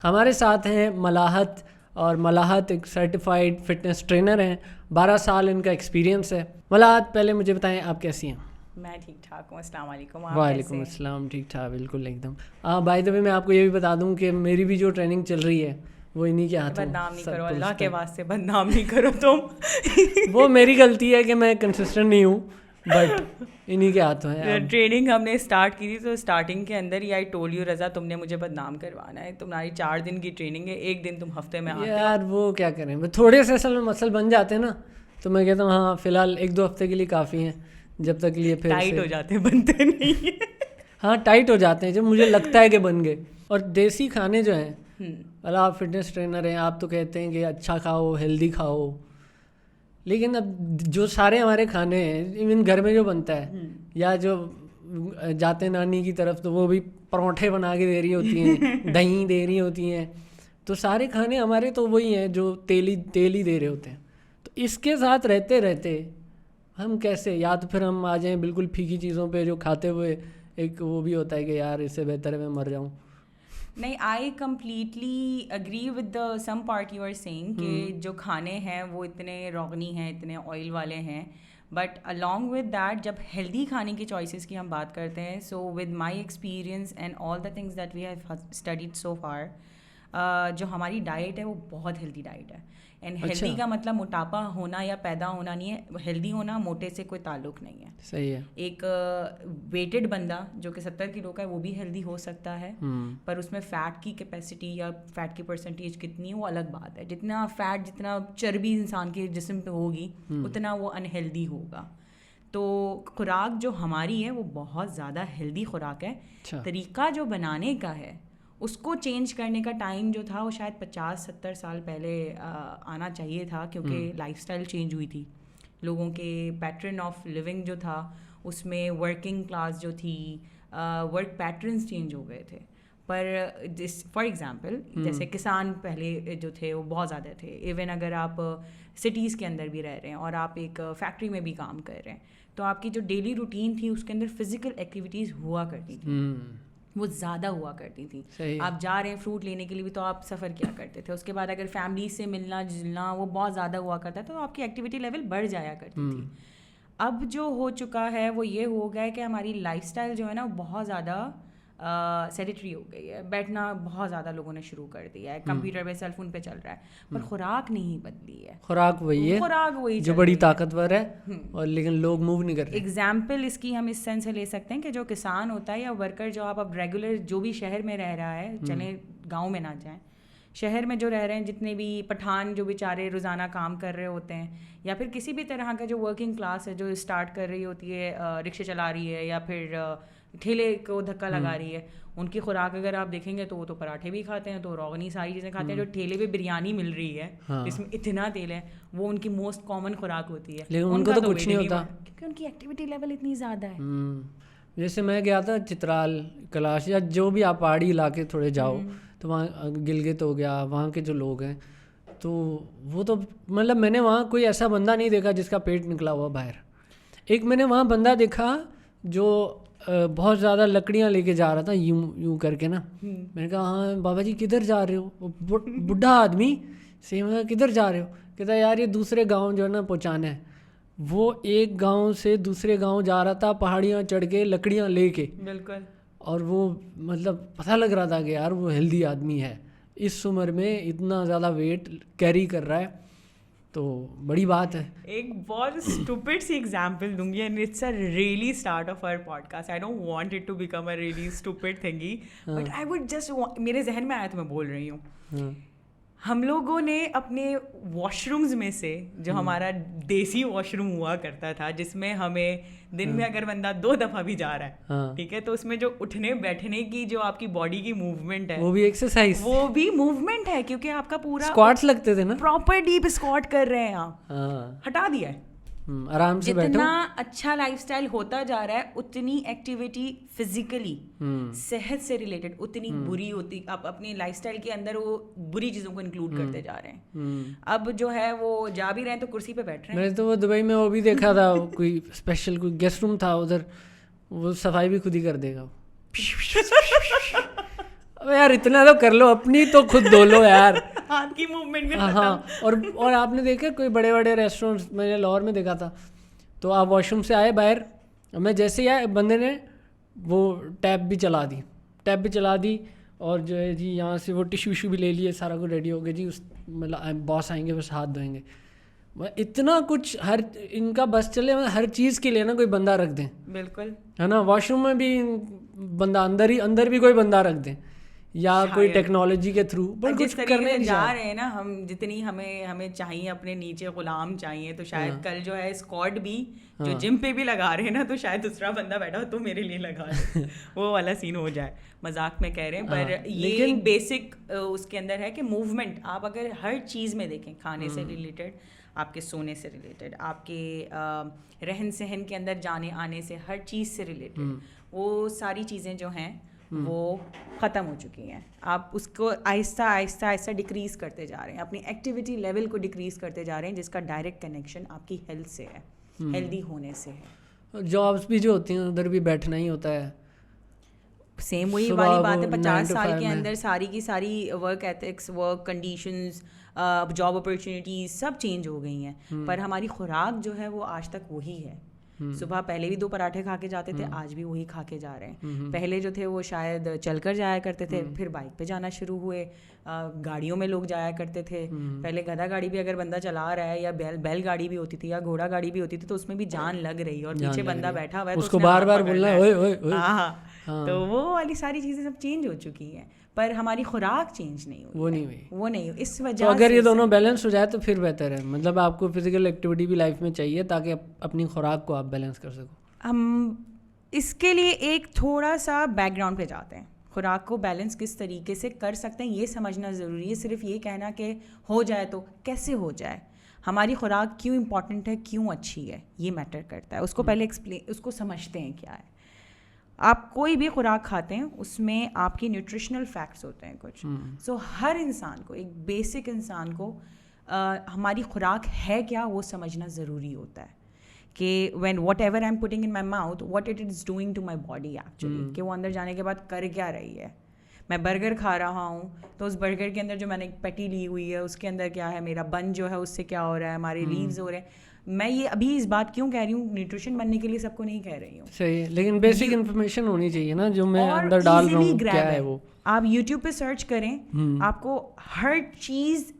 ہمارے ساتھ ہیں ملاحت، اور ملاحت ایک سرٹیفائڈ فٹنس ٹرینر ہیں، 12 سال ان کا ایکسپیرینس ہے. ملاحت پہلے مجھے بتائیں آپ کیسی ہیں؟ میں ٹھیک ٹھاک ہوں. السلام علیکم. وعلیکم السلام. ٹھیک ٹھاک بالکل ایک دم. بائی دا وے میں آپ کو یہ بھی بتا دوں کہ میری بھی جو ٹریننگ چل رہی ہے وہ انہیں کے ہاتھوں. بدنام نہیں کرو, اللہ کے واسطے بدنام نہیں کرو تم. وہ میری غلطی ہے کہ میں کنسسٹنٹ نہیں ہوں, بٹ انہیں کے ہاتھوں ہے. ٹریننگ ہم نے اسٹارٹ کی تھی تو اسٹارٹنگ کے اندر ہی آئی ٹول یو رضا تم نے مجھے بدنام کروانا ہے. تمہاری 4 دن کی ٹریننگ ہے, 1 دن تم ہفتے میں آتے ہو. یار وہ کیا کریں, تھوڑے سے اصل میں مسل بن جاتے ہیں نا, تو میں کہتا ہوں ہاں فی الحال 1-2 ہفتے کے لیے کافی ہیں, جب تک لیے پھر ٹائٹ ہو جاتے ہیں, بنتے نہیں. ہاں ٹائٹ ہو جاتے ہیں جب مجھے لگتا ہے کہ بن گئے. اور دیسی کھانے جو ہیں, اللہ آپ فٹنس ٹرینر ہیں, آپ تو کہتے ہیں کہ اچھا کھاؤ, ہیلدی کھاؤ, لیکن اب جو سارے ہمارے کھانے ہیں ایون گھر میں جو بنتا ہے, یا جو جاتے ہیں نانی کی طرف تو وہ بھی پروٹھے بنا کے دے رہی ہوتی ہیں, دہی دے رہی ہوتی ہیں, تو سارے کھانے ہمارے تو وہی ہیں جو تیل ہی دے رہے ہوتے ہیں. تو اس کے ساتھ رہتے رہتے ہم کیسے, یا تو پھر ہم آ جائیں بالکل پھیکی چیزوں پہ جو کھاتے ہوئے ایک وہ بھی ہوتا ہے کہ یار اس سے بہتر ہے میں مر جاؤں. نہیں, I completely agree with the some part you are saying کہ جو کھانے ہیں وہ اتنے روغنی ہیں, اتنے آئل والے ہیں, بٹ along with that جب ہیلدی کھانے کی چوائسیز کی ہم بات کرتے ہیں, so with my experience and all the things that we have studied so far, جو ہماری ڈائٹ ہے وہ بہت ہیلدی ڈائٹ ہے. اینڈ ہیلدی کا مطلب موٹاپا ہونا یا پیدا ہونا نہیں ہے, ہیلدی ہونا موٹے سے کوئی تعلق نہیں ہے. صحیح ہے. ایک ویٹڈ بندہ جو کہ 70 کلو کا ہے وہ بھی ہیلدی ہو سکتا ہے, پر اس میں فیٹ کی کیپیسٹی یا فیٹ کی پرسنٹیج کتنی ہے وہ الگ بات ہے. جتنا فیٹ, جتنا چربی انسان کے جسم پہ ہوگی اتنا وہ انہیلدی ہوگا. تو خوراک جو ہماری ہے وہ بہت زیادہ ہیلدی خوراک ہے. طریقہ جو بنانے کا ہے اس کو چینج کرنے کا ٹائم جو تھا وہ شاید 50-70 سال پہلے آنا چاہیے تھا, کیونکہ لائف اسٹائل چینج ہوئی تھی, لوگوں کے پیٹرن آف لیونگ جو تھا اس میں ورکنگ کلاس جو تھی, ورک پیٹرنس چینج ہو گئے تھے. پر فار ایگزامپل جیسے کسان پہلے جو تھے وہ بہت زیادہ تھے. ایون اگر آپ سٹیز کے اندر بھی رہ رہے ہیں اور آپ ایک فیکٹری میں بھی کام کر رہے ہیں تو آپ کی جو ڈیلی روٹین تھی اس کے اندر فزیکل ایکٹیویٹیز ہوا کرتی تھی, وہ زیادہ ہوا کرتی تھی. آپ جا رہے ہیں فروٹ لینے کے لیے بھی تو آپ سفر کیا کرتے تھے. اس کے بعد اگر فیملی سے ملنا جلنا وہ بہت زیادہ ہوا کرتا تھا, تو آپ کی ایکٹیویٹی لیول بڑھ جایا کرتی تھی. اب جو ہو چکا ہے وہ یہ ہو گیا ہے کہ ہماری لائف اسٹائل جو ہے نا بہت زیادہ سیڈیٹری ہو گئی ہے. بیٹھنا بہت زیادہ لوگوں نے شروع کر دیا ہے, کمپیوٹر پہ سیل فون پہ چل رہا ہے, پر خوراک نہیں بدلی ہے. خوراک وہی ہے, خوراک وہی جو بڑی طاقتور ہے, اور لیکن لوگ موو نہیں کر رہے. ایگزامپل اس کی ہم اس سینس سے لے سکتے ہیں کہ جو کسان ہوتا ہے یا ورکر جو آپ اب ریگولر جو بھی شہر میں رہ رہا ہے, چلیں گاؤں میں نہ جائیں, شہر میں جو رہ رہے ہیں جتنے بھی پٹھان جو بیچارے روزانہ کام کر رہے ہوتے ہیں, یا پھر کسی بھی طرح کا جو ورکنگ کلاس ہے جو اسٹارٹ کر رہی ہوتی ہے, رکشے چلا رہی ہے یا پھر ٹھیلے کو دھکا لگا رہی ہے, ان کی خوراک اگر آپ دیکھیں گے تو وہ تو پراٹھے بھی کھاتے ہیں, تو روغنی ساری چیزیں کھاتے ہیں. جو ٹھیلے پہ بریانی مل رہی ہے جس میں اتنا تیل ہے وہ ان کی موسٹ کامن خوراک ہوتی ہے, لیکن ان کو تو کچھ نہیں ہوتا کیونکہ ان کی ایکٹیویٹی لیول اتنی زیادہ ہے. جیسے میں گیا تھا چترال, کلاش, یا جو بھی آپ پہاڑی علاقے تھوڑے جاؤ تو وہاں گلگت ہو گیا, وہاں کے جو لوگ ہیں تو وہ تو مطلب میں نے وہاں کوئی ایسا بندہ نہیں دیکھا جس کا پیٹ نکلا ہوا باہر. ایک میں نے وہاں بندہ دیکھا جو بہت زیادہ لکڑیاں لے کے جا رہا تھا یوں کر کے نا. میں نے کہا ہاں بابا جی کدھر جا رہے ہو؟ بڈھا آدمی سے, میں کدھر جا رہے ہو؟ کہتا یار یہ دوسرے گاؤں جو ہے نا پہنچانا ہے. وہ ایک گاؤں سے دوسرے گاؤں جا رہا تھا پہاڑیاں چڑھ کے لکڑیاں لے کے. بالکل. اور وہ مطلب پتہ لگ رہا تھا کہ یار وہ ہیلدی آدمی ہے, اس عمر میں اتنا زیادہ ویٹ کیری کر رہا ہے, تو بڑی بات ہے. ایک بہت اسٹوپڈ سی ایگزامپل دوں گی, and it's a really start of our podcast. I don't want it to become a really stupid thingy, but I would just, میرے ذہن میں آیا تو میں بول رہی ہوں. ہم لوگوں نے اپنے واش رومز میں سے, جو ہمارا دیسی واش روم ہوا کرتا تھا جس میں ہمیں دن میں اگر بندہ 2 دفعہ بھی جا رہا ہے, ٹھیک ہے, تو اس میں جو اٹھنے بیٹھنے کی جو آپ کی باڈی کی موومنٹ ہے وہ بھی ایکسرسائز, وہ بھی موومنٹ ہے, کیونکہ آپ کا پورا اسکواٹس لگتے تھے نا, پراپر ڈیپ اسکواٹ کر رہے ہیں آپ, ہٹا دیا ہے. آرام سے بیٹھو. جتنا اچھا لائف اسٹائل ہوتا جا رہا ہے اتنی ایکٹیویٹی فزیکلی صحت سے ریلیٹڈ اتنی بری ہوتی, آپ اپنی لائف اسٹائل کے اندر وہ بری چیزوں کو انکلوڈ کرتے جا رہے ہیں. اب جو ہے وہ جا بھی رہے ہیں تو کرسی پہ بیٹھ رہے ہیں. میں نے تو وہ دبئی میں وہ بھی دیکھا تھا, کوئی اسپیشل کوئی گیسٹ روم تھا ادھر, وہ صفائی بھی خود ہی کر دے گا. اب یار اتنا تو کر لو, اپنی تو خود دھو لو یار, ہاتھ کی موومنٹ بھی. ہاں. اور آپ نے دیکھا کوئی بڑے بڑے ریسٹورینٹس, میں نے لاہور میں دیکھا تھا, تو آپ واش روم سے آئے باہر, میں جیسے ہی آئے بندے نے وہ ٹیپ بھی چلا دی اور جو ہے جی یہاں سے وہ ٹیشو ویشو بھی لے لیے, سارا کچھ ریڈی ہو گیا جی, اس مطلب باس آئیں گے بس ہاتھ دھوئیں گے. اتنا کچھ ہر ان کا بس چلے, ہر چیز کے لیے نا کوئی بندہ رکھ دیں. بالکل ہے نا, واش روم میں بھی بندہ, اندر بھی کوئی بندہ رکھ دیں, یا کوئی ٹیکنالوجی کے تھرو. جس طریقے سے جا رہے ہیں نا ہم, جتنی ہمیں چاہیے اپنے نیچے غلام چاہیے, تو شاید کل جو ہے اسکواڈ بھی جو جم پہ بھی لگا رہے ہیں نا, تو شاید دوسرا بندہ بیٹھا ہو تو میرے لیے لگا دے, وہ والا سین ہو جائے. مذاق میں کہہ رہے ہیں, پر یہ ایک بیسک اس کے اندر ہے کہ موومنٹ آپ اگر ہر چیز میں دیکھیں, کھانے سے ریلیٹڈ, آپ کے سونے سے ریلیٹڈ, آپ کے رہن سہن کے اندر جانے آنے سے, ہر چیز سے ریلیٹڈ, وہ ساری چیزیں جو ہیں وہ ختم ہو چکی ہیں. آپ اس کو آہستہ آہستہ ڈکریز کرتے جا رہے ہیں, اپنی ایکٹیویٹی لیول کو ڈکریز کرتے جا رہے ہیں, جس کا ڈائریکٹ کنیکشن آپ کی ہیلتھ سے ہے, ہیلدی ہونے سے ہے. جابس بھی جو ہوتی ہیں ادھر بھی بیٹھنا ہی ہوتا ہے, سیم وہی والی بات ہے. 50 سال کے اندر ساری کی ساری work ethics, work conditions, job opportunities سب چینج ہو گئی ہیں, پر ہماری خوراک جو ہے وہ آج تک وہی ہے. صبح پہلے بھی 2 پراٹھے کھا کے جاتے تھے, آج بھی وہی کھا کے جا رہے ہیں. پہلے جو تھے وہ شاید چل کر جایا کرتے تھے, پھر بائک پہ جانا شروع ہوئے, گاڑیوں میں لوگ جایا کرتے تھے. پہلے گدھا گاڑی بھی اگر بندہ چلا رہا ہے, یا بیل گاڑی بھی ہوتی تھی, یا گھوڑا گاڑی بھی ہوتی تھی, تو اس میں بھی جان لگ رہی ہے, اور پیچھے بندہ بیٹھا ہوا ہے, اس کو بار بار بولنا ہے. تو وہ والی ساری چیزیں سب چینج ہو چکی ہیں, پر ہماری خوراک چینج نہیں ہوئی, وہ نہیں ہوئی. اس وجہ اگر یہ دونوں بیلنس ہو جائے تو پھر بہتر ہے. مطلب آپ کو فزیکل ایکٹیویٹی بھی لائف میں چاہیے تاکہ اپنی خوراک کو آپ بیلنس کر سکو. ہم اس کے لیے ایک تھوڑا سا بیک گراؤنڈ پہ جاتے ہیں. خوراک کو بیلنس کس طریقے سے کر سکتے ہیں یہ سمجھنا ضروری ہے. صرف یہ کہنا کہ ہو جائے تو کیسے ہو جائے, ہماری خوراک کیوں امپورٹنٹ ہے, کیوں اچھی ہے, یہ میٹر کرتا ہے. اس کو پہلے اس کو سمجھتے ہیں کیا ہے. آپ کوئی بھی خوراک کھاتے ہیں اس میں آپ کی نیوٹریشنل فیکٹس ہوتے ہیں کچھ. سو ہر انسان کو, ایک بیسک انسان کو ہماری خوراک ہے کیا وہ سمجھنا ضروری ہوتا ہے, کہ when whatever I am putting in my mouth what it is doing to my body actually, کہ وہ اندر جانے کے بعد کر کیا رہی ہے. میں برگر کھا رہا ہوں تو اس برگر کے اندر جو میں نے ایک پیٹی لی ہوئی ہے اس کے اندر کیا ہے, میرا بن جو ہے اس سے کیا ہو رہا ہے, ہمارے لیوز ہو رہے ہیں. میں یہ ابھی اس بات کیوں کہہ رہی ہوں, نیوٹریشن بننے کے لیے سب کو نہیں کہہ رہی ہوں, صحیح, لیکن بیسک انفارمیشن ہونی چاہیے نا جو میں اندر ڈال رہا ہوں کیا ہے وہ. آپ یوٹیوب پہ سرچ کریں, آپ کو ہر چیز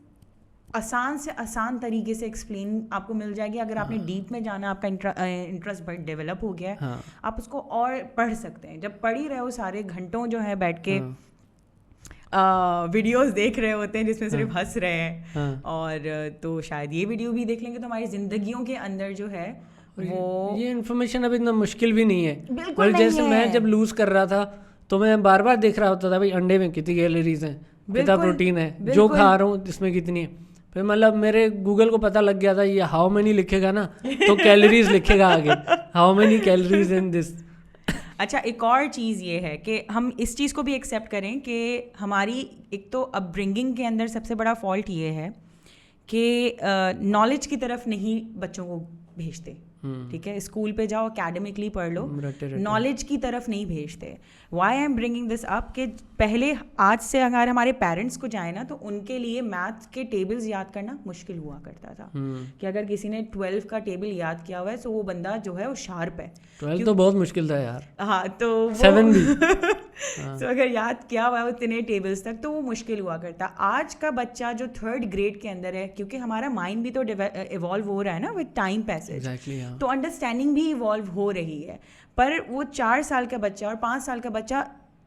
آسان سے آسان طریقے سے ایکسپلین آپ کو مل جائے گی. اگر آپ نے ڈیپ میں جانا, آپ کا انٹرسٹ ڈیولپ ہو گیا ہے, آپ اس کو اور پڑھ سکتے ہیں. جب پڑھ ہی رہے ہو سارے گھنٹوں جو ہے بیٹھ کے ویڈیوز دیکھ رہے ہوتے ہیں جس میں صرف ہنس رہے ہیں, اور تو شاید یہ ویڈیو بھی دیکھ لیں گے تو ہماری زندگیوں کے اندر جو ہے وہ یہ انفارمیشن اب اتنا مشکل بھی نہیں ہے. بالکل جیسے میں جب لوز کر رہا تھا تو میں بار بار دیکھ رہا ہوتا تھا بھائی انڈے میں کتنی کیلوریز ہیں, کتنا پروٹین ہے, جو کھا رہا ہوں اس میں کتنی ہے. پھر مطلب میرے گوگل کو پتہ لگ گیا تھا یہ ہاؤ مینی لکھے گا نا تو کیلوریز لکھے گا آگے, ہاؤ مینی کیلوریز ان دس. اچھا, ایک اور چیز یہ ہے کہ ہم اس چیز کو بھی ایکسیپٹ کریں کہ ہماری ایک تو اپ برنگنگ کے اندر سب سے بڑا فالٹ یہ ہے کہ نالج کی طرف نہیں بچوں کو بھیجتے. ٹھیک ہے, اسکول پہ جاؤ, اکیڈمکلی پڑھ لو, نالج کی طرف نہیں بھیجتے. وائی آئی ایم برنگنگ دس اپ کہ پہلے آج سے اگر ہمارے پیرنٹس کو جائیں نا تو ان کے لیے میتھ کے ٹیبلز یاد کرنا مشکل ہوا کرتا تھا, کہ اگر کسی نے 12 کا ٹیبل یاد کیا ہوا ہے تو وہ بندہ جو ہے وہ شارپ ہے. 12 تو بہت مشکل تھا یار. ہاں, تو 7 بھی تو اگر یاد کیا ہوا ہے اتنے ٹیبلز تک تو وہ مشکل ہوا کرتا. آج کا بچہ جو 3rd گریڈ کے اندر ہے, کیونکہ ہمارا مائنڈ بھی تو ایوالو ہو رہا ہے نا وتھ ٹائم پیسج, تو انڈرسٹینڈنگ بھی ایوالو ہو رہی ہے. پر وہ 4 سال کا بچہ اور 5 سال کا بچہ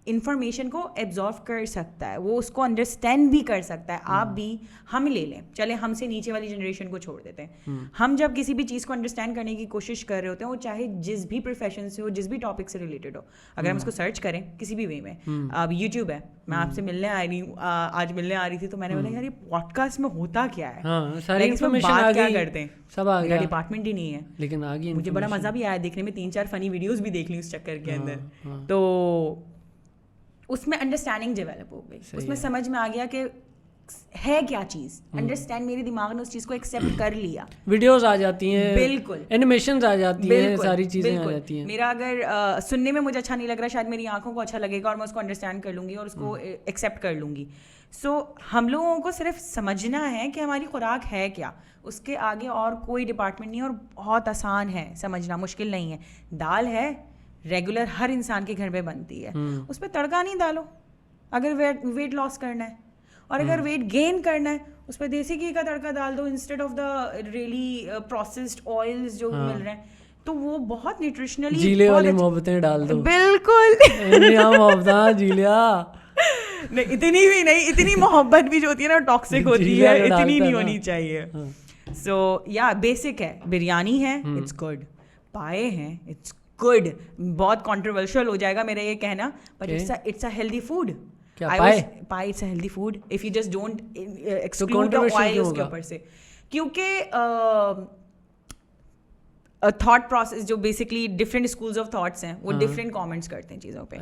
انفارمیشن کو ایبزارو کر سکتا ہے, وہ اس کو انڈرسٹینڈ بھی کر سکتا ہے. آپ بھی, ہم لے لیں, چلے ہم سے نیچے والی جنریشن کو چھوڑ دیتے ہیں. ہم جب کسی بھی چیز کو انڈرسٹینڈ کرنے کی کوشش کر رہے ہوتے ہیں, وہ چاہے جس بھی پروفیشن سے ہو, جس بھی ٹاپک سے ریلیٹڈ ہو, اگر ہم اس کو سرچ کریں کسی بھی وے میں. اب یوٹیوب ہے, میں آپ سے ملنے آ رہی ہوں, آج ملنے آ رہی تھی, تو میں نے بولا یار یہ پوڈ کاسٹ میں ہوتا کیا ہے, ساری انفارمیشن کیا کرتے ہیں, سب آ گیا, ڈپارٹمنٹ ہی نہیں ہے, لیکن آ گئی. مجھے بڑا مزہ بھی آیا دیکھنے میں, 3-4 فنی ویڈیوز بھی دیکھ لی اس چکر کے اندر. تو اس میں انڈرسٹینڈنگ ڈیولپ ہو گئی, اس میں سمجھ میں آ گیا کہ ہے کیا چیز, انڈرسٹینڈ, میرے دماغ نے اس چیز کو ایکسیپٹ کر لیا. ویڈیوز آ جاتی ہیں, بالکل, اینیمیشنز آ جاتی ہیں, ساری چیزیں آ جاتی ہیں. میرا اگر سننے میں مجھے اچھا نہیں لگ رہا, شاید میری آنکھوں کو اچھا لگے گا اور میں اس کو انڈرسٹینڈ کر لوں گی اور اس کو ایکسیپٹ کر لوں گی. سو ہم لوگوں کو صرف سمجھنا ہے کہ ہماری خوراک ہے کیا, اس کے آگے اور کوئی ڈپارٹمنٹ نہیں, اور بہت آسان ہے سمجھنا, مشکل نہیں ہے. دال ہے, ریگولر ہر انسان کے گھر پہ بنتی ہے, اس پہ تڑکا نہیں ڈالو اگر ویٹ لاس کرنا ہے, اور اگر ویٹ گین کرنا ہے اس پہ دیسی گھی کا تڑکا ڈال دو instead of the really processed oils جو مل رہے ہیں, تو وہ بہت نیوٹریشنلی. جیلے والی محبتیں ڈال دو. بالکل محبت جیلیا نہیں, اتنی بھی نہیں, اتنی محبت بھی جو ہوتی ہے نا ٹاکسک ہوتی ہے, اتنی نہیں ہونی چاہیے. سو یا بیسک ہے, بریانی ہے, اٹس گڈ, پائے ہیں, اٹس گڈ. بہت کانٹروورشل ہو جائے گا میرا یہ کہنا, but it's a healthy food. Paye it's a healthy food if you just don't exclude the oil اس کے اوپر سے, کیونکہ تھاٹ پروسیس جو basically different schools of thoughts ہیں وہ ڈفرینٹ کامنٹس کرتے ہیں چیزوں پہ.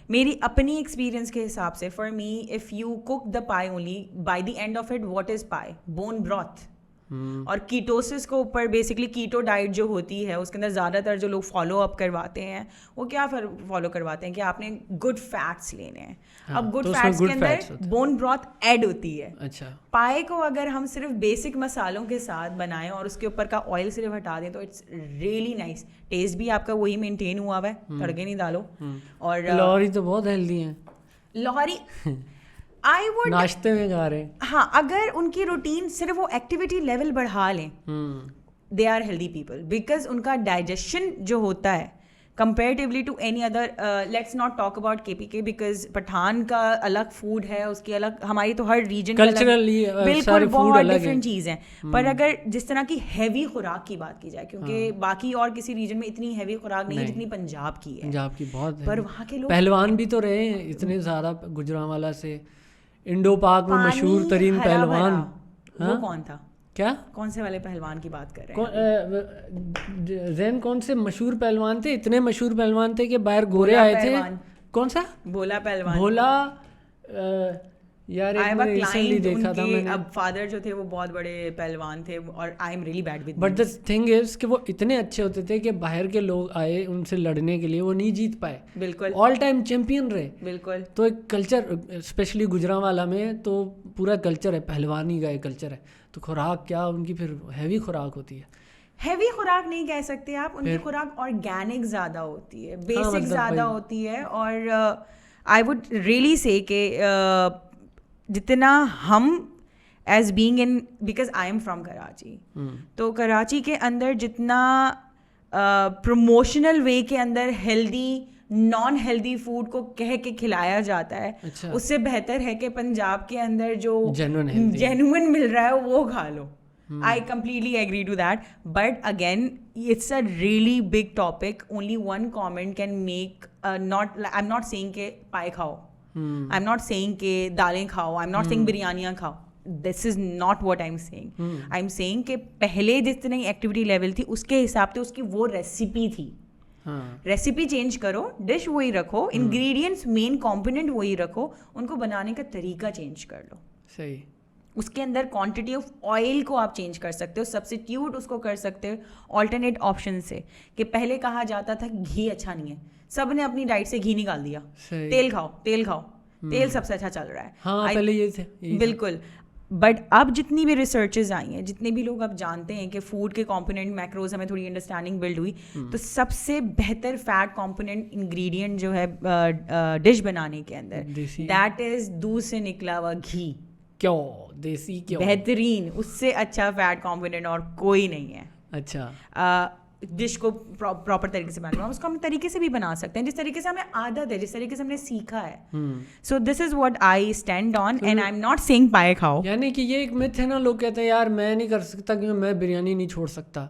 میری اپنی ایکسپیرینس کے حساب سے, for me if you cook the paye only, by the end of it what is paye, bone broth. اور کیٹوسس کو اوپر بیسکلی کیٹو ڈائٹ جو ہوتی ہے اس کے اندر زیادہ تر جو لوگ فالو اپ کرواتے ہیں وہ کیا فالو کرواتے ہیں کہ آپ نے گڈ فیٹس لینے ہیں. اب گڈ فیٹس کے اندر بون براتھ ایڈ ہوتی ہے. پائے کو اگر ہم صرف بیسک مسالوں کے ساتھ بنائیں اور اس کے اوپر کا آئل صرف ہٹا دیں تو اٹس ریئلی نائس. ٹیسٹ بھی آپ کا وہی مینٹین ہوا ہوا ہے, تڑکے نہیں ڈالو. اور لاہوری تو بہت ہیلدی ہیں. لاہوری ناشتے میں کھا رہے ہیں. ہاں, اگر ان کی روٹین صرف وہ ایکٹیویٹی لیول بڑھا لیں, they are healthy people, because ان کا ڈائجیشن جو ہوتا ہے comparatively to any other, let's not talk about KPK because Pathan کا الگ فوڈ ہے, اس کی الگ, ہماری تو ہر ریجن کلچرلی بالکل بہت ڈفرینٹ چیز ہیں. پر اگر جس طرح کی ہیوی خوراک کی بات کی جائے, کیونکہ باقی اور کسی ریجن میں اتنی ہیوی خوراک نہیں ہے جتنی پنجاب کی ہے. پنجاب کی بہت, پر وہاں کے لوگ پہلوان بھی تو رہے ہیں اتنے زیادہ. گجرانوالا سے انڈو پاک میں مشہور ترین پہلوان, وہ کون تھا؟ کیا کون سے والے پہلوان کی بات کر رہے ہیں؟ زین کون سے مشہور پہلوان تھے, اتنے مشہور پہلوان تھے کہ باہر گورے آئے تھے. کون سا؟ بھولا پہلوان. بھولا یار ریسنٹلی دیکھا تھا میں نے. اب فادر جو تھے وہ بہت بڑے پہلوان تھے, اور I am really bad with, but the thing از کہ وہ اتنے اچھے ہوتے تھے کہ باہر کے لوگ آئے ان سے لڑنے کے لیے, وہ نہیں جیت پائے. بالکل آل ٹائم چیمپئن رہے. بالکل. تو ایک کلچر اسپیشلی گجرانوالا میں تو پورا کلچر ہے, پہلوانی کا ایک کلچر ہے. تو خوراک کیا ان کی پھر ہیوی خوراک ہوتی ہے. ہیوی خوراک نہیں کہہ سکتے آپ, ان کی خوراک آرگینک زیادہ ہوتی ہے, بیسک زیادہ ہوتی ہے. اور آئی وڈ ریئلی سے کہ جتنا ہم as being in, because I am from Karachi, تو کراچی کے اندر جتنا پروموشنل وے کے اندر ہیلدی نان ہیلدی فوڈ کو کہہ کے کھلایا جاتا ہے, اس سے بہتر ہے کہ پنجاب کے اندر جو جینوئن مل رہا ہے وہ کھا لو. I completely agree to that, but again it's a really big topic. Only one comment can make not, I'm not saying کہ پائے کھاؤ, I'm not saying کہ دالیں کھاؤ, I'm not saying بریانیاں کھاؤ. This is not what I'm saying. I'm saying کہ پہلے جتنی ایکٹیویٹی لیول تھی اس کے حساب سے اس کی وہ ریسیپی تھی. ریسیپی چینج کرو, ڈش وہی رکھو, انگریڈینٹس مین کمپوننٹ وہی رکھو, ان کو بنانے کا طریقہ چینج کر لو. صحیح. اس کے اندر کوانٹٹی آف آئل کو آپ چینج کر سکتے ہو, سبسٹیوٹ اس کو کر سکتے ہو آلٹرنیٹ آپشن سے. کہ پہلے کہا جاتا تھا کہ گھی اچھا نہیں ہے, سب نے اپنی ڈائٹ سے گھی نکال دیا, تیل کھاؤ, تیل کھاؤ, تیل سب سے اچھا چل رہا ہے. ہاں پہلے یہ تھے. بالکل. بٹ اب جتنی بھی ریسرچز آئی ہیں, جتنے بھی لوگ اب جانتے ہیں کہ فوڈ کے کمپوننٹ میکروز, ہمیں تھوڑی انڈرسٹینڈنگ بلڈ ہوئی, تو سب سے بہتر فیٹ کمپوننٹ انگریڈینٹ جو ہے ڈش بنانے کے اندر, دیٹ از دودھ سے نکلا ہوا گھی. کیوں دیسی کیوں بہترین, اس سے اچھا فیٹ کمپوننٹ اور کوئی نہیں ہے. اچھا. ڈش کو پراپر طریقے سے بنانا, اس کو ہم طریقے سے بھی بنا سکتے ہیں جس طریقے سے ہمیں عادت ہے, جس طریقے سے ہم نے سیکھا ہے. So this is what I stand on, and I am not saying paye کھاؤ. یعنی کہ یہ ایک میتھ ہے نا, لوگ کہتے ہیں یار میں نہیں کر سکتا کیونکہ میں بریانی نہیں چھوڑ سکتا,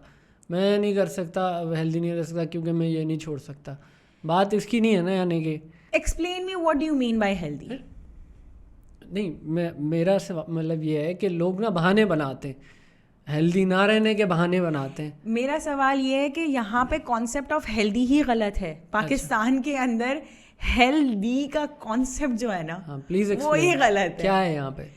میں نہیں کر سکتا ہیلدی نہیں رہ سکتا کیونکہ میں یہ نہیں چھوڑ سکتا. بات اس کی نہیں ہے نا, یعنی کہ explain me what do you mean by healthy. نہیں, میرا مطلب یہ ہے کہ لوگ نا بہانے بناتے ہیں, ہیلدی نہ رہنے کے بہانے بناتے ہیں. میرا سوال یہ ہے کہ یہاں پہ کانسیپٹ آف ہیلدی ہی غلط ہے. پاکستان کے اندر ہیلدی کا کانسیپٹ جو ہے نا, پلیز وہی غلط ہے. کیا ہے یہاں پہ؟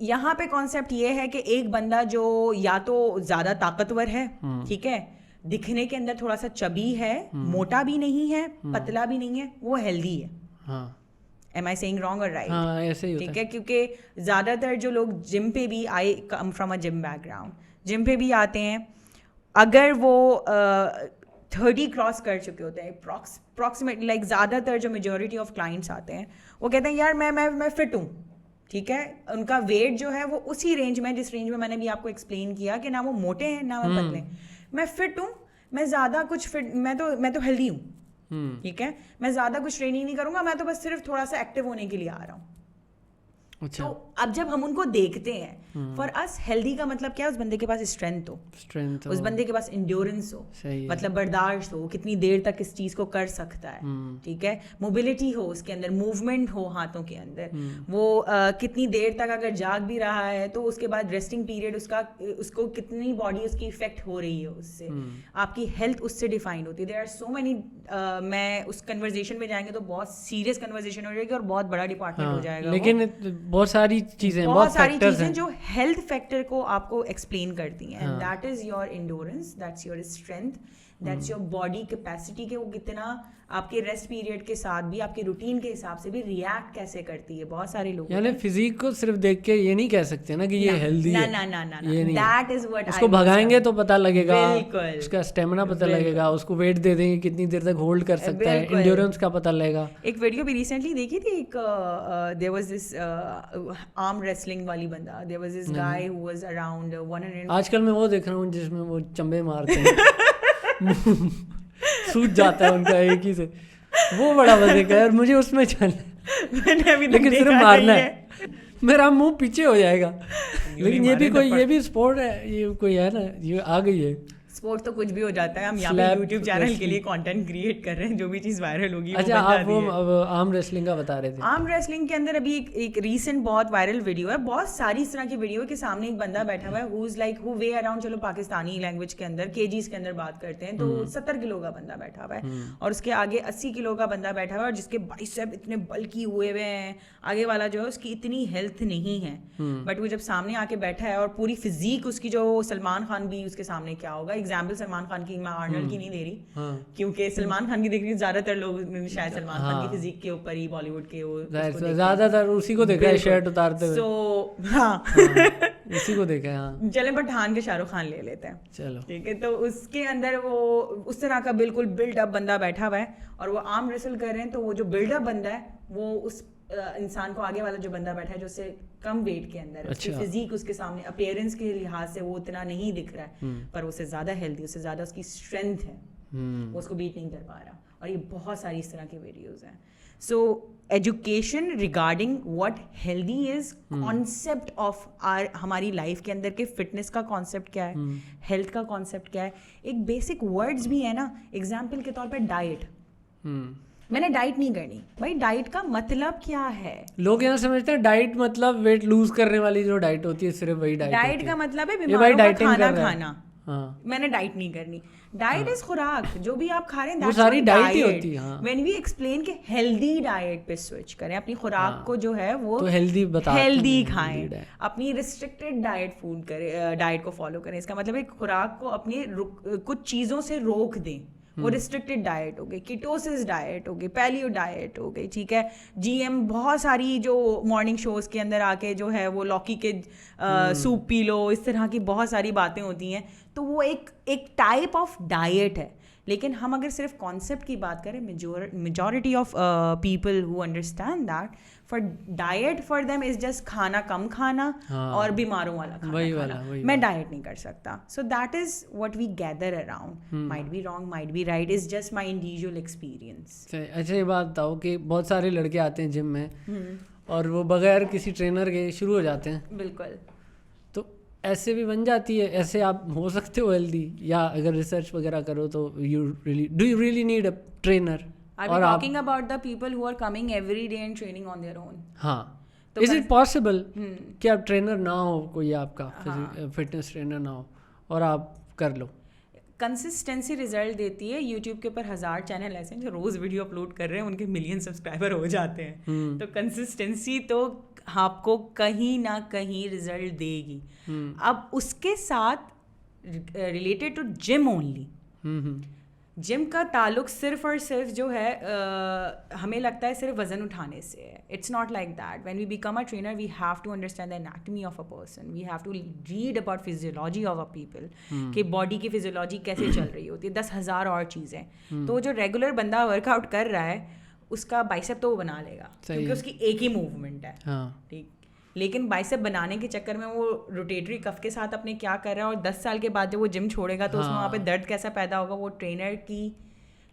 یہاں پہ کانسیپٹ یہ ہے کہ ایک بندہ جو یا تو زیادہ طاقتور ہے, ٹھیک ہے, دکھنے کے اندر تھوڑا سا چبی ہے, موٹا بھی نہیں ہے, پتلا بھی نہیں ہے, وہ ہیلدی ہے. Am I saying wrong or right? ہاں ایسے ہی ٹھیک ہے, کیونکہ زیادہ تر جو لوگ جم پہ بھی, I come from a gym background, gym پہ بھی آتے ہیں, اگر وہ 30 کراس کر چکے ہوتے ہیں اپروکسیمیٹلی, لائک زیادہ تر جو میجورٹی آف کلائنٹس آتے ہیں وہ کہتے ہیں یار میں فٹ ہوں, ٹھیک ہے, ان کا ویٹ جو ہے وہ اسی رینج میں, جس رینج میں نے بھی آپ کو ایکسپلین کیا کہ نہ وہ موٹے ہیں نہ وہ پتلے ہیں, میں فٹ ہوں, میں زیادہ کچھ فٹ, میں تو ہیلدی ہوں, ٹھیک ہے, میں زیادہ کچھ ٹریننگ نہیں کروں گا, میں تو بس صرف تھوڑا سا ایکٹیو ہونے کے لیے آ رہا ہوں. تو اب جب ہم ان کو دیکھتے ہیں, فار اس ہیلدی کا مطلب کیا ہے, اس بندے کے پاس اسٹرینتھ ہو, اس بندے کے پاس انڈیورنس ہو, مطلب برداشت ہو, کتنی دیر تک اس چیز کو کر سکتا ہے, ٹھیک ہے, موبلٹی ہو اس کے اندر, موومنٹ ہو ہاتھوں کے اندر, وہ کتنی دیر تک اگر جاگ بھی رہا ہے تو اس کے بعد ریسٹنگ پیریڈ اس کو کتنی باڈی اس کی افیکٹ ہو رہی ہے, اس سے آپ کی ہیلتھ اس سے ڈیفائنڈ ہوتی ہے. دیر آر سو مینی, میں اس کنورزیشن میں جائیں گے تو بہت سیریس کنورزیشن ہو جائے گی اور بہت بڑا ڈپارٹمنٹ ہو جائے گا, لیکن بہت ساری چیزیں جو ہیلتھ فیکٹر کو آپ کو ایکسپلین کرتی ہیں. That is your endurance, that's your strength, that's your body capacity, کہ وہ کتنا آپ کے ریسٹ پیریڈ کے ساتھ بھی, آپ کے روٹین کے حساب سے بھی ریئیکٹ کیسے کرتی ہے. بہت سارے لوگ یعنی فزیک کو صرف دیکھ کے یہ نہیں کہہ سکتے نا کہ یہ ہیلدی ہے, دیٹ از واٹ, اس کو بھگائیں گے تو پتہ لگے گا, اس کا اسٹیمنا پتہ لگے گا, اس کو ویٹ دے دیں گے کتنی دیر تک ہولڈ کر سکتا ہے, انڈیورنس کا پتہ لگے گا. ایک ویڈیو بھی ریسنٹلی دیکھی تھی, ایک there was this arm wrestling والی بندہ, there was this guy who was around 100. آج کل میں وہ دیکھ رہا ہوں جس میں وہ چمبے مارتے ہیں, سوج جاتا ہے ان کا ایک ہی سے, وہ بڑا مزے کا ہے, اور مجھے اس میں چلنا, لیکن صرف مارنا ہے, میرا منہ پیچھے ہو جائے گا. لیکن یہ بھی اسپورٹ ہے, یہ کوئی ہے نا, یہ آ گئی ہے اسپورٹ تو کچھ بھی ہو جاتا ہے. ہم یہاں پہ یوٹیوب چینل کے لیے کانٹینٹ کریٹ کر رہے ہیں, جو بھی چیز وائرل ہوگی. اچھا, آپ وہ آرم ریسلنگ کا بتا رہے تھے. آرم ریسلنگ کے اندر ابھی ایک ریسنٹ بہت وائرل ویڈیو ہے, بہت ساری اس طرح کی ویڈیو ہے کہ سامنے ایک بندہ بیٹھا ہوا ہے, ہوز لائک ہو وے اراؤنڈ, چلو پاکستانی لینگویج کے اندر kgs کے اندر بات کرتے ہیں تو 70 کلو کا بندہ بیٹھا ہوا ہے, اور اس کے آگے 80 کلو کا بندہ بیٹھا ہوا ہے, اور جس کے بائسیپ اتنے بلکی ہوئے ہوئے ہیں, آگے والا جو ہے اس کی اتنی ہیلتھ نہیں ہے, بٹ وہ جب سامنے آ کے بیٹھا ہے اور پوری فزیک اس کی, جو سلمان خان بھی اس کے سامنے کیا ہوگا, ایگزامپل سلمان خان کی, میں آرنلڈ کی نہیں دے رہی کیونکہ سلمان خان کی دیکھ رہی, زیادہ تر لوگ شاید سلمان خان کی فزیک کے اوپر ہی بالی ووڈ کے زیادہ تر اسی کو دیکھا ہے شرٹ اتارتے ہوئے, سو ہاں اسی کو دیکھا ہے. ہاں چلیں پٹھان کے شاہ رخ خان لے لیتے ہیں, چلو ٹھیک ہے. تو اس کے اندر وہ اس طرح کا بالکل بلڈ اپ بندہ بیٹھا ہوا ہے, اور وہ آرم ریسل کر رہے ہیں, تو وہ جو بلڈ اپ بندہ ہے وہ اس انسان کو, آگے والا جو بندہ بیٹھا ہے جو اس سے کم ویٹ کے اندر, اس کی فزیک اس کے سامنے اپیئرنس کے لحاظ سے وہ اتنا نہیں دکھ رہا ہے, پر اس سے زیادہ ہیلدی, اس سے زیادہ اس کی اسٹرینتھ ہے, وہ اس کو بیٹ نہیں کر پا رہا. اور یہ بہت ساری اس طرح کی ویڈیوز ہیں. So education regarding what healthy is, concept of ہماری لائف کے اندر کہ فٹنس کا کانسیپٹ کیا ہے, ہیلتھ کا کانسیپٹ کیا ہے, ایک بیسک ورڈز بھی ہے نا. ایگزامپل کے طور پہ ڈائٹ, میں نے ڈائٹ نہیں کرنی, بھائی ڈائٹ کا مطلب کیا ہے؟ لوگ یہاں سمجھتے ہیں ڈائٹ مطلب ویٹ لوز کرنے والی جو ڈائٹ ہوتی ہے, صرف وہی ڈائٹ. ڈائٹ کا مطلب ہے بیماروں کا کھانا کھانا. میں نے ڈائٹ نہیں کرنی. ڈائٹ از خوراک, جو بھی آپ کھا رہے ہیں وہ ساری ڈائٹ ہی ہوتی ہے. وین وی ایکسپلین کہ ہیلدی ڈائٹ پہ سوئچ کریں, اپنی خوراک کو جو ہے وہ ہیلدی کھائیں, اپنی ریسٹرکٹیڈ ڈائٹ فوڈ کریں, ڈائٹ کو فالو کریں. اس کا مطلب ہے خوراک کو اپنی کچھ چیزوں سے روک دیں. وہ ریسٹرکٹیڈ ڈائٹ ہو گئی, کیٹوسس ڈائٹ ہو گئی, پیلیو ڈائٹ ہو گئی, ٹھیک ہے. بہت ساری جو مارننگ شوز کے اندر آ کے جو ہے وہ لوکی کے سوپ پی لو, اس طرح کی بہت ساری باتیں ہوتی ہیں. تو وہ ایک ٹائپ آف ڈائٹ ہے. لیکن ہم اگر صرف کانسیپٹ کی بات کریں, majority of people who understand that for diet for them is just کھانا کم کھانا اور بیماروں والا کھانا. میں ڈائٹ نہیں کر سکتا. So that is what we gather around. Might be wrong, might be right, is just my individual experience. اچھا یہ بات بتاؤ کہ بہت سارے لڑکے آتے ہیں جم میں اور وہ بغیر کسی ٹرینر کے شروع ہو جاتے ہیں. بالکل. تو ایسے بھی بن جاتی ہے, ایسے آپ ہو سکتے ہو ہیلدی, یا اگر ریسرچ وغیرہ کرو تو do you really need a trainer. Are we talking about the people who are coming every day and training on their own? ہاں, از اٹ پاسبل کہ آپ ٹرینر نہ ہو, کوئی آپ کا فٹنس ٹرینر نہ ہو اور آپ کر لو؟ کنسسٹنسی رزلٹ دیتی ہے. یوٹیوب کے اوپر 1000 چینل ایسے ہیں جو روز ویڈیو اپلوڈ کر رہے ہیں, ان کے ملین سبسکرائبر ہو جاتے ہیں. تو کنسسٹنسی تو آپ کو کہیں نہ کہیں رزلٹ دے گی. اب اس کے ساتھ ریلیٹڈ ٹو جم اونلی, جم کا تعلق صرف اور صرف جو ہے ہمیں لگتا ہے صرف وزن اٹھانے سے ہے. It's not like that. When we become a trainer we have to understand the anatomy of a person, we have to read about physiology of a people, کہ باڈی کی فزیولوجی کیسے چل رہی ہوتی ہے, 10,000 اور چیزیں. تو جو ریگولر بندہ ورک آؤٹ کر رہا ہے اس کا بائسپ تو وہ بنا لے گا کیونکہ اس کی ایک ہی موومنٹ ہے, ٹھیک. لیکن بائسپ بنانے کے چکر میں وہ روٹیٹری کف کے ساتھ اپنے کیا کر رہا ہے, اور 10 سال کے بعد جب وہ جم چھوڑے گا تو اس میں وہاں پہ درد کیسا پیدا ہوگا, وہ ٹرینر کی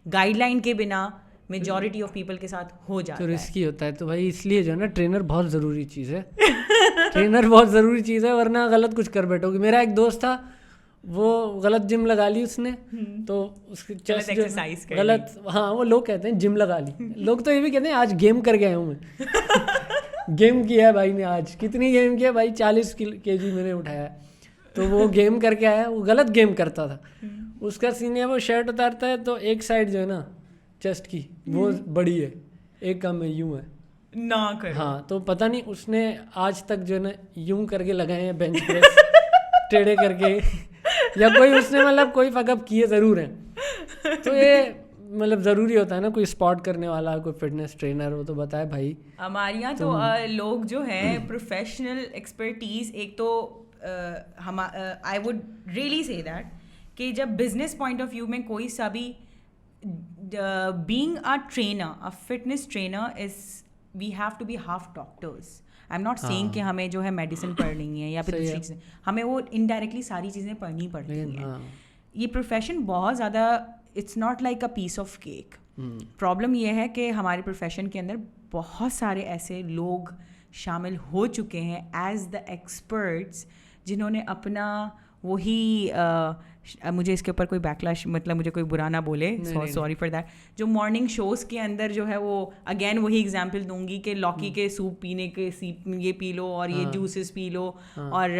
گائیڈ لائن کے بنا میجورٹی آف پیپل کے ساتھ ہو جاتا ہے. تو رسکی ہوتا ہے. تو بھائی اس لیے جو ہے نا ٹرینر بہت ضروری چیز ہے. ٹرینر بہت ضروری چیز ہے, ورنہ غلط کچھ کر بیٹھو گی. میرا ایک دوست تھا, وہ غلط جم لگا لی اس نے, تو اس کی چیسٹ غلط, ہاں وہ لوگ کہتے ہیں جم لگا لی, لوگ تو یہ بھی کہتے ہیں آج گیم کر گیا ہوں میں. گیم کیا ہے بھائی نے, آج کتنی گیم کیا بھائی, 40 kg میں نے اٹھایا. تو وہ گیم کر کے آیا, وہ غلط گیم کرتا تھا. اس کا سین ہے وہ شرٹ اتارتا ہے تو ایک سائڈ جو ہے نا چیسٹ کی وہ بڑی ہے, ایک کم ہے, یوں ہے نہ کر. ہاں تو پتہ نہیں اس نے آج تک جو ہے نا یوں کر کے لگائے ہیں بینچ پریس ٹیڑھے کر کے, یا کوئی اس نے مطلب کوئی فک اپ کیے ضرور ہیں. تو یہ مطلب ضروری ہوتا ہے نا کوئی اسپاٹ کرنے والا, کوئی فٹنس ٹرینر, وہ تو بتائے بھائی. ہمارے یہاں تو لوگ جو ہیں پروفیشنل ایکسپرٹیز, ایک تو آئی ووڈ ریئلی سے دیٹ کہ جب بزنس پوائنٹ آف ویو میں کوئی سا بھی being a trainer, a fitness trainer is we have to be half doctors. I am not seeing کہ ہمیں جو ہے میڈیسن پڑھنی ہے یا پھر دوسری چیزیں, ہمیں وہ انڈائریکٹلی ساری چیزیں پڑھنی پڑتی ہیں. یہ پروفیشن بہت زیادہ, it's not like a piece of cake. Problem یہ ہے کہ ہمارے پروفیشن کے اندر بہت سارے ایسے لوگ شامل ہو چکے ہیں ایز دا ایکسپرٹس, جنہوں نے اپنا وہی مجھے اس کے اوپر کوئی بیکلاش, مطلب مجھے کوئی برا نہ بولے, سوری فار دیٹ, جو مارننگ شوز کے اندر جو ہے وہ اگین وہی ایگزامپل دوں گی کہ لوکی کے سوپ پینے کے یہ پی لو اور یہ جوسز پی لو اور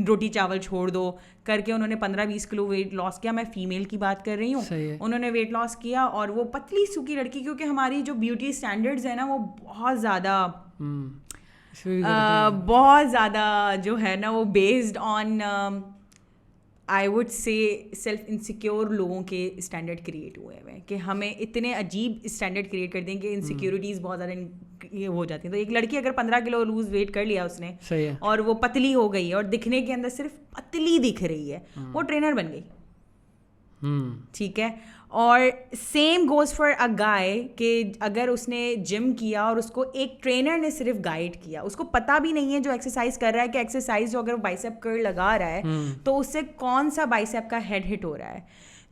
روٹی چاول چھوڑ دو کر کے انہوں نے 15-20 کلو ویٹ لاس کیا. میں فیمیل کی بات کر رہی ہوں, انہوں نے ویٹ لاس کیا, اور وہ پتلی سوکھی لڑکی, کیونکہ ہماری جو بیوٹی اسٹینڈرڈز ہیں نا وہ بہت زیادہ جو ہے نا وہ based on I would say self insecure لوگوں کے اسٹینڈرڈ کریٹ ہوئے ہوئے ہیں, کہ ہمیں اتنے عجیب اسٹینڈرڈ کریٹ کر دیں کہ انسیکیورٹیز بہت زیادہ یہ ہو جاتی ہیں. تو ایک لڑکی اگر 15 کلو لوز ویٹ کر لیا اس نے, اور وہ پتلی ہو گئی ہے اور دکھنے کے اندر صرف پتلی دکھ رہی ہے, وہ ٹرینر بن گئی, ٹھیک ہے. اور سیم گوز فار اے گائے, کہ اگر اس نے جم کیا اور اس کو ایک ٹرینر نے صرف گائیڈ کیا, اس کو پتہ بھی نہیں ہے جو ایکسرسائز کر رہا ہے کہ ایکسرسائز جو اگر بائسیپ کرل لگا رہا ہے تو اس سے کون سا بائسیپ کا ہیڈ ہٹ ہو رہا ہے,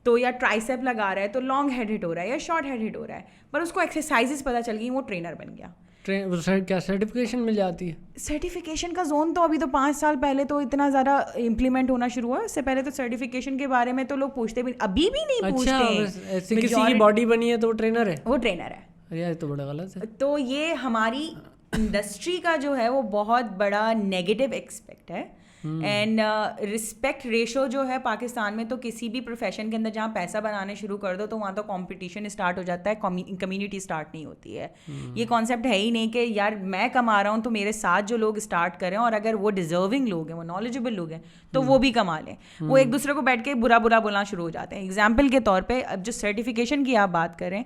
تو یا ٹرائسیپ لگا رہا ہے تو لانگ ہیڈ ہٹ ہو رہا ہے یا شارٹ ہیڈ ہٹ ہو رہا ہے, پر اس کو ایکسرسائزز پتہ چل گئی, وہ ٹرینر بن گیا. کیا سرٹیفکیشن مل جاتی ہے؟ سرٹیفکیشن کا زون تو ابھی تو 5 سال پہلے تو اتنا زیادہ امپلیمنٹ ہونا شروع ہوا, اس سے پہلے تو سرٹیفکیشن کے بارے میں تو لوگ پوچھتے بھی, ابھی بھی نہیں پوچھتے. کسی کی باڈی بنی ہے تو وہ ٹرینر ہے, وہ ٹرینر ہے. یہ تو بڑا غلط ہے. تو یہ ہماری انڈسٹری کا جو ہے وہ بہت بڑا نیگیٹو ایکسپیکٹ ہے. اینڈ رسپیکٹ ریشو جو ہے پاکستان میں, تو کسی بھی پروفیشن کے اندر جہاں پیسہ بنانے شروع کر دو تو وہاں تو کمپٹیشن اسٹارٹ ہو جاتا ہے, کمیونٹی اسٹارٹ نہیں ہوتی ہے. یہ کانسیپٹ ہے ہی نہیں کہ یار میں کما رہا ہوں تو میرے ساتھ جو لوگ اسٹارٹ کریں, اور اگر وہ ڈیزرونگ لوگ ہیں, وہ نالجبل لوگ ہیں, تو وہ بھی کما لیں. وہ ایک دوسرے کو بیٹھ کے برا بولنا شروع ہو جاتے ہیں. ایگزامپل کے طور پہ اب جو سرٹیفکیشن کی آپ بات کریں,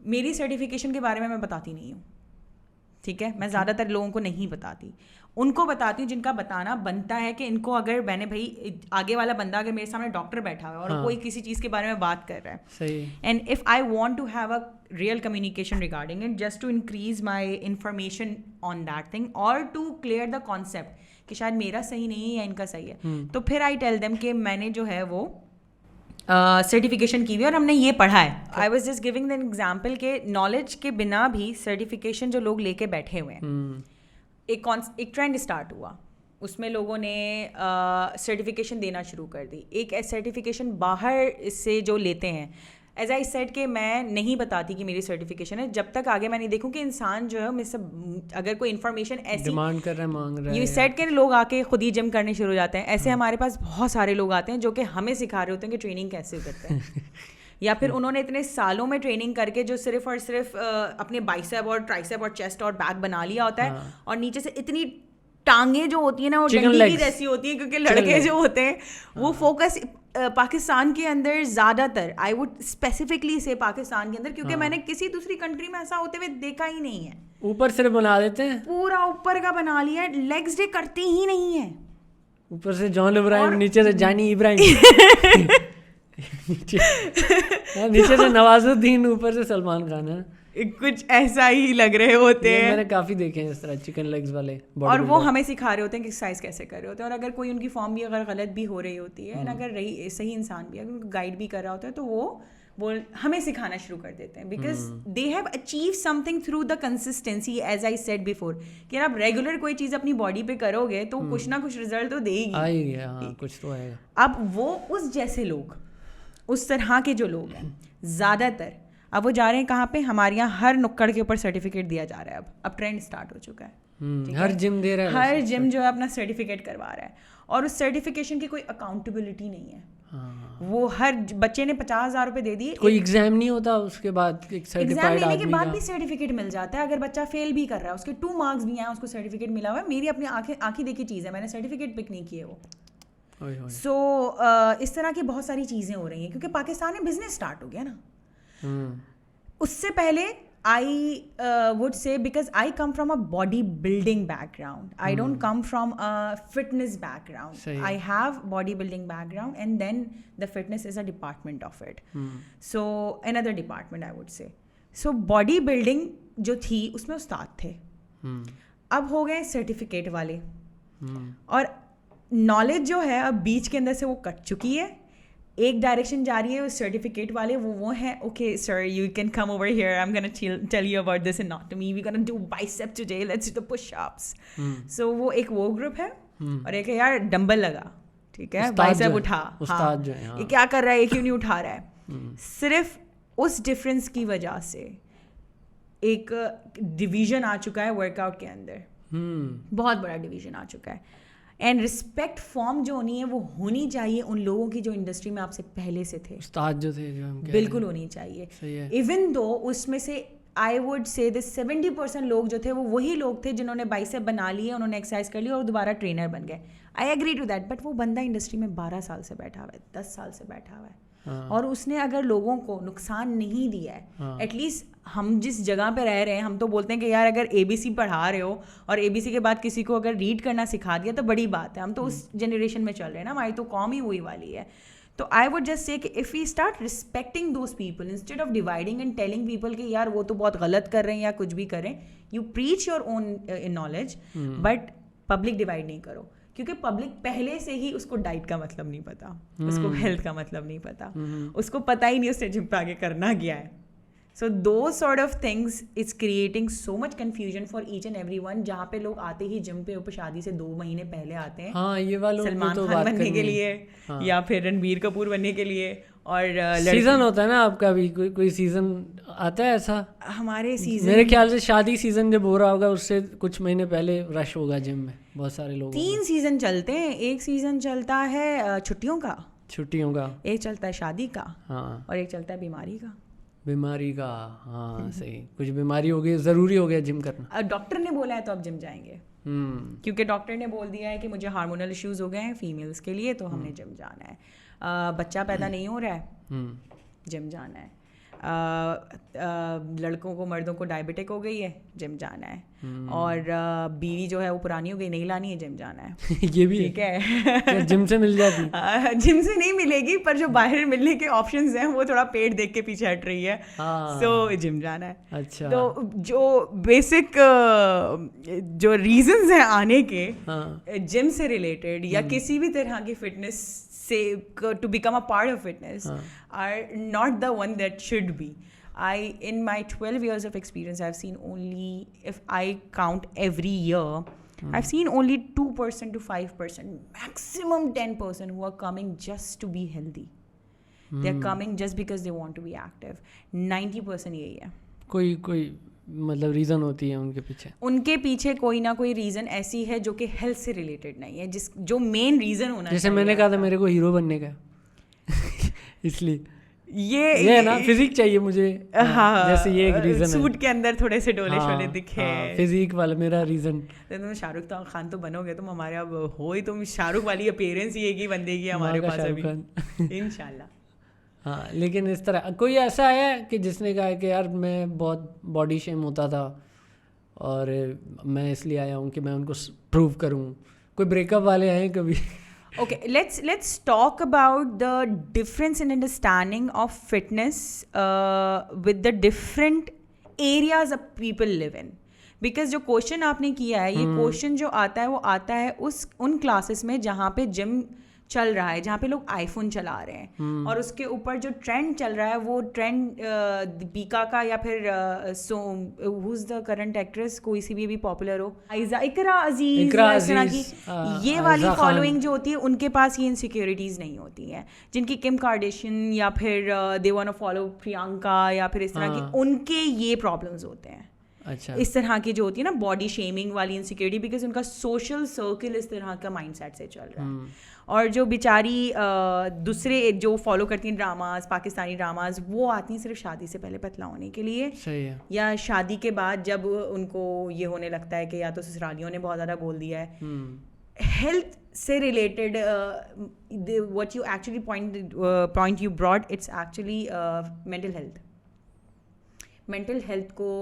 میری سرٹیفکیشن کے بارے میں بتاتی نہیں ہوں, ٹھیک ہے. میں زیادہ تر لوگوں کو نہیں بتاتی, ان کو بتاتی ہوں جن کا بتانا بنتا ہے, کہ ان کو اگر میں نے بھائی آگے والا بندہ اگر میرے سامنے ڈاکٹر بیٹھا ہوا ہے اور کوئی کسی چیز کے بارے میں بات کر رہا ہے, and if I want to have a real communication regarding it, just to increase my information on that thing, اور ٹو کلیئر دا کانسیپٹ کہ شاید میرا صحیح نہیں ہے یا ان کا صحیح ہے, تو پھر آئی ٹیل دیم کہ میں نے جو ہے وہ سرٹیفکیشن کی ہوئی اور ہم نے یہ پڑھا ہے. I was just giving then example کہ نالج کے بنا بھی سرٹیفکیشن جو لوگ لے کے بیٹھے ہوئے ہیں, ایک ٹرینڈ اسٹارٹ ہوا, اس میں لوگوں نے سرٹیفکیشن دینا شروع کر دی. ایک سرٹیفکیشن باہر سے جو لیتے ہیں, ایز آئی سیڈ کہ میں نہیں بتاتی کہ میری سرٹیفکیشن ہے جب تک آگے میں نہیں دیکھوں کہ انسان جو ہے مجھ سے اگر کوئی انفارمیشن ایسی ڈیمانڈ کر رہا ہے, مانگ رہا ہے. یو سیڈ کہ لوگ آ کے خود ہی جم کرنے شروع ہو جاتے ہیں. ایسے ہمارے پاس بہت سارے لوگ آتے ہیں جو کہ ہمیں سکھا رہے ہوتے ہیں کہ ٹریننگ کیسے کرتے ہیں, یا پھر انہوں نے اتنے سالوں میں ٹریننگ کر کے جو صرف اور صرف اپنے بائسیپ اور ٹرائسیپ اور چیسٹ اور بیک بنا لیا ہوتا ہے, اور نیچے سے اتنی ٹانگیں جو ہوتی ہیں نا وہ ڈنڈی کی جیسی ہوتی ہیں, کیونکہ لڑکے جو ہوتے ہیں وہ فوکس پاکستان کے اندر زیادہ تر, آئی ووڈ اسپیسیفکلی سے پاکستان کے اندر, کیونکہ میں نے کسی دوسری کنٹری میں ایسا ہوتے ہوئے دیکھا ہی نہیں ہے. اوپر صرف بنا دیتے ہیں, پورا اوپر کا بنا لیا ہے, لیگز ڈے کرتے ہی نہیں ہے. اوپر سے جان ابراہیم, نیچے سے جانی ابراہیم, نیچے سے نواز الدین, اوپر سے سلمان خان ہے. کچھ ایسا ہی لگ رہے ہوتے ہیں. میں نے کافی دیکھے ہیں اس طرح چکن لیگز والے, اور وہ ہمیں سکھا رہے ہوتے ہیں کہ ایکسرسائز کیسے کر رہے ہوتے ہیں. اور اگر کوئی ان کی فارم بھی اگر غلط بھی ہو رہی ہوتی ہے, اگر صحیح انسان بھی اگر گائیڈ بھی کر رہا ہوتا ہے, تو وہ ہمیں سکھانا شروع کر دیتے ہیں, because they have achieve some thing through the consistency, as I said before, کہ آپ ریگولر کوئی چیز اپنی باڈی پہ کرو گے تو کچھ نہ کچھ رزلٹ تو دے گی, کچھ تو آئے گا. اب وہ اس جیسے لوگ, اس طرح کے جو لوگ ہیں زیادہ تر, اب وہ جا رہے ہیں کہاں پہ, ہمارے یہاں ہر نکڑ کے اوپر سرٹیفکیٹ دیا جا رہا ہے. اب ٹرینڈ اسٹارٹ ہو چکا ہے, ہر جم دے رہا ہے, ہر جم جو ہے اپنا سرٹیفکیٹ کروا رہا ہے, اور اس سرٹیفکیشن کی کوئی اکاؤنٹیبلٹی نہیں ہے. وہ ہر بچے نے 50,000 روپے دے دیے, کوئی ایگزام نہیں ہوتا اس کے بعد, ایگزام لینے کے بعد بھی سرٹیفکیٹ مل جاتا ہے. اگر بچہ فیل بھی کر رہا ہے, اس کے 2 مارکس بھی ہیں, اس کو سرٹیفکیٹ ملا ہوا ہے. میری اپنی آنکھیں دیکھی چیز ہے, میں نے سرٹیفکیٹ پک نہیں کیے وہ. سو اس طرح کی بہت ساری چیزیں ہو رہی ہیں, کیونکہ پاکستان میں بزنس اسٹارٹ ہو گیا نا. اس سے پہلے I would say, because I come from a bodybuilding background, I don't come from a fitness background. I have bodybuilding background, and then the fitness is a department of it. So another department, I would say. So bodybuilding جو تھی اس میں استاد تھے, اب ہو گئے certificate والے, اور knowledge جو ہے اب بیچ کے اندر سے وہ کٹ چکی ہے. ایک ڈائریکشن جا رہی ہے, سرٹیفکیٹ والے وہ ہیں, okay sir you can come over here, I am gonna tell you about this anatomy, we gonna do bicep today, let's do push ups. So وہ ایک وہ گروپ ہے, اور ایک ہے یار ڈمبل لگا, ٹھیک ہے, بائسیپ اٹھا, استاد جو ہے یہ کیا کر رہا ہے, یہ کیوں نہیں اٹھا رہا ہے. صرف اس ڈفرینس کی وجہ سے ایک ڈویژن آ چکا ہے ورک آؤٹ کے اندر, بہت بڑا ڈویژن آ چکا ہے. اینڈ رسپیکٹ فارم جو ہونی ہے وہ ہونی چاہیے ان لوگوں کی جو انڈسٹری میں آپ سے پہلے سے تھے, استاد جو تھے, بالکل ہونی چاہیے. ایون دو اس میں سے آئی ووڈ سے 70% لوگ جو تھے وہ وہی لوگ تھے جنہوں نے بائسیپ بنا لیے, انہوں نے ایکسرسائز کر لی اور دوبارہ ٹرینر بن گئے. I agree to that, but وہ بندہ انڈسٹری میں 12 سال سے بیٹھا ہوا ہے, 10 سال سے بیٹھا ہوا ہے, اور اس نے اگر لوگوں کو نقصان نہیں دیا ہے, ایٹ لیسٹ ہم جس جگہ پہ رہ رہے ہیں ہم تو بولتے ہیں کہ یار اگر ABC پڑھا رہے ہو اور ABC کے بعد کسی کو اگر ریڈ کرنا سکھا دیا تو بڑی بات ہے. ہم تو اس جنریشن میں چل رہے ہیں نا, ہماری تو قوم ہی وہی والی ہے. تو آئی ووڈ جسٹ سے کہ if we start respecting those people instead of dividing and telling people کہ یار وہ تو بہت غلط کر رہے ہیں یا کچھ بھی کریں, you preach your own knowledge, but public divide نہیں کرو, کیونکہ پبلک پہلے سے ہی اس کو ڈائٹ کا مطلب نہیں پتا, اس کو ہیلتھ کا مطلب نہیں پتا, اس کو پتہ ہی نہیں اس نے جم پہ آگے کرنا کیا ہے. So those sort of things, it's creating so much confusion for each and everyone. جہاں پہ لوگ آتے ہی جم پہ اوپر شادی سے 2 مہینے پہلے آتے ہیں, ہاں یہ والوں سلمان خان بننے کے لیے یا پھر رنبیر کپور بننے کے لیے, اور سیزن ہوتا ہے نا آپ کا بھی, کوئی سیزن آتا ہے ایسا. ہمارے سیزن میرے خیال سے شادی سیزن جب ہو رہا ہوگا اس سے کچھ مہینے پہلے رش ہوگا جم میں بہت سارے لوگ. 3 سیزن چلتے ہیں, ایک سیزن چلتا ہے چھٹیوں کا, ایک چلتا ہے شادی کا, اور ایک چلتا ہے بیماری کا. ہاں صحیح, کچھ بیماری ہو گئی, ضروری ہو گیا جم کرنا. ڈاکٹر نے بولا ہے تو اب جم جائیں گے, کیونکہ ڈاکٹر نے بول دیا ہے کہ مجھے ہارمونل ایشوز ہو گئے ہیں فیمیلس کے لیے, تو ہم نے جم جانا ہے. بچہ پیدا نہیں ہو رہا ہے, جم جانا ہے. لڑکوں کو مردوں کو ڈائبٹک ہو گئی ہے, جم جانا ہے. اور بیوی جو ہے وہ پرانی ہو گئی, نہیں لانی ہے, جم جانا ہے. یہ بھی ٹھیک ہے, جم سے مل جاتی, جم سے نہیں ملے گی, پر جو باہر ملنے کے آپشنز ہیں وہ تھوڑا پیٹ دیکھ کے پیچھے ہٹ رہی ہے, سو جم جانا ہے. اچھا, تو جو بیسک جو ریزنز ہیں آنے کے جم سے ریلیٹڈ یا کسی بھی طرح کی فٹنس سے to become a part of fitness are not the one that should be. In my 12 years of experience, I've seen only, if I count every year, I've seen only 2% to 5%, maximum 10% who are coming just to be healthy. They are coming just because they want to be active. 90% یہی ہے. کوئی مطلب reason ہوتی ہے ان کے پیچھے کوئی نہ کوئی ریزن ایسی ہے جو کہ ہیلتھ سے ریلیٹڈ نہیں ہے, جو مین ریزن ہونا جیسے میں نے کہا تھا میرے کو ہیرو بننے کا اس لیے یہ ہے نا فزیک چاہیے مجھے, جیسے یہ ایک ریزن ہے. سوٹ کے اندر تھوڑے سے ڈولے شولے دکھے, فزیک والا میرا ریزن. تم شاہ رخ خان تو بنو گے, تم ہمارے اب ہو ہی, تم شاہ رخ والی اپیرنس ہی ایک ہی بندے کی ہمارے پاس ابھی انشاءاللہ. ہاں لیکن اس طرح کوئی ایسا ہے کہ جس نے کہا کہ یار میں بہت باڈی شیم ہوتا تھا اور میں اس لیے آیا ہوں کہ میں ان کو پروو کروں. کوئی بریک اپ والے ہیں کبھی؟ Okay, let's talk about the difference in understanding of fitness with the different areas of people live in. Because جو کوشچن آپ نے کیا ہے, یہ کوشچن جو آتا ہے وہ آتا ہے ان کلاسز میں جہاں پہ جم چل رہا ہے, جہاں پہ لوگ آئی فون چلا رہے ہیں, اور اس کے اوپر جو ٹرینڈ چل رہا ہے وہ ٹرینڈ دیپیکا کا یا پھر ہوز دا کرنٹ ایکٹریس, کوئی سی بھی پاپولر ہو, اقرا عزیز, اس طرح کی یہ والی فالوئنگ جو ہوتی ہے, ان کے پاس یہ انسیکیورٹیز نہیں ہوتی ہیں. جن کی کم کارڈیشین یا پھر they want to follow Priyanka یا پھر اس طرح کی, ان کے یہ پرابلمز ہوتے ہیں. اچھا, اس طرح کی جو ہوتی ہے نا باڈی شیمنگ والی انسیکیورٹی, بیکاز ان کا سوشل سرکل اس طرح کا مائنڈ سیٹ سے چل رہا ہے. اور جو بیچاری دوسرے جو فالو کرتی ہیں ڈراماز, پاکستانی ڈراماز, وہ آتی ہیں صرف شادی سے پہلے پتلا ہونے کے لیے, یا شادی کے بعد جب ان کو یہ ہونے لگتا ہے کہ یا تو سسرالیوں نے بہت زیادہ بول دیا ہے. ہیلتھ سے related what you actually point you brought, it's actually mental health. mental health کو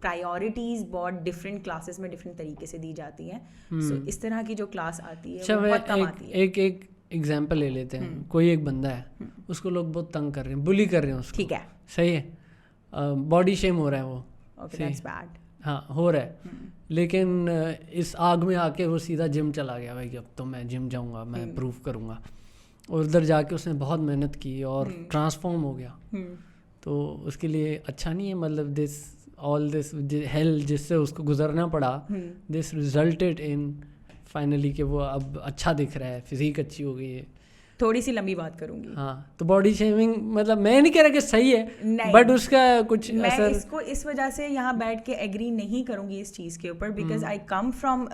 پرائیورٹیز بہت ڈفرینٹ کلاسز میں ڈفرینٹ طریقے سے دی جاتی ہیں. سو اس طرح کی جو کلاس آتی ہے وہ بہت کم آتی ہے. ایک ایگزامپل لے لیتے ہیں, کوئی ایک بندہ ہے, اس کو لوگ بہت تنگ کر رہے ہیں, بلی کر رہے ہیں اس کو, ٹھیک ہے, صحیح ہے, باڈی شیم ہو رہا ہے وہ, ہاں ہو رہا ہے, لیکن اس آگ میں آ کے وہ سیدھا جم چلا گیا, بھائی اب تو میں جم جاؤں گا, میں پروو کروں گا, اور ادھر جا کے اس نے بہت محنت کی اور ٹرانسفارم ہو گیا. تو اس کے لیے اچھا نہیں ہے, مطلب all this hell جس سے اس کو گزرنا پڑا, this resulted in finally کہ وہ اب اچھا دکھ رہا ہے, فزیک اچھی ہو گئی ہے. تھوڑی سی لمبی بات کروں گی. ہاں, تو باڈی شیمنگ مطلب میں نہیں کہہ رہا کہ صحیح ہے, بٹ اس کا کچھ میں اس کو اس وجہ سے یہاں بیٹھ کے ایگری نہیں کروں گی اس چیز کے اوپر, بیکاز آئی کم فرام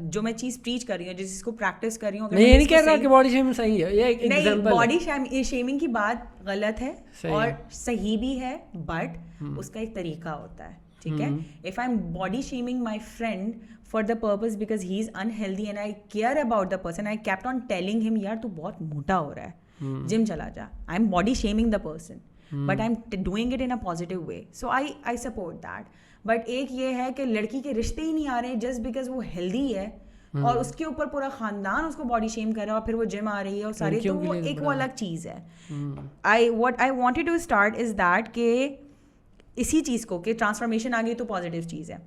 جو میں چیز پریچ کر رہی ہوں, جس کو پریکٹس کر رہی ہوں. میں یہ نہیں کہہ رہا کہ باڈی شیمنگ صحیح ہے, یہ ایک ایگزامپل ہے. باڈی شیمنگ کی بات غلط ہے اور صحیح بھی ہے, بٹ اس کا ایک طریقہ ہوتا ہے, ٹھیک ہے. if I'm body shaming my friend for the purpose because he is unhealthy and I care about the person, I kept on telling him yaar tu bahut mota ho raha hai, gym chala ja, I'm body shaming the person, but I'm doing it in a positive way, so I support that. but ایک یہ ہے کہ لڑکی کے رشتے ہی نہیں آ رہے just because وہ healthy ہے, اور اس کے اوپر پورا خاندان اس کو باڈی شیم کر رہا ہے, اور پھر وہ جم آ رہی ہے اور سارے, تو وہ ایک وہ الگ چیز ہے. what I wanted to start is that کہ اسی چیز کو کہ ٹرانسفارمیشن آ گئی تو پازیٹیو چیز ہے.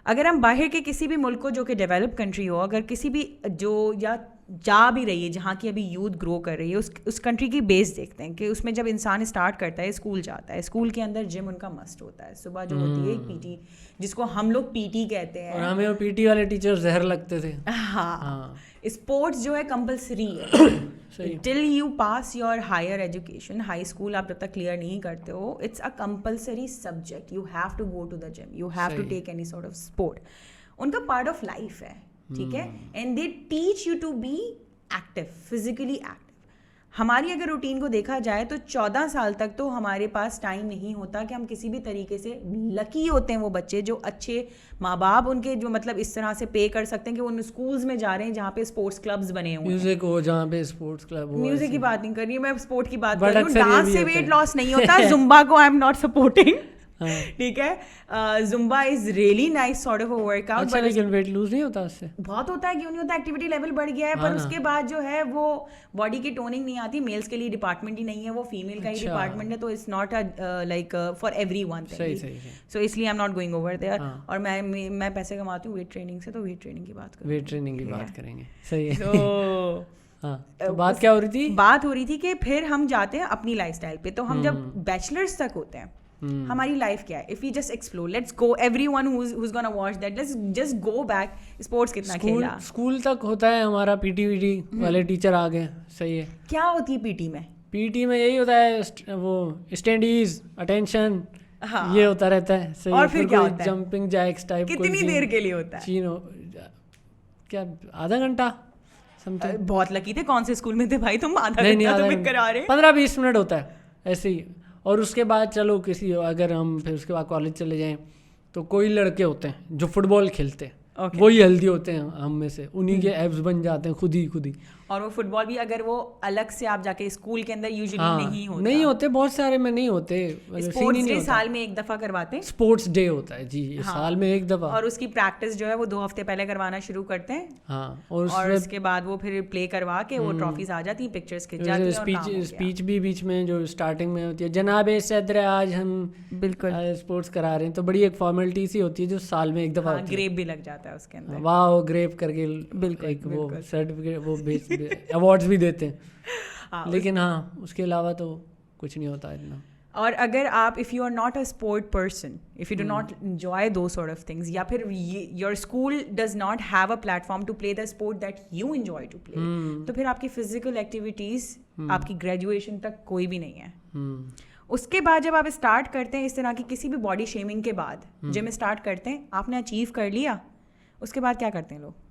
اگر ہم باہر کے کسی بھی ملک کو جو کہ ڈیولپ کنٹری ہو, اگر کسی بھی جو یا جا بھی رہی ہے جہاں کی ابھی یوتھ گرو کر رہی ہے, اس کنٹری کی بیس دیکھتے ہیں کہ اس میں جب انسان اسٹارٹ کرتا ہے, اسکول جاتا ہے, اسکول کے اندر جم ان کا مسٹ ہوتا ہے. صبح جو ہوتی ہے پی ٹی, جس کو ہم لوگ پی ٹی کہتے ہیں, اور ہمیں پی ٹی والے ٹیچر زہر لگتے تھے. ہاں, اسپورٹس جو ہے کمپلسری ہے till you pass your higher education. High school آپ جب تک کلیئر نہیں کرتے ہو, it's a compulsory subject, you have to go to the gym, you have to take any sort of sport. ان کا پارٹ آف لائف ہے, ٹھیک ہے, and they teach you to be active, physically active. ہماری اگر routine کو دیکھا جائے تو 14 سال تک تو ہمارے پاس ٹائم نہیں ہوتا کہ ہم کسی بھی طریقے سے, لکی ہوتے ہیں وہ بچے جو اچھے ماں باپ ان کے جو مطلب اس طرح سے پے کر سکتے ہیں کہ ان اسکولز میں جا رہے ہیں جہاں پہ اسپورٹس کلبز بنے ہوئے ہیں, میوزک ہو جہاں پہ اسپورٹس کلب ہو. میوزک کی بات نہیں کر رہی ہوں میں, اسپورٹ کی بات کر رہی ہوں. ڈانس سے ویٹ لاس نہیں ہوتا, زمبا کو آئی ایم ناٹ سپورٹنگ, ٹھیک ہے. Zumba is really nice sort of a work out, but لیکن ویٹ لوز نہیں ہوتا اس سے. بہت ہوتا ہے, کیوں نہیں ہوتا, ایکٹیویٹی لیول بڑھ گیا ہے, پر اس کے بعد جو ہے وہ باڈی کی ٹوننگ نہیں آتی. میلس کے لیے ڈپارٹمنٹ ہی نہیں ہے, وہ فیمیل کا ہی ڈپارٹمنٹ ہے, تو it's not like for every one thing. So اس لیے I am not going over there. اور میں پیسے کماتی ہوں ویٹ ٹریننگ سے, تو ویٹ ٹریننگ کی بات کریں, ویٹ ٹریننگ کی بات کریں گے. صحیح ہے. تو بات کیا ہو رہی تھی؟ بات ہو رہی تھی کہ پھر ہم جاتے ہیں اپنی لائف اسٹائل پہ. تو ہم جب بیچلرس تک ہوتے ہیں, ہماری لائف کیا ہے, if you just explore, let's go every one who's gonna watch that, let's just go back. Sports کتنا کھیلا, اسکول تک ہوتا ہے ہمارا, پی ٹی وی ٹی والے ٹیچر آ گئے, صحیح ہے. کیا ہوتی ہے پی ٹی میں؟ پی ٹی میں یہی ہوتا ہے, وہ اسٹینڈیز, اٹینشن, یہ ہوتا رہتا ہے. اور پھر کیا ہوتا ہے, جمپنگ جیکس ٹائپ. کتنی دیر کے لیے ہوتا ہے؟ کیا آدھا گھنٹہ؟ بہت لکی تھے. کون سے اسکول میں تھے بھائی تم؟ آدھا گھنٹہ تمہیں کرا رہے. 15-20 منٹ ہوتا ہے ایسے ہی. اور اس کے بعد چلو کسی, اگر ہم پھر اس کے بعد کالج چلے جائیں تو کوئی لڑکے ہوتے ہیں جو فٹ بال کھیلتے ہیں, وہی ہیلدی ہوتے ہیں ہم میں سے, انہی کے ایبس بن جاتے ہیں خود ہی. اور وہ فٹ بال بھی اگر وہ الگ سے آپ جا کے اسکول کے اندر یوزلی نہیں ہوتے, بہت سارے میں نہیں ہوتے. اسپورٹس ڈے سال میں ایک دفعہ کرواتے ہیں. اسپورٹس ڈے ہوتا ہے جی, سال میں ایک دفعہ. اور اس کی پریکٹس جو ہے وہ 2 ہفتے پہلے کروانا شروع کرتے ہیں. اور اس کے بعد وہ پھر پلے کروا کے وہ ٹرافیز آ جاتی ہیں, پکچرز کھنچ جاتی ہیں. اسپیچ بھی بیچ میں جو اسٹارٹنگ میں ہوتی ہے, جناب صدر آج ہم بالکل اسپورٹس کرا رہے ہیں, تو بڑی ایک فارمیلٹی سی ہوتی ہے جو سال میں ایک دفعہ. گریپ بھی لگ جاتا ہے اس کے اندر. واہ, گریپ کر کے ایک وہ سرٹیفکیٹ, وہ ایوارڈز بھی دیتے ہیں. لیکن ہاں اس کے علاوہ تو کچھ نہیں ہوتا اتنا. اور اگر آپ if you are not a sport person, if you do not enjoy those sort of things, یا پھر your school does not have a platform to play the sport that you enjoy to play, تو پھر آپ کی physical activities آپ کی graduation تک کوئی بھی نہیں ہے. اس کے بعد جب آپ اسٹارٹ کرتے ہیں اس طرح کی کسی بھی باڈی شیمنگ کے بعد, جب اسٹارٹ کرتے ہیں, آپ نے اچیو کر لیا, اس کے بعد کیا کرتے ہیں لوگ؟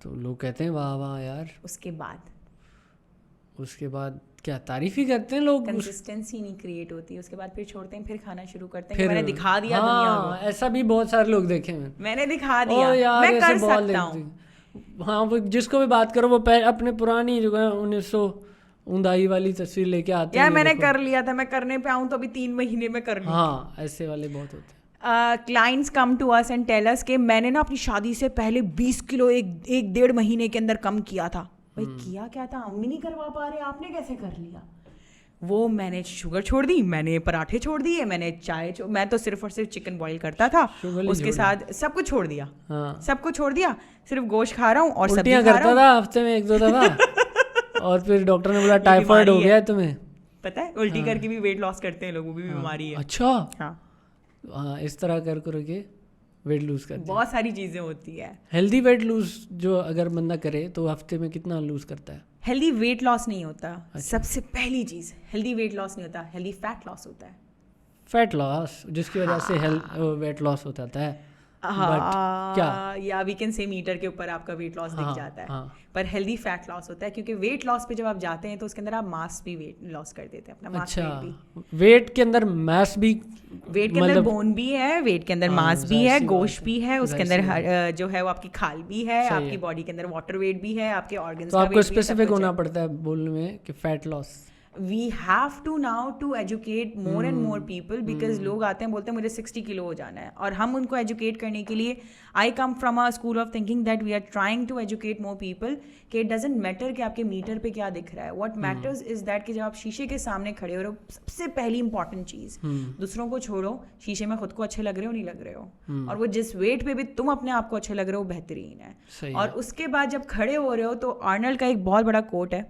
تو لوگ کہتے ہیں واہ واہ یار. اس کے بعد کیا تعریف ہی کرتے ہیں لوگ. کنسسٹنسی نہیں کریٹ ہوتی. اس کے بعد پھر چھوڑتے ہیں, پھر کھانا شروع کرتے ہیں کہ میں نے دکھا دیا دنیا کو. ایسا بھی بہت سارے لوگ دیکھے میں نے دکھا دیا, میں کر سکتا ہوں. ہاں, وہ جس کو بھی بات کرو وہ اپنے پرانی جو ہے 1900 والی تصویر لے کے آتے ہیں. یار میں نے کر لیا تھا, میں کرنے پہ آؤں تو ابھی 3 مہینے میں کر لیا. ہاں ایسے والے بہت ہوتے ہیں. Clients come to us and tell us کہ میں نے نا اپنی شادی سے پہلے 20 کلو 1-1.5 مہینے کے اندر کم کیا تھا. بھائی کیا کیا تھا, ہم بھی نہیں کروا پا رہے, آپ نے کیسے کر لیا؟ وہ میں نے شوگر چھوڑ دی, میں نے پراٹھے چھوڑ دیے, میں نے چائے میں تو صرف اور صرف چکن بوائل کرتا تھا, اس کے ساتھ سب کچھ چھوڑ دیا. سب کچھ چھوڑ دیا, صرف گوشت کھا رہا ہوں اور سبزی کرتا تھا ہفتے میں 1-2 دفعہ. اور پھر ڈاکٹر نے بولا ٹائیفائڈ ہو گیا ہے تمہیں. پتہ ہے الٹی کر کے بھی ویٹ لاس کرتے ہیں لوگ, وہ بھی بیماری ہے. اچھا ہاں, اس طرح کر کے ویٹ لوز کرتے ہیں. بہت ساری چیزیں ہوتی ہے. ہیلدی ویٹ لوز جو اگر بندہ کرے تو ہفتے میں کتنا لوز کرتا ہے؟ ہیلدی ویٹ لاس نہیں ہوتا. سب سے پہلی چیز, ہیلدی ویٹ لاس نہیں ہوتا, ہیلدی فیٹ لاس ہوتا ہے. فیٹ لاس جس کی وجہ سے ویٹ لاس ہوتا ہے. یا وی کین سے میٹر کے اوپر آپ کا ویٹ لاس دکھ جاتا ہے, پر ہیلدی فیٹ لاس ہوتا ہے. کیونکہ ویٹ لاس پہ جب آپ جاتے ہیں تو اس کے اندر آپ ماس بھی ویٹ لاس کر دیتے ہیں, اپنا ماس ویٹ بھی. ویٹ کے اندر ماس بھی, ویٹ کے اندر بون بھی ہے, ویٹ کے اندر ماس بھی ہے, گوشت بھی ہے, اس کے اندر جو ہے وہ آپ کی کھال بھی ہے, آپ کی باڈی کے اندر واٹر ویٹ بھی ہے, آپ کے آرگنز کا ویٹ بھی ہے. تو آپ کو اسپیسیفک ہونا پڑتا ہے بولنے میں کہ fat loss. We have to now to educate more and more people because لوگ آتے ہیں بولتے ہیں مجھے 60 کلو ہو جانا ہے, اور ہم ان کو ایجوکیٹ کرنے کے لیے I come from a school of thinking that we are trying to educate more people کہ it doesn't matter کہ آپ کے میٹر پہ کیا دکھ رہا ہے. What matters is that کہ جب آپ شیشے کے سامنے کھڑے ہو رہے ہو, سب سے پہلی امپورٹنٹ چیز, دوسروں کو چھوڑو, شیشے میں خود کو اچھے لگ رہے ہو نہیں لگ رہے ہو, اور وہ جس ویٹ پہ بھی تم اپنے آپ کو اچھے لگ رہے ہو بہترین ہے. اور اس کے بعد جب کھڑے ہو رہے ہو تو آرنلڈ کا ایک بہت بڑا کوٹ ہے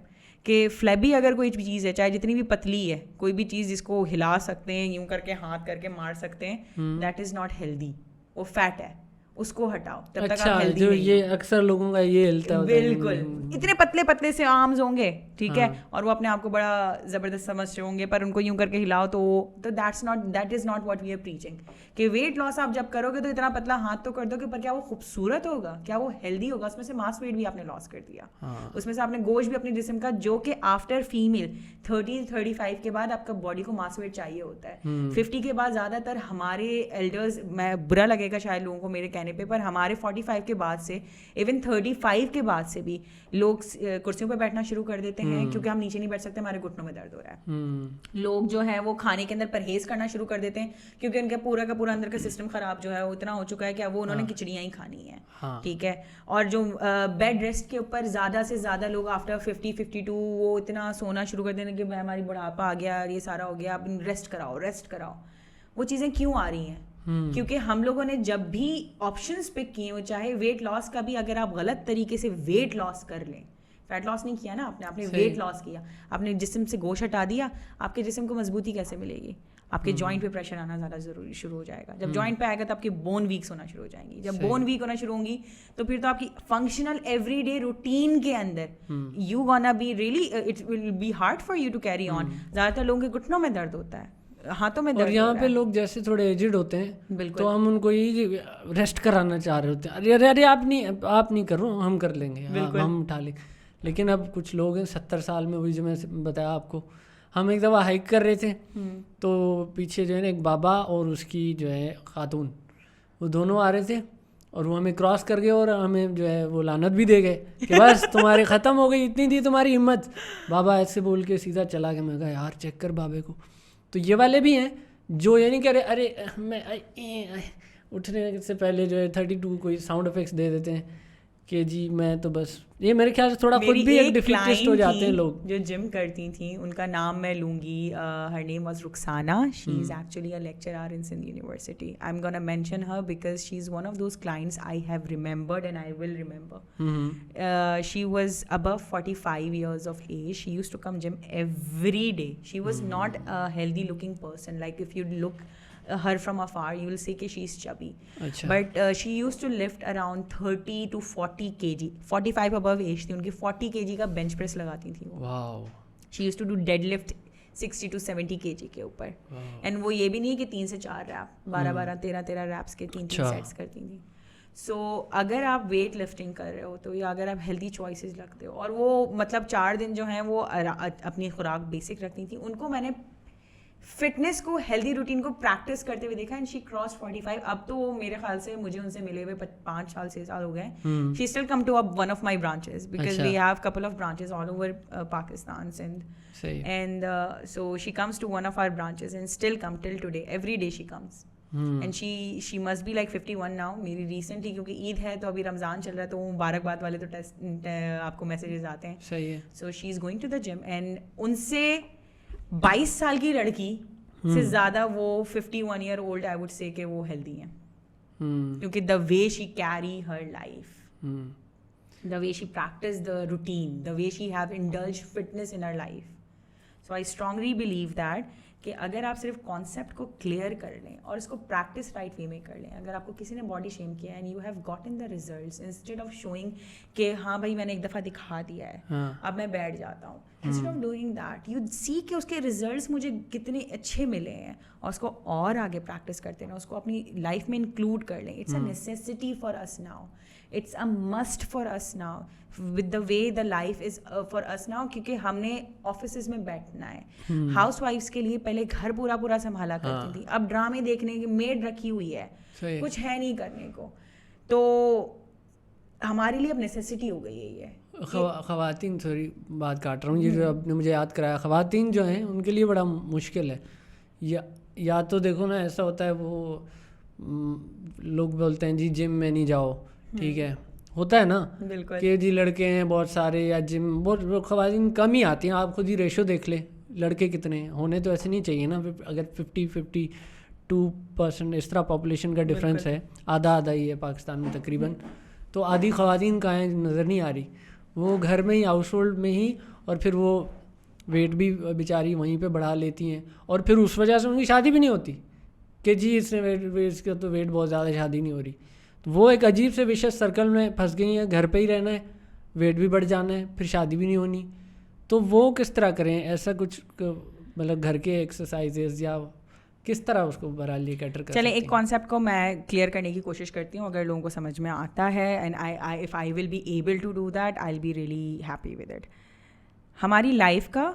کہ فلیبی اگر کوئی چیز ہے, چاہے جتنی بھی پتلی ہے, کوئی بھی چیز جس کو ہلا سکتے ہیں, یوں کر کے ہاتھ کر کے مار سکتے ہیں, دیٹ از ناٹ ہیلدی, وہ فیٹ ہے, اس کو ہٹاؤ. تب تک آپ ہیلدی نہیں. یہ اکثر لوگوں کا یہ ہلتا ہے. بالکل اتنے پتلے پتلے سے آرمز ہوں گے, ٹھیک ہے, اور وہ اپنے آپ کو بڑا زبردست سمجھ رہے ہوں گے, پر ان کو یوں کر کے ہلاؤ تو that is not what we are preaching. کہ ویٹ لاس آپ جب کرو گے تو اتنا پتلا ہاتھ تو کر دو گے, پر کیا وہ خوبصورت ہوگا, کیا وہ ہیلدی ہوگا؟ اس میں سے ماس ویٹ بھی آپ نے لاس کر دیا, اس میں سے آپ نے گوشت بھی اپنے جسم کا, جو کہ آفٹر فیمیل 30-35 کے بعد آپ کا باڈی کو ماس ویٹ چاہیے ہوتا ہے. 50 کے بعد زیادہ تر ہمارے ایلڈرز, میں برا لگے گا شاید لوگوں کو میرے کہنے پہ, پر ہمارے 45 کے بعد سے, ایون 35 کے بعد سے بھی لوگ کرسیوں پہ بیٹھنا شروع کر دیتے ہیں, کیونکہ ہم نیچے نہیں بیٹھ سکتے, ہمارے گھٹنوں میں درد ہو رہا ہے. لوگ جو ہے وہ کھانے کے اندر پرہیز کرنا شروع کر دیتے ہیں, کیونکہ ان کا پورا اندر کا سسٹم خراب جو ہے وہ اتنا ہو چکا ہے کہ اب وہ انہوں نے کھچڑیاں ہی کھانی ہیں, ٹھیک ہے. اور جو بیڈ ریسٹ کے اوپر زیادہ سے زیادہ لوگ آفٹر 50-52 وہ اتنا سونا شروع کر دیتے ہیں کہ ہماری بڑھاپا آ گیا, یہ سارا ہو گیا, اب ریسٹ کراؤ. وہ چیزیں کیوں آ رہی ہیں؟ کیونکہ ہم لوگوں نے جب بھی آپشنس پک کیے ہو, چاہے ویٹ لاس کا بھی, اگر آپ غلط طریقے سے ویٹ لاس کر لیں, فیٹ لاس نہیں کیا نا آپ نے ویٹ لاس کیا, آپ نے جسم سے گوشت ہٹا دیا, آپ کے جسم کو مضبوطی کیسے ملے گی؟ آپ کے جوائنٹ پہ پریشر آنا زیادہ ضروری شروع ہو جائے گا. جب جوائنٹ پہ آئے گا تو آپ کی بون ویکس ہونا شروع ہو جائیں گی. جب بون ویک ہونا شروع ہوں گی تو پھر تو آپ کی فنکشنل ایوری ڈے روٹین کے اندر you gonna be really it will be hard for you to carry on. زیادہ تر لوگوں کے گھٹنوں میں درد ہوتا ہے, ہاتھوں میں درد. اور یہاں پہ لوگ جیسے تھوڑے ایجڈ ہوتے ہیں تو ہم ان کو یہ ریسٹ کرانا چاہ رہے ہوتے ہیں, ارے آپ نہیں کرو, ہم کر لیں گے, ہم اٹھا لیں. لیکن اب کچھ لوگ ہیں 70 سال میں, وہی جو میں بتایا آپ کو, ہم ایک دفعہ ہائیک کر رہے تھے تو پیچھے جو ہے نا ایک بابا اور اس کی جو ہے خاتون, وہ دونوں آ رہے تھے اور وہ ہمیں کراس کر گئے اور ہمیں جو ہے وہ لعنت بھی دے گئے کہ بس تمہاری ختم ہو گئی, اتنی تھی تمہاری ہمت. بابا ایسے بول کے سیدھا چلا گیا. میں کہا یار چیک کر بابے کو. تو یہ والے بھی ہیں جو یہ نہیں کہہ رہے ارے میں اٹھنے سے پہلے جو ہے 32 کوئی ساؤنڈ افیکٹس دے دیتے ہیں کہ جی میں تو بس, یہ میرے خیال سے تھوڑا خود بھی ایک ڈیفیکٹسٹ ہو جاتے ہیں لوگ. جو جم کرتی تھیں ان کا نام میں لوں گی, her name was Rukhsana. She is actually a lecturer in Sindh University. I am gonna mention her because she is one of those clients I have remembered and I will remember. She was about 45 years of age. She used to come gym every day. She was not a healthy looking person. Like if you look her from afar, you will see that she is chubby. But she used to lift around 30 to 40 kg. 45 above age thi unki, 40 kg ka bench press lagati thi wo. Wow. She used to do deadlift 60 to 70 kg کے اوپر. And وہ یہ بھی نہیں کہ 3 سے 4 rape, 12 13 wraps کے 3 seats کرتی تھیں. سو اگر آپ ویٹ لفٹنگ کر رہے ہو تو یا اگر آپ ہیلدی چوائسیز رکھتے ہو, اور وہ مطلب 4 دن جو ہیں وہ اپنی خوراک بیسک رکھتی تھیں, ان کو میں نے فٹنس کو, ہیلدی روٹین کو پریکٹس کرتے ہوئے دیکھا. And she cross 45. اب تو میرے خیال سے مجھے ان سے ملے ہوئے 5 سال 6 سال ہو گئے. She still come to one of my branches because we have couple of branches all over Pakistan, Sindh. And so she comes to one of our branches and still come till today. Every day she comes. And she must be like 51 now. میری recently کیونکہ عید ہے تو ابھی رمضان چل رہا ہے تو وہ مبارکباد والے تو آپ کو میسیجز آتے ہیں. صحیح ہے. So she is going to the gym and ان سے 22 سال کی لڑکی سے زیادہ وہ 51 year old I would say کہ وہ ہیلدی ہیں, کیونکہ the way she carry her life, the way she practice the routine, the way she have indulge fitness in her life. So I strongly believe that کہ اگر آپ صرف concept کو clear کر لیں اور اس کو پریکٹس رائٹ وے میں کر لیں. اگر آپ کو کسی نے باڈی شیم کیا and you have gotten the results instead of showing کہ ہاں بھائی میں نے ایک دفعہ دکھا دیا ہے اب میں بیٹھ جاتا ہوں, instead of doing that you see کہ اس کے ریزلٹس مجھے کتنے اچھے ملے ہیں, اور اس کو اور آگے پریکٹس کرتے رہیں, اس کو اپنی لائف میں انکلوڈ کر لیں. It's a necessity for us now, it's a must for us now with the way the life is for us now, کیونکہ ہم نے آفیسز میں بیٹھنا ہے. ہاؤس وائفس کے لیے پہلے گھر پورا سنبھالا کرتی تھی, اب ڈرامے دیکھنے کی میڈ رکھی ہوئی ہے, کچھ ہے نہیں کرنے کو. تو ہمارے لیے اب نیسیسٹی ہو گئی ہے یہ. خواتین, سوری بات کاٹ رہا ہوں, یہ جو آپ نے مجھے یاد کرایا, خواتین جو ہیں ان کے لیے بڑا مشکل ہے. یا تو دیکھو نا ایسا ہوتا ہے وہ لوگ بولتے ہیں جی جم میں نہیں جاؤ, ٹھیک ہے, ہوتا ہے نا کہ جی لڑکے ہیں بہت سارے یا جم بہت, خواتین کم ہی آتی ہیں. آپ خود ہی ریشو دیکھ لیں, لڑکے کتنے ہیں, ہونے تو ایسے نہیں چاہیے نا. اگر 52% اس طرح پاپولیشن کا ڈفرینس ہے, آدھا ہی ہے پاکستان میں تقریباً, تو آدھی خواتین کہاں ہیں نظر نہیں آ رہی. وہ گھر میں ہی, ہاؤس ہولڈ میں ہی, اور پھر وہ ویٹ بھی بیچاری وہیں پہ بڑھا لیتی ہیں, اور پھر اس وجہ سے ان کی شادی بھی نہیں ہوتی کہ جی اس نے اس کا تو ویٹ بہت زیادہ, شادی نہیں ہو رہی. وہ ایک عجیب سے وشیس سرکل میں پھنس گئی ہیں, گھر پہ ہی رہنا ہے, ویٹ بھی بڑھ جانا ہے, پھر شادی بھی نہیں ہونی. تو وہ کس طرح کریں ایسا کچھ, مطلب گھر کے ایکسرسائزز یا کس طرح اس کو بہرحال یہ کیٹر کر. چلیں ایک کانسیپٹ کو میں کلیئر کرنے کی کوشش کرتی ہوں, اگر لوگوں کو سمجھ میں آتا ہے and if I will be able to do that I will be really happy with it. ہماری لائف کا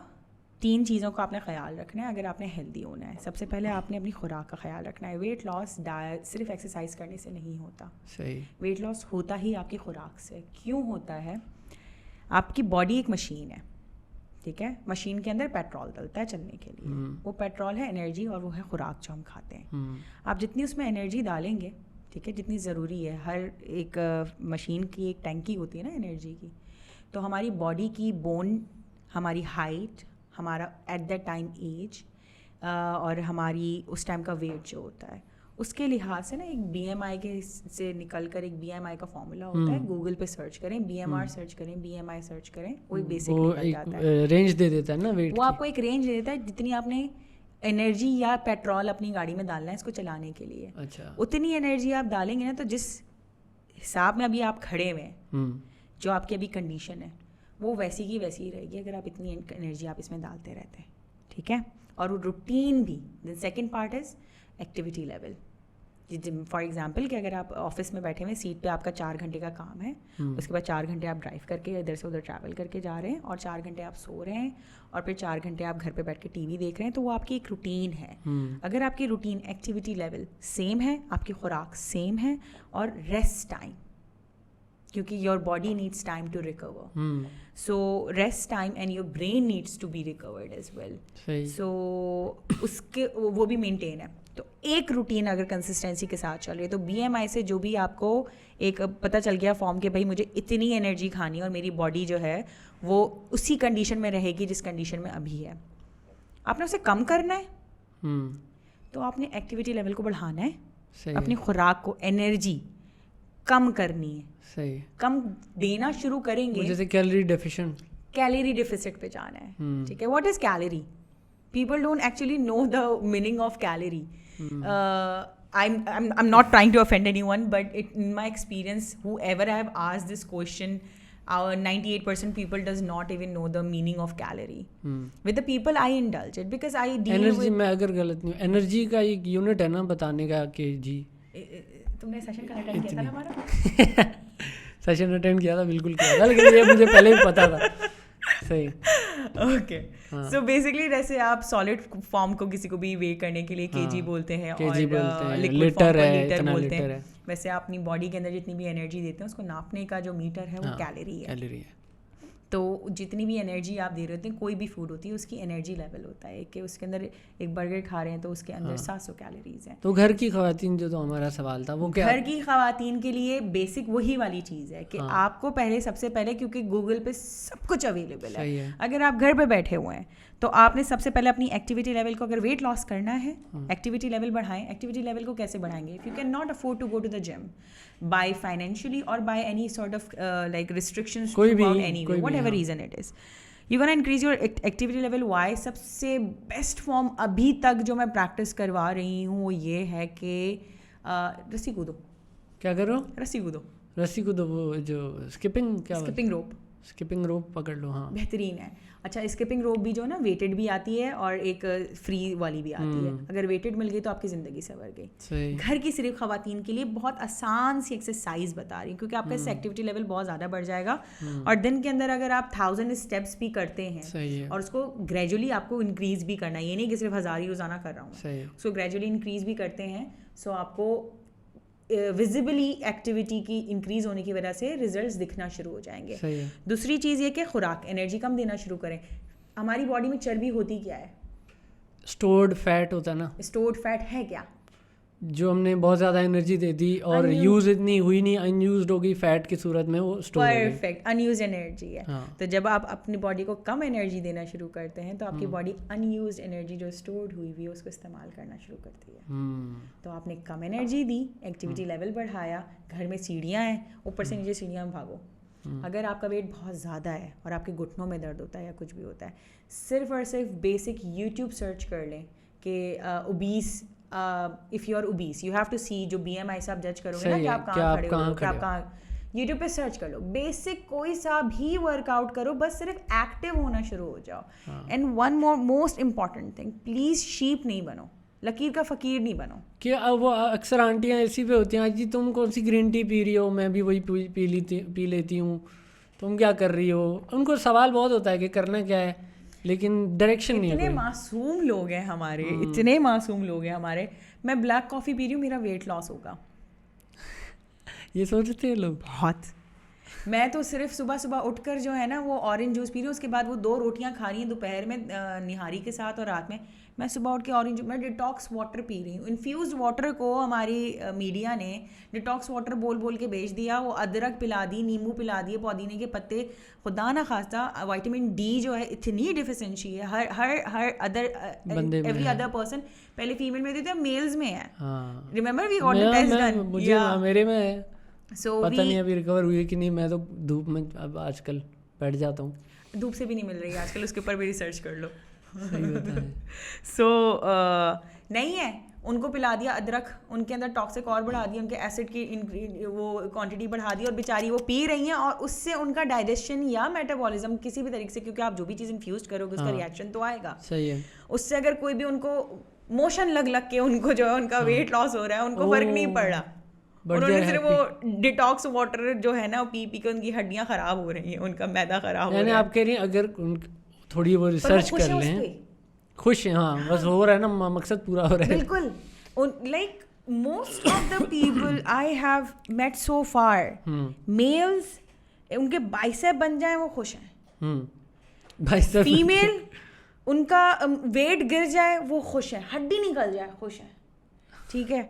3 چیزوں کا آپ نے خیال رکھنا ہے اگر آپ نے ہیلدی ہونا ہے. سب سے پہلے آپ نے اپنی خوراک کا خیال رکھنا ہے. ویٹ لاس صرف ایکسرسائز کرنے سے نہیں ہوتا. صحیح. ویٹ لاس ہوتا ہی آپ کی خوراک سے. کیوں ہوتا ہے؟ آپ کی باڈی ایک مشین ہے, ٹھیک ہے, مشین کے اندر پیٹرول ڈلتا ہے چلنے کے لیے. وہ پیٹرول ہے انرجی, اور وہ ہے خوراک جو ہم کھاتے ہیں. آپ جتنی اس میں انرجی ڈالیں گے, ٹھیک ہے, جتنی ضروری ہے, ہر ایک مشین کی ایک ٹینکی ہوتی ہے نا انرجی کی, تو ہماری باڈی کی بون, ہماری ہائٹ, ہمارا ایٹ دیٹ ٹائم ایج, اور ہماری اس ٹائم کا ویٹ جو ہوتا ہے, اس کے لحاظ سے نا ایک بی ایم آئی کے سے نکل کر ایک بی ایم آئی کا فارمولا ہوتا ہے. گوگل پہ سرچ کریں, بی ایم آر سرچ کریں, بی ایم آئی سرچ کریں, وہ بیسک نکل جاتا ہے, رینج دے دیتا ہے نا ویٹ. وہ آپ کو ایک رینج دے دیتا ہے جتنی آپ نے انرجی یا پیٹرول اپنی گاڑی میں ڈالنا ہے اس کو چلانے کے لیے. اچھا. اتنی انرجی آپ ڈالیں گے نا تو جس حساب میں ابھی آپ کھڑے ہوئے ہیں, جو آپ کی ابھی کنڈیشن ہے وہ ویسی کی ویسی ہی رہے گی اگر آپ اتنی انرجی آپ اس میں ڈالتے رہتے ہیں. ٹھیک ہے. اور روٹین بھی. Then second part is activity level. For example کہ اگر آپ آفس میں بیٹھے ہوئے سیٹ پہ آپ کا 4 گھنٹے کا کام ہے, اس کے بعد 4 گھنٹے آپ ڈرائیو کر کے ادھر سے ادھر ٹریول کر کے جا رہے ہیں, اور 4 گھنٹے آپ سو رہے ہیں, اور پھر 4 گھنٹے آپ گھر پہ بیٹھ کے ٹی وی دیکھ رہے ہیں, تو وہ آپ کی ایک روٹین ہے. اگر آپ کی روٹین ایکٹیویٹی لیول سیم ہے, آپ کی خوراک سیم ہے, اور ریسٹ ٹائم, کیونکہ your body needs time to recover, so rest time and your brain needs to be recovered as well, so اس کے وہ بھی مینٹین ہے. تو ایک روٹین اگر کنسسٹینسی کے ساتھ چل رہی ہے تو بی ایم آئی سے جو بھی آپ کو ایک پتہ چل گیا فارم کہ بھائی مجھے اتنی انرجی کھانی ہے اور میری باڈی جو ہے وہ اسی کنڈیشن میں رہے گی جس کنڈیشن میں ابھی ہے. آپ نے اسے کم کرنا ہے تو آپ نے ایکٹیویٹی لیول کو بڑھانا ہے, اپنی خوراک کو انرجی کم کرنی ہے. صحیح. کم دینا شروع کریں گے, جیسے کیلری ڈیفیسٹ پہ جانا ہے. ٹھیک ہے. What is calorie? People don't actually know the meaning of calorie. I'm not trying to offend anyone, but in my experience, whoever I have asked this question, 98% people does not even know the meaning of calorie. With the people I indulge it because I deal with... Energy, میں اگر غلط نہیں ہوں, energy کا ایک unit ہے نا بتانے کا کہ جی. تم نے سیشن کا اٹینڈ کیا تھا نا ہمارا؟ سیشن اٹینڈ کیا تھا, بالکل کیا تھا, لیکن یہ مجھے پہلے ہی پتا تھا. صحیح. اوکے. سو بیسکلی جیسے آپ سالڈ فارم کو کسی کو بھی وے کرنے کے لیے کے جی بولتے ہیں, اور لکوڈ فارم کو لیٹر بولتے ہیں, ویسے آپ اپنی باڈی کے اندر جتنی بھی انرجی دیتے ہیں اس کو ناپنے کا جو میٹر ہے وہ کیلری ہے. تو جتنی بھی انرجی آپ دے رہے ہوتے ہیں, کوئی بھی فوڈ ہوتی ہے اس کی انرجی لیول ہوتا ہے کہ اس کے اندر ایک برگر کھا رہے ہیں تو اس کے اندر 700 کیلوریز ہیں. تو گھر کی خواتین جو تو ہمارا سوال تھا وہ کیا؟ گھر کی خواتین کے لیے بیسک وہی والی چیز ہے کہ آپ کو پہلے سب سے پہلے, کیونکہ گوگل پہ سب کچھ اویلیبل ہے, اگر آپ گھر پہ بیٹھے ہوئے ہیں تو آپ نے سب سے پہلے اپنی ایکٹیویٹی لیول کو, اگر ویٹ لاس کرنا ہے ایکٹیویٹی لیول بڑھائیں. ایکٹیویٹی لیول کو کیسے بڑھائیں گے؟ If you can not afford to go to the gym by financially اور by any sort of like restrictions through any way, whatever reason it is, you gonna increase your activity level. Why سب سے best form ابھی تک جو میں practice کروا رہی ہوں وہ یہ ہے کہ رسی کودو. کیا کرو؟ رسی کودو. رسی کودو, وہ جو اسکپنگ روپ. اسکپنگ روپ پکڑ لو. ہاں بہترین ہے. اچھا, اسکپنگ روپ بھی جو ہے نا ویٹڈ بھی آتی ہے اور ایک فری والی بھی آتی ہے. اگر ویٹڈ مل گئی تو آپ کی زندگی سنور گئی. گھر کی صرف خواتین کے لیے بہت آسان سی ایکسرسائز بتا رہی ہوں کیونکہ آپ کا ایکٹیویٹی لیول بہت زیادہ بڑھ جائے گا, اور دن کے اندر اگر آپ 1000 اسٹیپس بھی کرتے ہیں اور اس کو گریجولی آپ کو انکریز بھی کرنا ہے, یہ نہیں کہ صرف 1000 ہی روزانہ کر رہا ہوں, اس کو گریجولی انکریز بھی کرتے ہیں, سو آپ کو ویزیبلی ایکٹیویٹی کی انکریز ہونے کی وجہ سے ریزلٹس دکھنا شروع ہو جائیں گے. دوسری چیز یہ کہ خوراک, انرجی کم دینا شروع کریں. ہماری باڈی میں چربی ہوتی کیا ہے؟ اسٹورڈ فیٹ ہوتا ہے نا. اسٹورڈ فیٹ ہے کیا؟ جو ہم نے بہت زیادہ انرجی دے دی اور یوز اتنی ہوئی نہیں, ان یوزڈ ہو گئی فیٹ کی صورت میں, وہ اسٹور ہو گئی. پرفیکٹ ان یوزڈ انرجی ہے. تو جب آپ اپنی باڈی کو کم انرجی دینا شروع کرتے ہیں تو آپ کی باڈی ان یوزڈ انرجی جو اسٹورڈ ہوئی ہوئی ہے اس کو استعمال کرنا شروع کرتی ہے. تو آپ نے کم انرجی دی, ایکٹیویٹی لیول بڑھایا, گھر میں سیڑھیاں ہیں, اوپر سے نیچے سیڑھیاں بھاگو. اگر آپ کا ویٹ بہت زیادہ ہے اور آپ کے گھٹنوں میں درد ہوتا ہے یا کچھ بھی ہوتا ہے, صرف اور صرف بیسک یوٹیوب سرچ کر لیں کہ obese, if you are obese you have to see جو بی ایم آئی سے آپ جج کرو گے نا کہ آپ کہاں کھڑے ہو, کہ آپ کہاں, یوٹیوب پہ سرچ کر لو. بیسک کوئی سا بھی ورک آؤٹ کرو, بس صرف ایکٹیو ہونا شروع ہو جاؤ. And one most important thing, please shape نہیں بنو, لکیر کا فقیر نہیں بنو. کہ وہ اکثر آنٹیاں ایسی پہ ہوتی ہیں, جی تم کون سی گرین ٹی پی رہی ہو, میں بھی وہی پی لیتی ہوں, تم کیا کر رہی ہو. ان کو سوال بہت ہوتا ہے کہ کرنا کیا ہے, لیکن ڈائریکشن نہیں ہے. اتنے معصوم لوگ ہیں ہمارے, اتنے معصوم لوگ ہیں ہمارے. میں بلیک کافی پی رہی ہوں, میرا ویٹ لاس ہوگا, یہ سوچتے ہیں لوگ بہت. میں تو صرف صبح اٹھ کر جو ہے نا وہ اورنج جوس پی رہی ہوں, اس کے بعد وہ 2 روٹیاں کھا رہی ہیں دوپہر میں نہاری کے ساتھ, اور رات میں میں صبح اٹھ کے اورنج, میں ڈیٹاکس واٹر پی رہی ہوں. انفیوزڈ واٹر کو ہماری میڈیا نے ڈیٹاکس واٹر بول کے بیچ دیا. وہ ادرک پلا دی, نیمبو پلا دیے, پودینے کے پتے. خدا نہ خواستہ وائٹامن ڈی جو ہے اتنی ڈیفیشنسی ہے ہر ادر ایوری ادر پرسن. پہلے فیمیل میں تھے, میلز میں ہے. Remember we got the test done. مجھے میرے میں ہے, پتہ نہیں ابھی ریکور ہوئی کہ نہیں. میں تو دھوپ میں اب آج کل بیٹھ جاتا ہوں. دھوپ سے بھی نہیں مل رہی آج کل, اس کے اوپر بھی ریسرچ کر لو. صحیح ہوتا ہے. سو نہیں ہے, ان کو پلا دیا ادرک, ان کے اندر ٹاکسک اور بڑھا دیا, ان کے ایسڈ کی وہ کوانٹٹی بڑھا دی, اور بیچاری وہ پی رہی ہیں, اور اس سے ان کا ڈائجیشن یا میٹابولزم کسی بھی طریقے سے, کیونکہ آپ جو بھی چیز انفیوز کرو گے اس کا ریئیکشن تو آئے گا. صحیح ہے. اس سے اگر کوئی بھی ان کو موشن لگ کے ان کو جو ہے ان کا ویٹ لاس ہو رہا ہے, ان کو فرق نہیں پڑ رہا, انہوں نے صرف وہ ڈیٹاکس واٹر جو ہے نا پی کے ان کی ہڈیاں خراب ہو رہی ہیں, ان کا میدا خراب ہو رہا ہے. یعنی آپ کہہ رہی ہیں اگر تھوڑی وہ ریسرچ کر لیں, خوش ہیں, ہاں بس ہو رہا ہے نا, مقصد پورا ہو رہا ہے. بالکل. Like most of the people I have met so far, males ان کے بائسیپ بن جائیں وہ خوش ہیں, فیمیل ان کا ویٹ گر جائے وہ خوش ہیں, ہڈی نکل جائے خوش ہیں. ٹھیک ہے,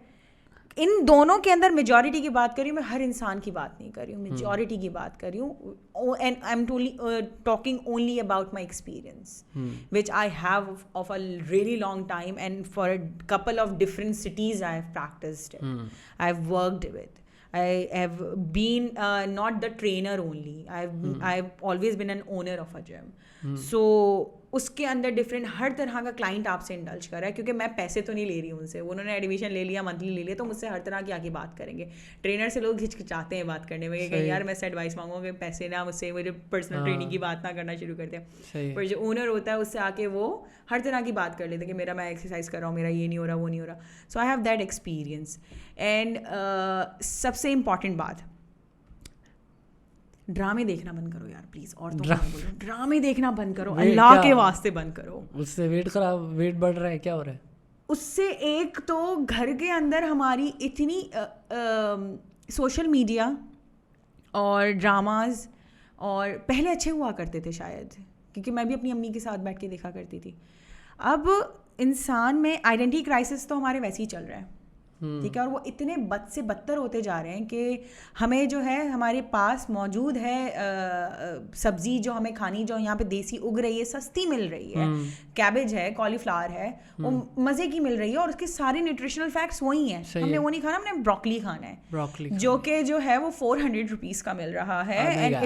ان دونوں کے اندر میجورٹی کی بات کر رہی ہوں میں, ہر انسان کی بات نہیں کر رہی ہوں, میجورٹی کی بات کر رہی ہوں. And I am talking only about my experience which I have of a really long time, and for a couple of different cities I have practiced it. I've worked with, I have been not the trainer only, I've always been an owner of a gym. So اس کے اندر different ہر طرح کا client آپ سے indulge کر رہا ہے, کیونکہ میں پیسے تو نہیں لے رہی ہوں ان سے, انہوں نے ایڈمیشن لے لیا, منتھلی لے لیا, تو مجھ سے ہر طرح کی آگے بات کریں گے. ٹرینر سے لوگ ہچکچاتے ہیں بات کرنے میں کہ یار میں سے ایڈوائس مانگوں کہ پیسے نہ مجھ سے مجھے پرسنل ٹریننگ کی بات نہ کرنا شروع کرتے ہیں. پر جو اونر ہوتا ہے اس سے آ کے وہ ہر طرح کی بات کر لیتے ہیں کہ میرا میں ایکسرسائز کر رہا ہوں, میرا یہ نہیں ہو رہا, وہ نہیں ہو رہا. So I have that experience. And سب سے امپورٹنٹ بات, ڈرامے دیکھنا بند کرو یار پلیز. اور تو ڈرامے دیکھنا بند کرو, اللہ کے واسطے بند کرو. اس سے ویٹ بڑھ رہا ہے, کیا ہو رہا ہے اس سے؟ ایک تو گھر کے اندر ہماری اتنی سوشل میڈیا اور ڈراماز, اور پہلے اچھے ہوا کرتے تھے شاید, کیونکہ میں بھی اپنی امی کے ساتھ بیٹھ کے دیکھا کرتی تھی. اب انسان میں آئیڈینٹی کرائسس تو ہمارے ویسے ہی چل رہا ہے, ٹھیک ہے, اور وہ اتنے بد سے بدتر ہوتے جا رہے ہیں کہ ہمیں جو ہے ہمارے پاس موجود ہے سبزی جو ہمیں کھانی, جو یہاں پہ دیسی اگ رہی ہے, سستی مل رہی ہے, کیبج ہے, کالی فلاور ہے, وہ مزے کی مل رہی ہے, اور اس کے سارے نیوٹریشنل فیکٹس وہی ہیں. ہم نے وہ نہیں کھانا, ہم نے بروکلی کھانا ہے, جو کہ جو ہے وہ 400 روپیز کا مل رہا ہے. اینڈ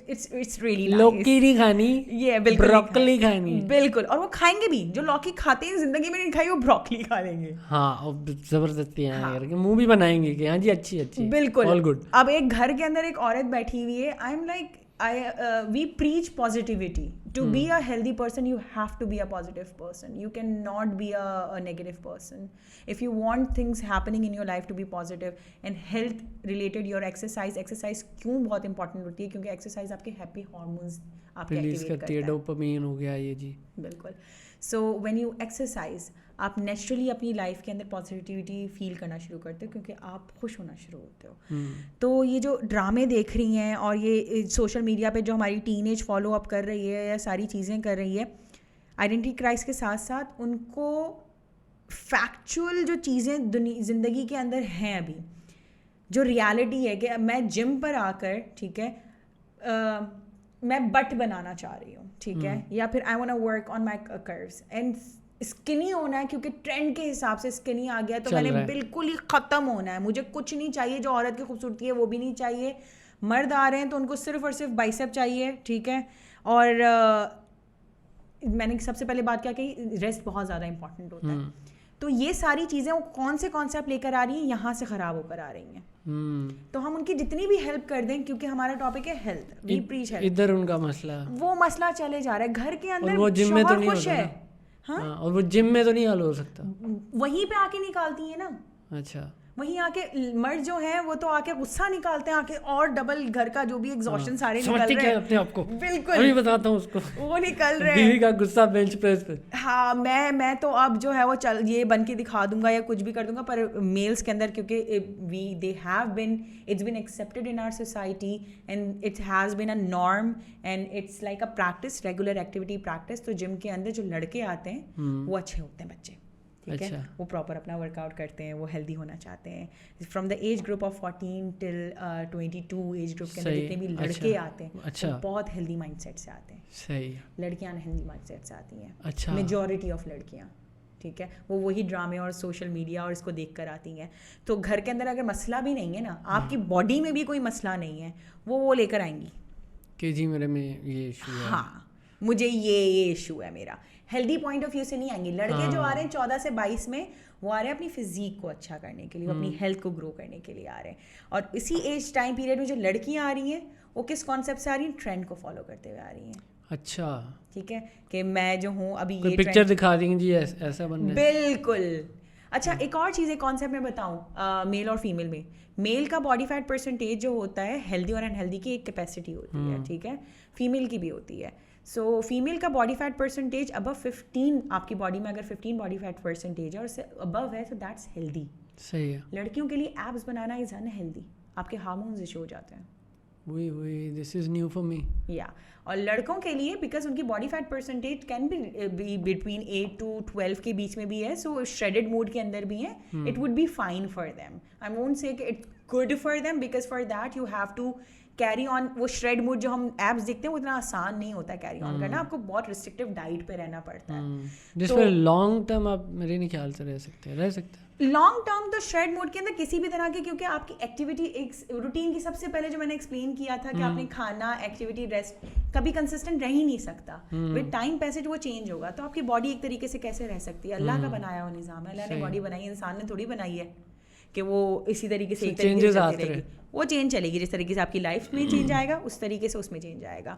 اٹس ریئلی لوکی نہیں کھانی, یہ بالکل بروکلی کھانی, بالکل. اور وہ کھائیں گے بھی, جو لوکی کھاتے ہیں زندگی میں نہیں کھائی, وہ بروکلی کھا لیں گے. ہاں زبردست منہ بھی بنائیں گے کہ ہاں جی اچھی اچھی, بالکل آل گڈ. اب ایک گھر کے اندر ایک عورت بیٹھی ہوئی ہے, I M like we preach positivity. To be a healthy person you have to be a positive person, you cannot be a negative person. If you want things happening in your life to be positive and health related, your exercise کیوں بہت important ہوتی ہے, کیونکہ exercise آپ کے happy hormones آپ کے activate کرتا ہے, ڈوپامین ہو گیا یہ جی, بالکل. سو وین یو ایکسرسائز آپ نیچرلی اپنی لائف کے اندر پازیٹیوٹی فیل کرنا شروع کرتے ہو, کیونکہ آپ خوش ہونا شروع ہوتے ہو. تو یہ جو ڈرامے دیکھ رہی ہیں, اور یہ سوشل میڈیا پہ جو ہماری ٹین ایج فالو اپ کر رہی ہے یا ساری چیزیں کر رہی ہے, آئیڈینٹی کرائس کے ساتھ ساتھ ان کو فیکچوئل جو چیزیں زندگی کے اندر ہیں, ابھی جو ریالٹی ہے کہ میں جم پر آ کر, ٹھیک ہے, میں بٹ بنانا چاہ رہی ہوں, ٹھیک ہے, یا پھر I want to work on my curves and skinny ہونا ہے, کیونکہ ٹرینڈ کے حساب سے اسکنی آ گیا, تو میں نے بالکل ہی ختم ہونا ہے, مجھے کچھ نہیں چاہیے. جو عورت کی خوبصورتی ہے وہ بھی نہیں چاہیے. مرد آ رہے ہیں تو ان کو صرف اور صرف بائسیپ چاہیے, ٹھیک ہے. اور میں نے سب سے پہلے بات کیا کہ ریسٹ بہت زیادہ امپورٹنٹ ہوتا ہے. تو یہ ساری چیزیں وہ کون سے کانسیپٹ لے کر آ رہی ہیں, یہاں سے خراب ہو کر آ رہی ہیں. تو ہم ان کی جتنی بھی ہیلپ کر دیں, کیونکہ ہمارا ٹاپک ہے ہیلتھ, وی پریچ ہیلتھ. ادھر ان کا مسئلہ, وہ مسئلہ چلے جا رہا ہے گھر کے اندر, وہ جم میں تو نہیں خوش ہے, ہاں, اور وہ جم میں تو نہیں حل ہو سکتا, وہیں پہ آ کے نکالتی ہیں نا. اچھا, وہیں آ کے مرد جو ہیں وہ تو آ کے غصہ نکالتے ہیں, آ کے اور ڈبل گھر کا جو بھی ایگزاسشن سارے نکل رہے ہیں اپنے آپ کو, بالکل ابھی بتاتا ہوں اس کو, وہ نکل رہے بیوی کا غصہ بینچ پریس پہ. ہاں میں تو اب جو ہے وہ یہ بن کے دکھا دوں گا یا کچھ بھی کر دوں گا. پر میلس کے اندر کیونکہ they have been, it's been accepted in our society and it has been a norm and it's like a practice, regular activity practice. تو جم کے اندر جو لڑکے آتے ہیں وہ اچھے ہوتے ہیں بچے, ٹھیک ہے, وہ پراپر اپنا ورک آؤٹ کرتے ہیں, وہ ہیلدی ہونا چاہتے ہیں. From the age group of 14 till 22 age group کے اندر جتنے بھی لڑکے آتے ہیں وہ بہت ہیلدی مائنڈ سیٹ سے آتے ہیں. صحیح. لڑکیاں ہیلدی مائنڈ سیٹ سے آتی ہیں. اچھا, میجورٹی آف لڑکیاں, ٹھیک ہے, وہ وہی ڈرامے اور سوشل میڈیا اور اس کو دیکھ کر آتی ہیں. تو گھر کے اندر اگر مسئلہ بھی نہیں ہے نا, آپ کی باڈی میں بھی کوئی مسئلہ نہیں ہے, وہ لے کر آئیں گی کہ جی میرے میں یہ ایشو ہے. ہاں, مجھے یہ ایشو ہے میرا. ہیلدی پوائنٹ آف ویو سے نہیں آئیں گے. لڑکے جو آ رہے ہیں 14 سے 22 میں, وہ آ رہے ہیں اپنی فزیک کو اچھا کرنے کے لیے, اپنی ہیلتھ کو گرو کرنے کے لیے آ رہے ہیں. اور اسی ایج ٹائم پیریڈ میں جو لڑکیاں آ رہی ہیں وہ کس کانسیپٹ سے آ رہی ہیں, ٹرینڈ کو فالو کرتے ہوئے آ رہی ہیں. اچھا ٹھیک ہے, کہ میں جو ہوں ابھی یہ پکچر دکھا دیں گے جی ایسا بننا ہے. بالکل. اچھا ایک اور چیز, ایک کانسیپٹ میں بتاؤں, میل اور فیمیل میں. میل کا باڈی فیٹ پرسنٹیج جو ہوتا ہے ہیلدی اور انہیلدی کی ایک کیپیسٹی ہوتی ہے, ٹھیک ہے, فیمیل کی بھی ہوتی ہے. سو فیمیل کا باڈی فیٹ پرسنٹیج ابو 15, آپ کی باڈی میں اگر 15 باڈی فیٹ پرسنٹیج ہے اور اس سے ابو ہے, تو دیٹس ہیلدی. صحیح ہے. لڑکیوں کے لیے ایبس بنانا از انہیلدی, آپ کے ہارمونز ایشو ہو جاتے ہیں. وہی دس از نیو فار می. یا اور لڑکوں کے لیے بیکاز ان کی body fat percentage can be between 8 to 12 کے بیچ میں بھی ہے, سو شریڈڈ موڈ کے اندر بھی ہیں, it would be fine for them. I won't say کہ it good for them, because for that you have to carry on. وہ شریڈ موڈ جو ہم ایپس دیکھتے ہیں وہ اتنا آسان نہیں ہوتا ہے کیری آن کرنا, آپ کو بہت ریسٹرکٹیو ڈائٹ پہ رہنا پڑتا ہے. جس پہ لانگ ٹرم آپ میرے نہیں خیال سے رہ سکتے ہیں. لانگ ٹرم تو شریڈ موڈ کے اندر کسی بھی طرح کی, کیونکہ آپ کی ایکٹیویٹی ایک روٹین کی سب سے پہلے جو میں نے ایکسپلین کیا تھا کہ آپ نے کھانا, ایکٹیویٹی, ریسٹ کبھی کنسسٹنٹ رہ ہی نہیں سکتا. ود ٹائم پیسج وہ چینج ہوگا. تو آپ کی باڈی ایک طریقے سے کیسے رہ سکتی ہے؟ اللہ کا بنایا ہوا نظام ہے, اللہ نے باڈی بنائی ہے, انسان نے تھوڑی بنائی ہے کہ وہ اسی طریقے سے ایک طریقے سے چلتی رہے گی. وہ چینج چلے گی, جس طریقے سے آپ کی لائف میں چینج آئے گا اس طریقے سے اس میں چینج آئے گا.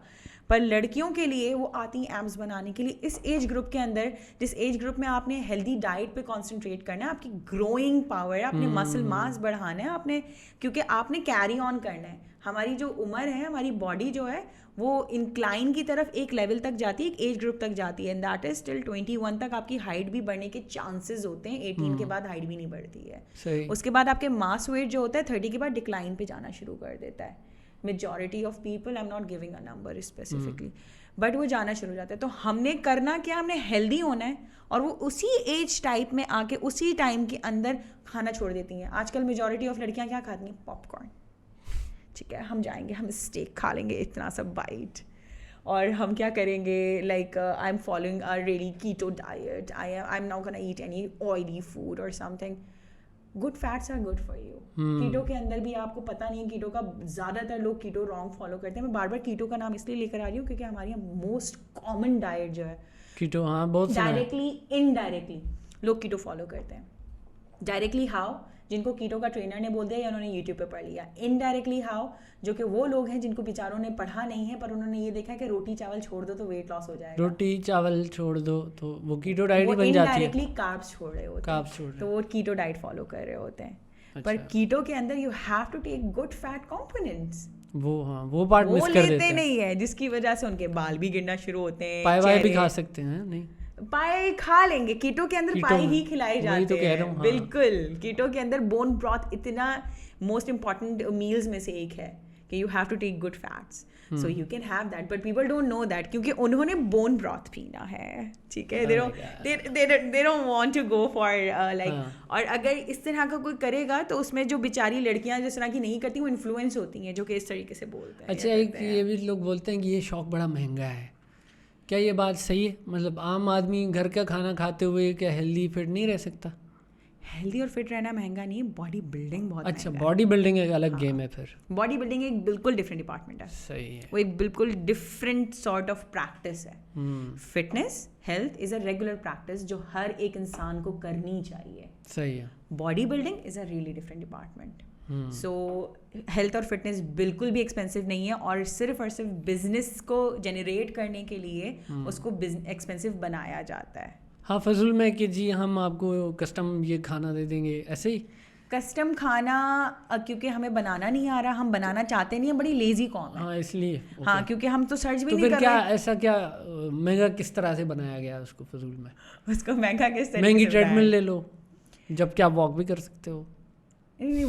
پر لڑکیوں کے لیے وہ آتی ہیں ایبس بنانے کے لیے اس ایج گروپ کے اندر, جس ایج گروپ میں آپ نے ہیلدی ڈائٹ پہ کانسنٹریٹ کرنا ہے, آپ کی گروئنگ پاور ہے, اپنے مسل ماس بڑھانا ہے آپ نے, کیونکہ آپ نے کیری آن کرنا ہے. ہماری جو عمر ہے, ہماری باڈی جو ہے وہ انکلائن کی طرف ایک لیول تک جاتی ہے, ایک ایج گروپ تک جاتی ہے, اینڈ دیٹ از ٹل 21 تک آپ کی ہائٹ بھی بڑھنے کے چانسز ہوتے ہیں. 18 کے بعد ہائٹ بھی نہیں بڑھتی ہے. اس کے بعد آپ کے ماس ویٹ جو ہوتا ہے 30 کے بعد ڈکلائن پہ جانا شروع کر دیتا ہے. Majority of people, I am not giving a number specifically, but وہ جانا شروع ہو جاتا ہے. تو ہم نے کرنا کیا, ہم نے ہیلدی ہونا ہے, اور وہ اسی ایج ٹائپ میں آ کے اسی ٹائم کے اندر کھانا چھوڑ دیتی ہیں. آج کل میجورٹی آف لڑکیاں کیا کھاتی ہیں؟ پاپ کارن. ٹھیک ہے, ہم جائیں گے, ہم اسٹیک کھا لیں گے اتنا سا بائٹ, اور ہم کیا کریں گے, like I am following a really keto diet, I am not gonna eat any oily food اور something. Good fats are good for you. Keto کے اندر بھی آپ کو پتہ نہیں ہے, کیٹو کا زیادہ تر لوگ کیٹو رانگ فالو کرتے ہیں. میں بار بار کیٹو کا نام اس لیے لے کر آ رہی ہوں کیونکہ ہمارے یہاں موسٹ کامن ڈائٹ جو ہے کیٹو, ہاں بہت ڈائریکٹلی انڈائریکٹلی لوگ کیٹو فالو کرتے ہیں. ڈائریکٹلی ہاؤ, جن کو کیٹو کا ٹرینر نے بول دیا یا انہوں نے یوٹیوب پہ پڑھ لیا. انڈائریکٹلی ہاؤ, جو کہ وہ لوگ ہیں جن کو بیچاروں نے پڑھا نہیں ہے, پر انہوں نے یہ دیکھا کہ روٹی چاول چھوڑ دو تو ویٹ لاس ہو جائے گا. روٹی چاول چھوڑ دو تو وہ کیٹو ڈائٹ ہی بن جاتی ہے. انڈائریکٹلی کاربس چھوڑ رہے ہوتے ہیں, تو وہ کیٹو ڈائٹ فالو کر رہے ہوتے ہیں. پر کیٹو کے اندر you have to take good fat components. وہ پارٹ مس کر دیتے ہیں, نہیں ہے, جس کی وجہ سے ان کے بال بھی گرنا شروع ہوتے ہیں. پائے وائے بھی کھا سکتے ہیں, نہیں پائے کھا لیں گے, کیٹو کے اندر پائے ہی کھلائے جاتے ہیں. بالکل, کیٹو کے اندر بون براتھ اتنا موسٹ امپورٹنٹ میلز میں سے ایک ہے کہ you have to take good fats, so you can have that, but people don't know that, کیونکہ انہوں نے بون براتھ پینا ہے. ٹھیک ہے, they don't want to go for like, اور اگر اس طرح کا کوئی کرے گا تو اس میں جو بیچاری لڑکیاں جس طرح کی نہیں کرتی وہ انفلوئنس ہوتی ہیں, جو کہ اس طریقے سے بولتے ہیں. اچھا, ایک یہ بھی لوگ بولتے ہیں کہ یہ شوق بڑا مہنگا ہے, کیا یہ بات صحیح ہے؟ مطلب عام آدمی گھر کا کھانا کھاتے ہوئے کیا ہیلدی فٹ نہیں رہ سکتا؟ ہیلدی اور فٹ رہنا مہنگا نہیں ہے, باڈی بلڈنگ بہت. اچھا, باڈی بلڈنگ ایک الگ گیم ہے. پھر باڈی بلڈنگ ایک بالکل ڈفرینٹ ڈپارٹمنٹ ہے. صحیح ہے, وہ ایک بالکل ڈفرینٹ سارٹ آف پریکٹس ہے. Fitness health is a regular practice جو ہر ایک انسان کو کرنی چاہیے. صحیح ہے. Body building is a really different department. So health اور فٹنس بالکل بھی ایکسپینسو نہیں ہے, اور صرف بزنس کو جنریٹ کرنے کے لیے اس کو ایکسپینسو بنایا جاتا ہے. ہاں, فضول میں کہ جی ہم آپ کو کسٹم یہ کھانا دے دیں گے, ایسے ہی کسٹم کھانا, کیونکہ ہمیں بنانا نہیں آ رہا, ہم بنانا چاہتے نہیں ہیں, بڑی لیزی قوم ہے. ہاں, اس لیے. ہاں, کیونکہ ہم تو سرچ بھی نہیں کر رہے. کیا ایسا کیا مہنگا کس طرح سے بنایا گیا اس کو فضول میں؟ اس کو مہنگا کس طرح؟ مہنگی ٹریڈ مل لے لو, جب کہ آپ واک بھی کر سکتے ہو.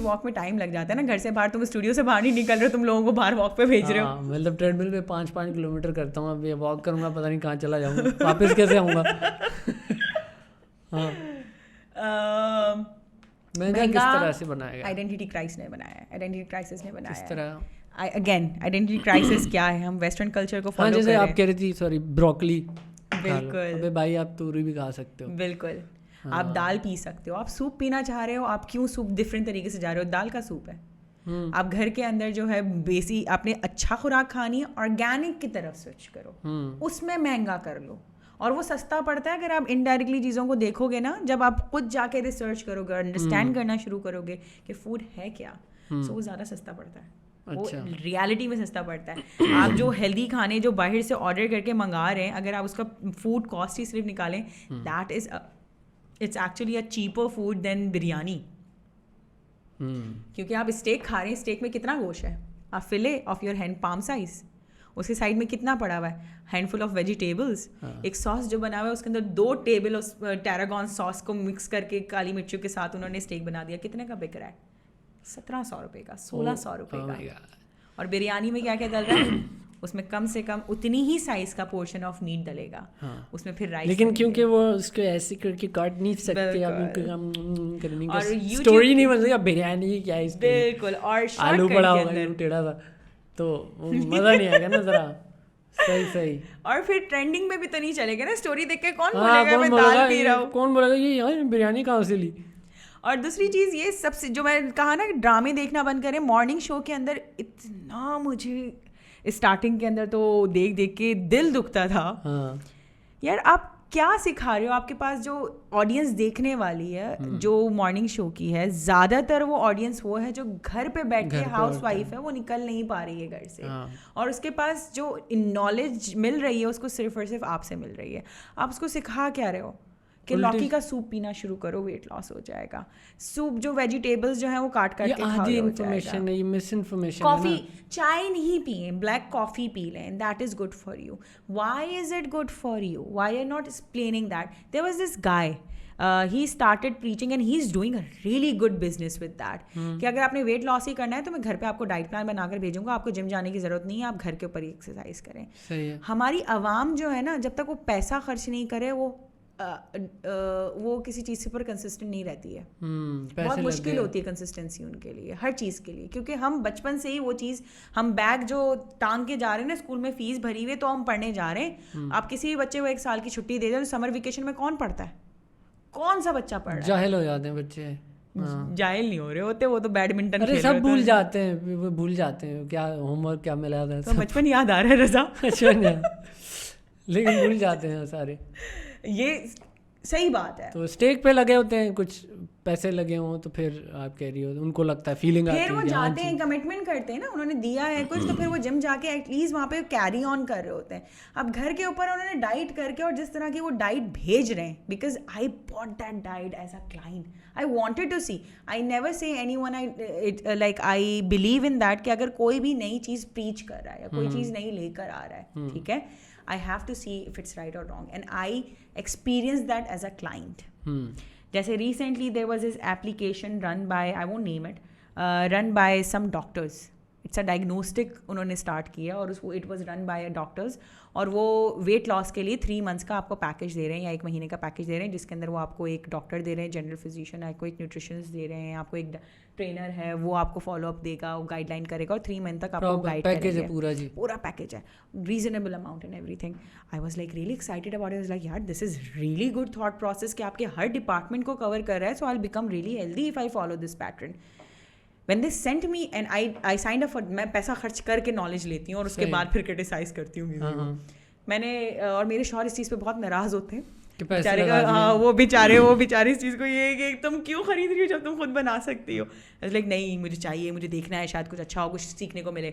واک میں ٹائم لگ جاتا ہے نا, گھر سے باہر, تم اسٹوڈیو سے باہر نہیں نکل رہے, تم لوگوں کو باہر واک پہ بھیج رہے ہو. مطلب ٹریڈ مل پہ 5 کلومیٹر کرتا ہوں, اب یہ واک کروں گا پتہ نہیں کہاں چلا جاؤں گا, واپس کیسے آؤں گا. ہاں, مہنگا کس طرح سے بنایا گیا؟ آئیڈینٹی کرائسس نے بنایا ہے. آئیڈینٹی کرائسس نے بنایا ہے. کس طرح؟ اگین آئیڈینٹی کرائسس کیا ہے, ہم ویسٹرن کلچر کو فالو کر رہے ہیں. جیسے آپ کہہ رہی تھی, سوری, بروکلی. بالکل. ابے بھائی, آپ توری بھی کھا سکتے ہو. بالکل, آپ دال پی سکتے ہو, آپ سوپ پینا چاہ رہے ہو, آپ کیوں سوپ ڈفرینٹ طریقے سے جا رہے ہو, دال کا سوپ ہے. آپ گھر کے اندر جو ہے بیسی آپ نے اچھا خوراک کھانی ہے, آرگینک کی طرف سوئچ کرو, اس میں مہنگا کر لو, اور وہ سستا پڑتا ہے اگر آپ انڈائریکٹلی چیزوں کو دیکھو گے نا, جب آپ خود جا کے ریسرچ کرو گے, انڈرسٹینڈ کرنا شروع کرو گے کہ فوڈ ہے کیا, سو وہ زیادہ سستا پڑتا ہے, وہ ریالٹی میں سستا پڑتا ہے. آپ جو ہیلدی کھانے جو باہر سے آرڈر کر کے منگا رہے ہیں, اگر آپ اس کا فوڈ کاسٹ ہی صرف نکالیں, that is it's actually a cheaper food than biryani. کیونکہ آپ اسٹیک کھا رہے ہیں, اسٹیک میں کتنا گوشت ہے, آپ full of your hand palm size, اس کے سائڈ میں کتنا پڑا ہوا ہے, ہینڈ فل آف ویجیٹیبلس, ایک ساس جو بنا ہوا ہے اس کے اندر 2 ٹیبل ٹیراگون ساس کو مکس کر کے کالی مرچوں کے ساتھ انہوں نے اسٹیک بنا دیا. کتنے کا بک رہا ہے, 1700 روپے کا, 1600 روپے کا. اور بریانی میں کیا کیا ڈل رہا ہے, اس میں کم سے کم اتنی ہی سائز کا پورشن آف میٹ ڈلے گا, اس میں پھر رائس, لیکن کیونکہ وہ اس کو ایسے کر کے کاٹ نہیں سکتے, اور اسٹوری نہیں بن سکتی بریانی کیا ہے, بالکل, اور آلو پڑا ہوگا ٹیڑھا سا, تو مزہ نہیں آئے گا نا ذرا. صحیح. اور پھر ٹرینڈنگ میں بھی تو نہیں چلے گا نا, اسٹوری دیکھ کے کون بولے گا میں دال پی رہا ہوں, کون بولے گا یہ بریانی کہاں سے لی. اور دوسری چیز یہ سب سے جو میں کہا نا کہ ڈرامے دیکھنا بند کریں, مارننگ شو کے اندر اتنا مجھے اسٹارٹنگ کے اندر تو دیکھ دیکھ کے دل دکھتا تھا یار, آپ کیا سکھا رہے ہو. آپ کے پاس جو آڈینس دیکھنے والی ہے جو مارننگ شو کی ہے, زیادہ تر وہ آڈینس وہ ہے جو گھر پہ بیٹھ کے ہاؤس وائف ہے, وہ نکل نہیں پا رہی ہے گھر سے, اور اس کے پاس جو نالج مل رہی ہے اس کو صرف اور صرف آپ سے مل رہی ہے. آپ اس کو سکھا کیا رہے ہو کہ لوکی کا سوپ پینا شروع کرو, ویٹ لاس ہو جائے گا. سوپ جو ویجیٹیبلز جو ہیں وہ کاٹ کر کے کھاؤ, انفارمیشن ہے, یہ مس انفارمیشن. کافی, چائے نہیں پئیں, بلیک کافی پی لیں, that is good for you. Why is it good for you, why are not explaining that. There was this guy, he started preaching and he's doing a really good business with that, کہ اگر آپ نے weight loss ہی کرنا ہے تو میں گھر پہ آپ کو ڈائٹ پلان بنا کر بھیجوں گا, آپ کو جم جانے کی ضرورت نہیں ہے, آپ گھر کے اوپر ہی ایکسرسائز کریں. ہماری عوام جو ہے نا, جب تک وہ پیسہ خرچ نہیں کرے وہ کسی چیز پر کنسسٹنٹ نہیں رہتی ہے. بہت مشکل ہوتی ہے کنسسٹنسی ان کے لیے, ہر چیز کے لیے, کیونکہ ہم بچپن سے ہی وہ چیز, ہم بیگ جو ٹانگ کے جا رہے ہیں نا, اسکول میں فیس بھری ہوئی ہے تو ہم پڑھنے جا رہے ہیں. آپ کسی بھی بچے کو 1 سال کی چھٹی دے دیں, سمر ویکیشن میں کون پڑھتا ہے, کون سا بچہ پڑھ رہا ہے؟ جاہل ہو جاتے ہیں بچے. جاہل نہیں ہو رہے ہوتے, وہ تو بیڈمنٹن ارے سب بھول جاتے ہیں, وہ بھول جاتے ہیں کیا ہوم ورک کیا ملا تھا. تو بچپن یاد آ رہا ہے رضا, لیکن بھول جاتے ہیں سارے. یہ صحیح بات ہے. تو اسٹیک پہ لگے ہوتے ہیں, کچھ پیسے لگے ہوں تو پھر آپ کہہ رہی ہو ان کو لگتا ہے فیلنگ آتی ہے, پھر وہ جاتے ہیں, کمٹمنٹ کرتے ہیں نا, انہوں نے دیا ہے کچھ, تو پھر وہ جم جا کے ایٹ لیسٹ وہاں پہ کیری آن کر رہے ہوتے ہیں. اب گھر کے اوپر انہوں نے ڈائٹ کر کے, اور جس طرح کی وہ ڈائٹ بھیج رہے ہیں, because I bought that diet as a client, I wanted to see, I never say anyone, like I believe in that کہ اگر کوئی بھی نئی چیز پریچ کر رہا ہے یا کوئی چیز نئی لے کر آ رہا ہے, ٹھیک ہے, I have to see if it's right or wrong, and I experienced that as a client. جیسے recently there was this application run by, I won't name it, run by some doctors. It's a diagnostic انہوں نے start کیا, اور it was run by doctors, اور وہ weight loss کے لیے 3 months کا آپ کو پیکیج دے رہے ہیں یا 1 مہینے کا پیکیج دے رہے ہیں, جس کے اندر وہ آپ کو ایک ڈاکٹر دے رہے ہیں, جنرل فزیشین, آپ کو ایک نیوٹریشنسٹ دے رہے ہیں, آپ کو ایک ٹرینر ہے, وہ آپ کو فالو اپ دے گا, وہ گائڈ لائن کرے گا, اور 3 month تک آپ کو گائڈ کرے گا. پورا پیکیج ہے, reasonable amount and everything. I was like really excited about it. I was like یار this is really good thought process کہ آپ کے ہر ڈپارٹمنٹ کو کور کر رہا ہے, so I will become really healthy if I follow this pattern. when they sent me and I signed up for, میں پیسہ خرچ کر کے نالج لیتی ہوں اور اس کے بعد پھر کرٹیسائز کرتی ہوں کسی کو. میں نے, اور میرے شوہر اس چیز پہ بہت ناراض ہوتے ہیں, بیچارے کا, ہاں وہ بیچارے اس چیز کو یہ کہ تم کیوں خرید رہی ہو جب تم خود بنا سکتی ہو. لائک نہیں, مجھے چاہیے, مجھے دیکھنا ہے, شاید کچھ اچھا ہو, کچھ سیکھنے کو ملے.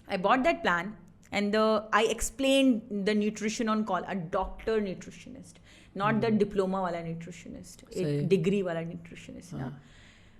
I bought that plan and I explained the nutrition on call, a doctor nutritionist, not the diploma wala nutritionist, ایک ڈگری والا nutritionist نا.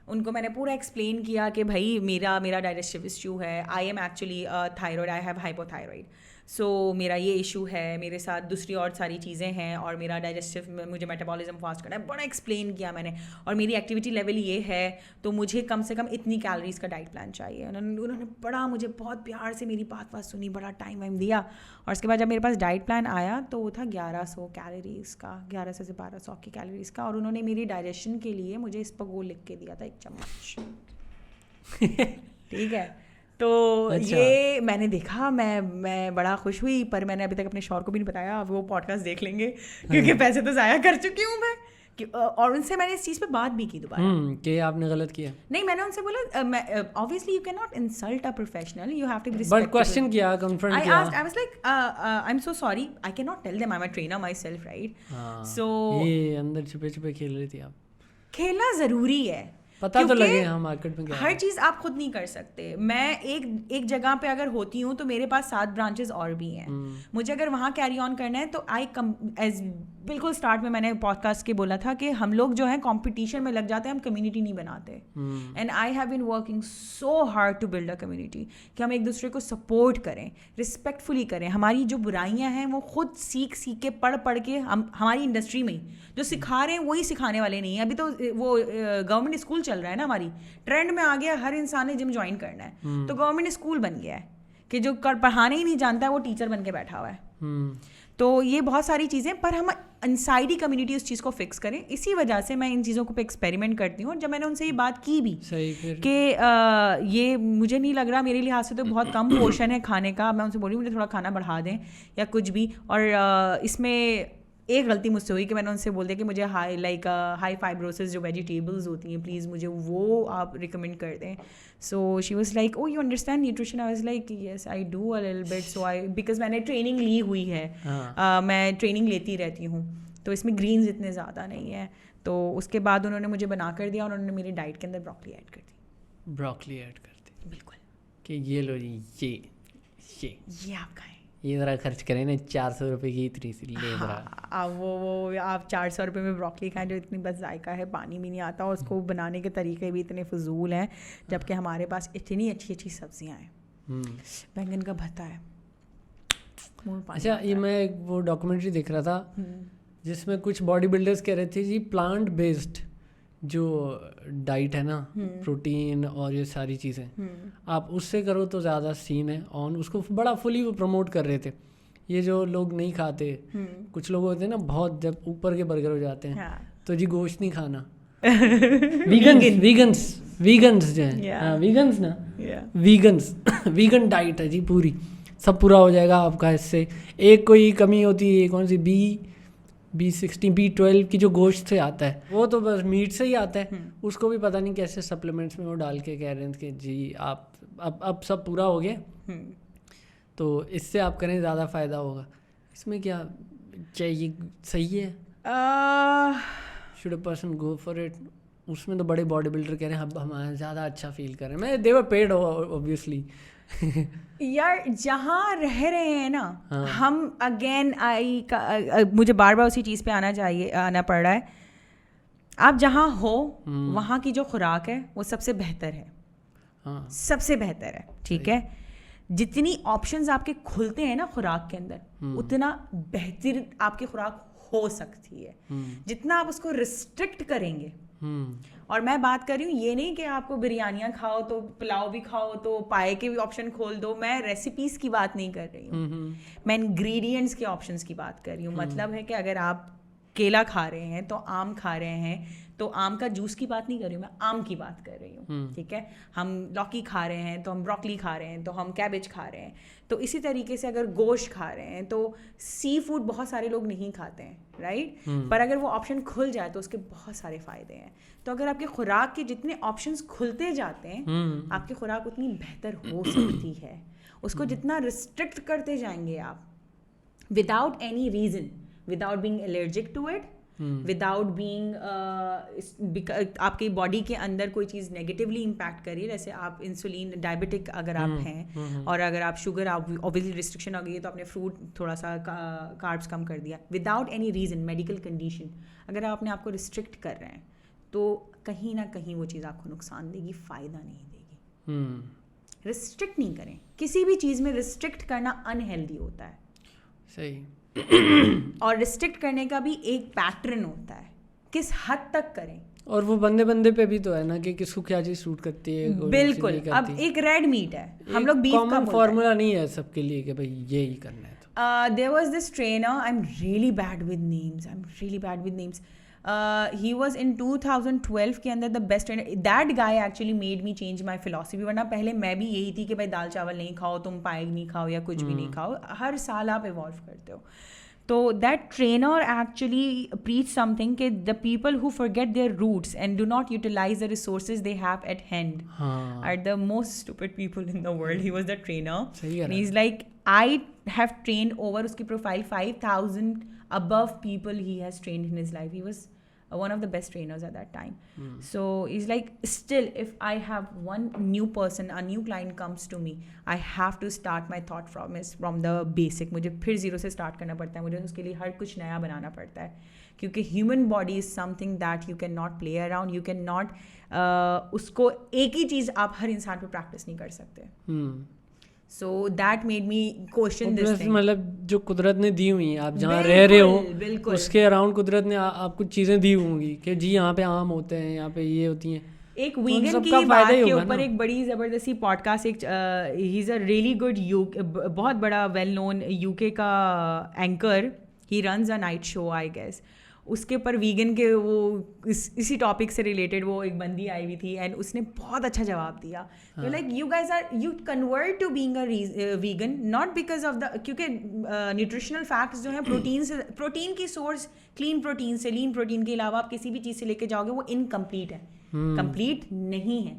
ان کو میں نے پورا ایکسپلین کیا کہ بھائی میرا ڈائجسٹیو ایشو ہے, I am actually thyroid, I have hypothyroid, so میرا یہ ایشو ہے, میرے ساتھ دوسری اور ساری چیزیں ہیں, اور میرا ڈائجسٹیو, مجھے میٹابولزم فاسٹ کرنا ہے. بڑا ایکسپلین کیا میں نے, اور میری ایکٹیویٹی لیول یہ ہے, تو مجھے کم سے کم اتنی کیلریز کا ڈائٹ پلان چاہیے. انہوں نے بڑا مجھے بہت پیار سے میری بات سنی, بڑا ٹائم وائم دیا, اور اس کے بعد جب میرے پاس ڈائٹ پلان آیا تو وہ تھا 1100 کیلریز کا, 1100 سے 1200 کی کیلریز کا, اور انہوں نے میری ڈائجیشن کے لیے مجھے اس پر گول لکھ کے دیا تھا 1 چمچ. ٹھیک ہے, تو یہ میں نے دیکھا, میں بڑا خوش ہوئی, پر میں نے ابھی تک اپنے شوہر کو بھی نہیں بتایا. وہ پوڈ کاسٹ دیکھ لیں گے کیونکہ پیسے تو ضائع کر چکی ہوں میں, اور ان سے میں نے اس چیز پہ بات بھی کی دوبارہ کہ آپ نے غلط کیا. نہیں, میں نے ان سے بولا obviously you cannot insult a professional, you have to be respectful. But question کیا, confront کیا. I was like I'm so sorry, I cannot tell them, I'm a trainer myself, right? So یہ اندر چھپے چھپے کھیل رہی تھی آپ. کھیلنا ضروری ہے, پتہ تو لگے ہاں مارکیٹ میں کیا. ہر چیز آپ خود نہیں کر سکتے. میں ایک جگہ پہ اگر ہوتی ہوں تو میرے پاس 7 برانچز اور بھی ہیں. مجھے اگر وہاں کیری آن کرنا ہے تو بالکل اسٹارٹ میں نے پوڈ کاسٹ کے بولا تھا کہ ہم لوگ جو ہیں کمپٹیشن میں لگ جاتے ہیں, ہم کمیونٹی نہیں بناتے. And I have been working so hard to build a community کہ ہم ایک دوسرے کو سپورٹ کریں, رسپیکٹفلی کریں. ہماری جو برائیاں ہیں وہ خود سیکھ کے پڑھ کے ہماری انڈسٹری میں جو سکھا رہے ہیں وہی سکھانے والے نہیں ہیں. ابھی تو وہ گورنمنٹ اسکول چل رہا ہے نا, ہماری ٹرینڈ میں آ گیا, ہر انسان نے جم جوائن کرنا ہے, تو گورنمنٹ اسکول بن گیا ہے کہ جو پڑھانے ہی نہیں جانتا ہے وہ ٹیچر بن کے بیٹھا ہوا ہے. تو یہ بہت ساری چیزیں, پر ہم انسائڈ ہی کمیونٹی اس چیز کو فکس کریں. اسی وجہ سے میں ان چیزوں کو پہ ایکسپیریمنٹ کرتی ہوں. اور جب میں نے ان سے یہ بات کی بھی کہ یہ مجھے نہیں لگ رہا, میرے لحاظ سے تو بہت کم پورشن ہے کھانے کا, میں ان سے بولی مجھے تھوڑا کھانا بڑھا دیں یا کچھ بھی. اور اس میں ایک غلطی مجھ سے ہوئی کہ میں نے ان سے بول دیا کہ مجھے ہائی فائبروسس جو ویجیٹیبلز ہوتی ہیں پلیز مجھے وہ آپ ریکمینڈ کر دیں. So she was like oh you understand nutrition. I was like yes I do a little bit. So because میں نے ٹریننگ لی ہوئی ہے, میں ٹریننگ لیتی رہتی ہوں, تو اس میں گرینز اتنے زیادہ نہیں ہیں. تو اس کے بعد انہوں نے مجھے بنا کر دیا اور انہوں نے میری ڈائٹ کے اندر بروکلی ایڈ کر دی. بروکلی ایڈ کر دی, بالکل, کہ یہ لو جی یہ آپ کھائیں, یہ ذرا خرچ کریں نا 400 روپے کی اتنی سی لے ذرا. وہ آپ 400 روپے میں بروکلی کھائیں جو اتنی بس ذائقہ ہے, پانی بھی نہیں آتا, اور اس کو بنانے کے طریقے بھی اتنے فضول ہیں, جبکہ ہمارے پاس اتنی اچھی اچھی سبزیاں ہیں. بینگن کا بھرتا ہے. اچھا, یہ میں ایک وہ ڈاکومنٹری دیکھ رہا تھا جس میں کچھ باڈی بلڈرس کہہ رہے تھے جی پلانٹ بیسڈ جو ڈائٹ ہے نا, پروٹین اور یہ ساری چیزیں آپ اس سے کرو تو زیادہ سین ہے آن. اس کو بڑا فلی وہ پروموٹ کر رہے تھے. یہ جو لوگ نہیں کھاتے, کچھ لوگ ہوتے ہیں نا بہت جب اوپر کے برگر ہو جاتے ہیں تو جی گوشت نہیں کھانا. ویگنس جو ہیں, ویگنس نا, ویگن ڈائٹ ہے جی پوری, سب پورا ہو جائے گا آپ کا. اس سے ایک کوئی کمی ہوتی ہے, کون سی B16 B12 کی جو گوشت سے آتا ہے, وہ تو بس میٹ سے ہی آتا ہے. اس کو بھی پتہ نہیں کیسے سپلیمنٹس میں وہ ڈال کے کہہ رہے ہیں کہ جی آپ اب سب پورا ہو گیا تو اس سے آپ کریں زیادہ فائدہ ہوگا. اس میں کیا چاہیے, صحیح ہے, should a person go for it. اس میں تو بڑے باڈی بلڈر کہہ رہے ہیں اب ہم زیادہ اچھا فیل کر رہے ہیں. میں دے ور پیڈ اوبویسلی. یار جہاں رہ رہے ہیں نا ہم, اگین مجھے بار بار اسی چیز پہ آنا پڑ رہا ہے. آپ جہاں ہو وہاں کی جو خوراک ہے وہ سب سے بہتر ہے, سب سے بہتر ہے, ٹھیک ہے. جتنی آپشنز آپ کے کھلتے ہیں نا خوراک کے اندر اتنا بہتر آپ کی خوراک ہو سکتی ہے. جتنا آپ اس کو ریسٹرکٹ کریں گے, اور میں بات کر رہی ہوں یہ نہیں کہ آپ کو بریانیاں کھاؤ تو پلاؤ بھی کھاؤ تو پائے کے بھی آپشن کھول دو. میں ریسیپیز کی بات نہیں کر رہی ہوں, میں انگریڈینٹس کے آپشنس کی بات کر رہی ہوں. مطلب ہے کہ اگر آپ کیلا کھا رہے ہیں تو آم کھا رہے ہیں تو آم کا جوس کی بات نہیں کر رہی ہوں, میں آم کی بات کر رہی ہوں, ٹھیک ہے. ہم لوکی کھا رہے ہیں تو ہم بروکلی کھا رہے ہیں تو ہم کیبج کھا رہے ہیں. تو اسی طریقے سے اگر گوشت کھا رہے ہیں تو سی فوڈ بہت سارے لوگ نہیں کھاتے ہیں, رائٹ, پر اگر وہ آپشن کھل جائے تو اس کے بہت سارے فائدے ہیں. تو اگر آپ کی خوراک کے جتنے آپشنس کھلتے جاتے ہیں آپ کی خوراک اتنی بہتر ہو سکتی ہے. اس کو جتنا ریسٹرکٹ کرتے جائیں گے آپ without any reason, without being allergic to it, without being آپ کی باڈی کے اندر کوئی چیز نیگیٹیولی امپیکٹ کری, جیسے آپ انسولین ڈائبٹک اگر آپ ہیں اور اگر آپ شوگر, آپ اوبویسلی ریسٹرکشن ہو گئی تو آپ نے فروٹ تھوڑا سا کاربس کم کر دیا, without any reason, medical condition, اگر آپ اپنے آپ کو ریسٹرکٹ کر رہے ہیں تو کہیں نہ کہیں وہ چیز آپ کو نقصان دے گی, فائدہ نہیں دے گی. ریسٹرکٹ نہیں کریں کسی بھی چیز میں, ریسٹرکٹ کرنا انہیلدی ہوتا ہے. صحیح. اور ریسٹرکٹ کرنے کا بھی ایک پیٹرن ہوتا ہے, کس حد تک کریں. اور وہ بندے پہ بھی تو ہے نا کہ کس کو کیا چیز سوٹ کرتی ہے. بالکل. اب ایک ریڈ میٹ ہے, ہم لوگ بیف کا کامن فارمولا نہیں ہے سب کے لیے کہ بھائی یہی کرنا ہے. There was this trainer, I'm really bad with names. He was in 2012 کے اندر the best trainer. That guy actually made me change my philosophy. ورنہ پہلے میں بھی یہی تھی کہ بھائی دال چاول نہیں کھاؤ, تم پائے نہیں کھاؤ یا کچھ بھی نہیں کھاؤ. ہر سال آپ ایوالو کرتے ہو. تو that trainer actually preach something کہ the people who forget their roots and do not utilize the resources they have at hand are the most stupid people in the world. He was the trainer and he's like, I have trained over, uski profile 5,000 above people he has trained in his life. He was one of the best trainers at that time. So he's like, still if I have one new person, a new client comes to me, I have to start my thought from the basic. مجھے پھر zero سے start کرنا پڑتا ہے, مجھے اس کے لیے ہر کچھ نیا بنانا پڑتا ہے, کیونکہ human body is something that you can not play around, you can not اس کو ایک ہی چیز آپ ہر انسان پہ پریکٹس نہیں کر سکتے. So that made me question this thing. مطلب جو قدرت نے دی ہوئی ہیں, آپ جہاں رہ رہے ہو اس کے اراؤنڈ قدرت نے آپ کو چیزیں دی ہوں گی کہ جی یہاں پہ آم ہوتے ہیں, یہاں پہ یہ ہوتی ہیں. ایک ویگن کی بات کے اوپر ایک بڑی زبردستی پوڈ کاسٹ, ایک ہی از اے ریئلی گڈ بہت بڑا ویل نون یو کے کا anchor, he runs a night show I guess. اس کے اوپر ویگن کے وہ اسی ٹاپک سے ریلیٹڈ وہ ایک بندی آئی ہوئی تھی اینڈ اس نے بہت اچھا جواب دیا. Like you guys are you convert to being a vegan not because of the, کیونکہ نیوٹریشنل فیکٹس جو ہیں پروٹین کی سورس کلین پروٹین سے, لین پروٹین کے علاوہ آپ کسی بھی چیز سے لے کے جاؤ گے وہ انکمپلیٹ ہے, کمپلیٹ نہیں ہے.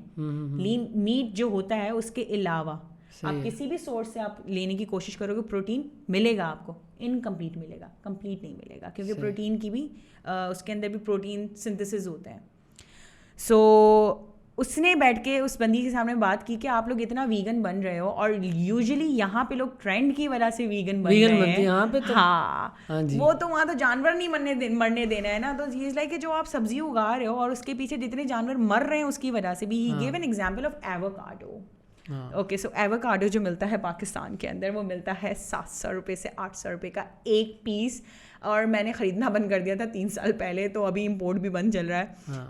لین میٹ جو ہوتا ہے اس کے علاوہ آپ کسی بھی سورس سے آپ لینے کی کوشش کرو گے پروٹین ملے گا آپ کو, انکمپلیٹ ملے گا, کمپلیٹ نہیں ملے گا, کیونکہ پروٹین کی بھی اس کے اندر بھی پروٹین سنتھسس ہوتے ہیں. سو اس نے بیٹھ کے اس بندی کے سامنے بات کی کہ آپ لوگ اتنا ویگن بن رہے ہو, اور یوزلی یہاں پہ لوگ ٹرینڈ کی وجہ سے ویگن بن رہے ہیں یہاں پہ, ہاں وہ تو وہاں تو جانور نہیں مرنے دینا ہے نا. تو یہ لائک کہ جو آپ سبزی اگا رہے ہو اور اس کے پیچھے جتنے جانور مر رہے ہیں اس کی وجہ سے بھی. He gave an example of avocado. Okay, so avocado جو ملتا ہے پاکستان کے اندر وہ ملتا ہے 700 روپے سے 800 روپے کا ایک پیس, اور میں نے خریدنا بند کر دیا تھا 3 سال پہلے, تو ابھی امپورٹ بھی بند چل رہا ہے.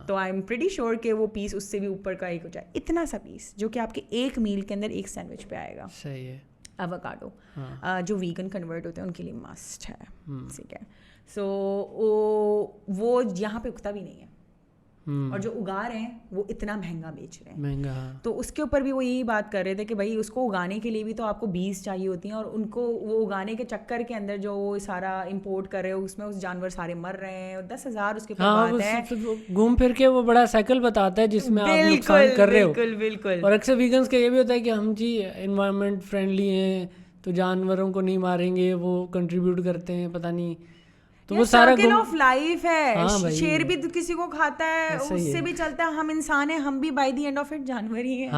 تو آئی ایم پریٹی شیور کہ وہ پیس اس سے بھی اوپر کا ایک ہو جائے, اتنا سا پیس جو کہ آپ کے ایک میل کے اندر ایک سینڈوچ پہ آئے گا. صحیح ہے. ایووکاڈو جو ویگن کنورٹ ہوتے ہیں ان کے لیے مسٹ ہے, ٹھیک ہے. سو وہ یہاں پہ اگتا بھی نہیں ہے, اور جو اگا رہے ہیں وہ اتنا مہنگا بیچ رہے ہیں, مہنگا. تو اس کے اوپر بھی وہ یہی بات کر رہے تھے کہ بھائی اس کو اگانے کے لیے بھی تو آپ کو بیج چاہیے ہوتی ہیں, اور ان کو وہ اگانے کے چکر کے اندر جو وہ سارا امپورٹ کر رہے ہو اس میں اس جانور سارے مر رہے ہیں, اور 10,000 اس کے اوپر بات ہے. گھوم پھر کے وہ بڑا سائیکل بتاتا ہے جس میں آپ نقصان کر رہے ہو. بالکل. اور اکثر ویگنس کا یہ بھی ہوتا ہے کہ ہم جی انوائرمنٹ فرینڈلی ہیں تو جانوروں کو نہیں ماریں گے, وہ کنٹریبیوٹ کرتے ہیں پتہ نہیں, تو وہ سارا سرکل آف لائف ہے. شیر بھی کسی کو کھاتا ہے, اس سے بھی چلتا ہے, ہم انسان ہیں, ہم بھی by the end of it جانور ہی ہیں.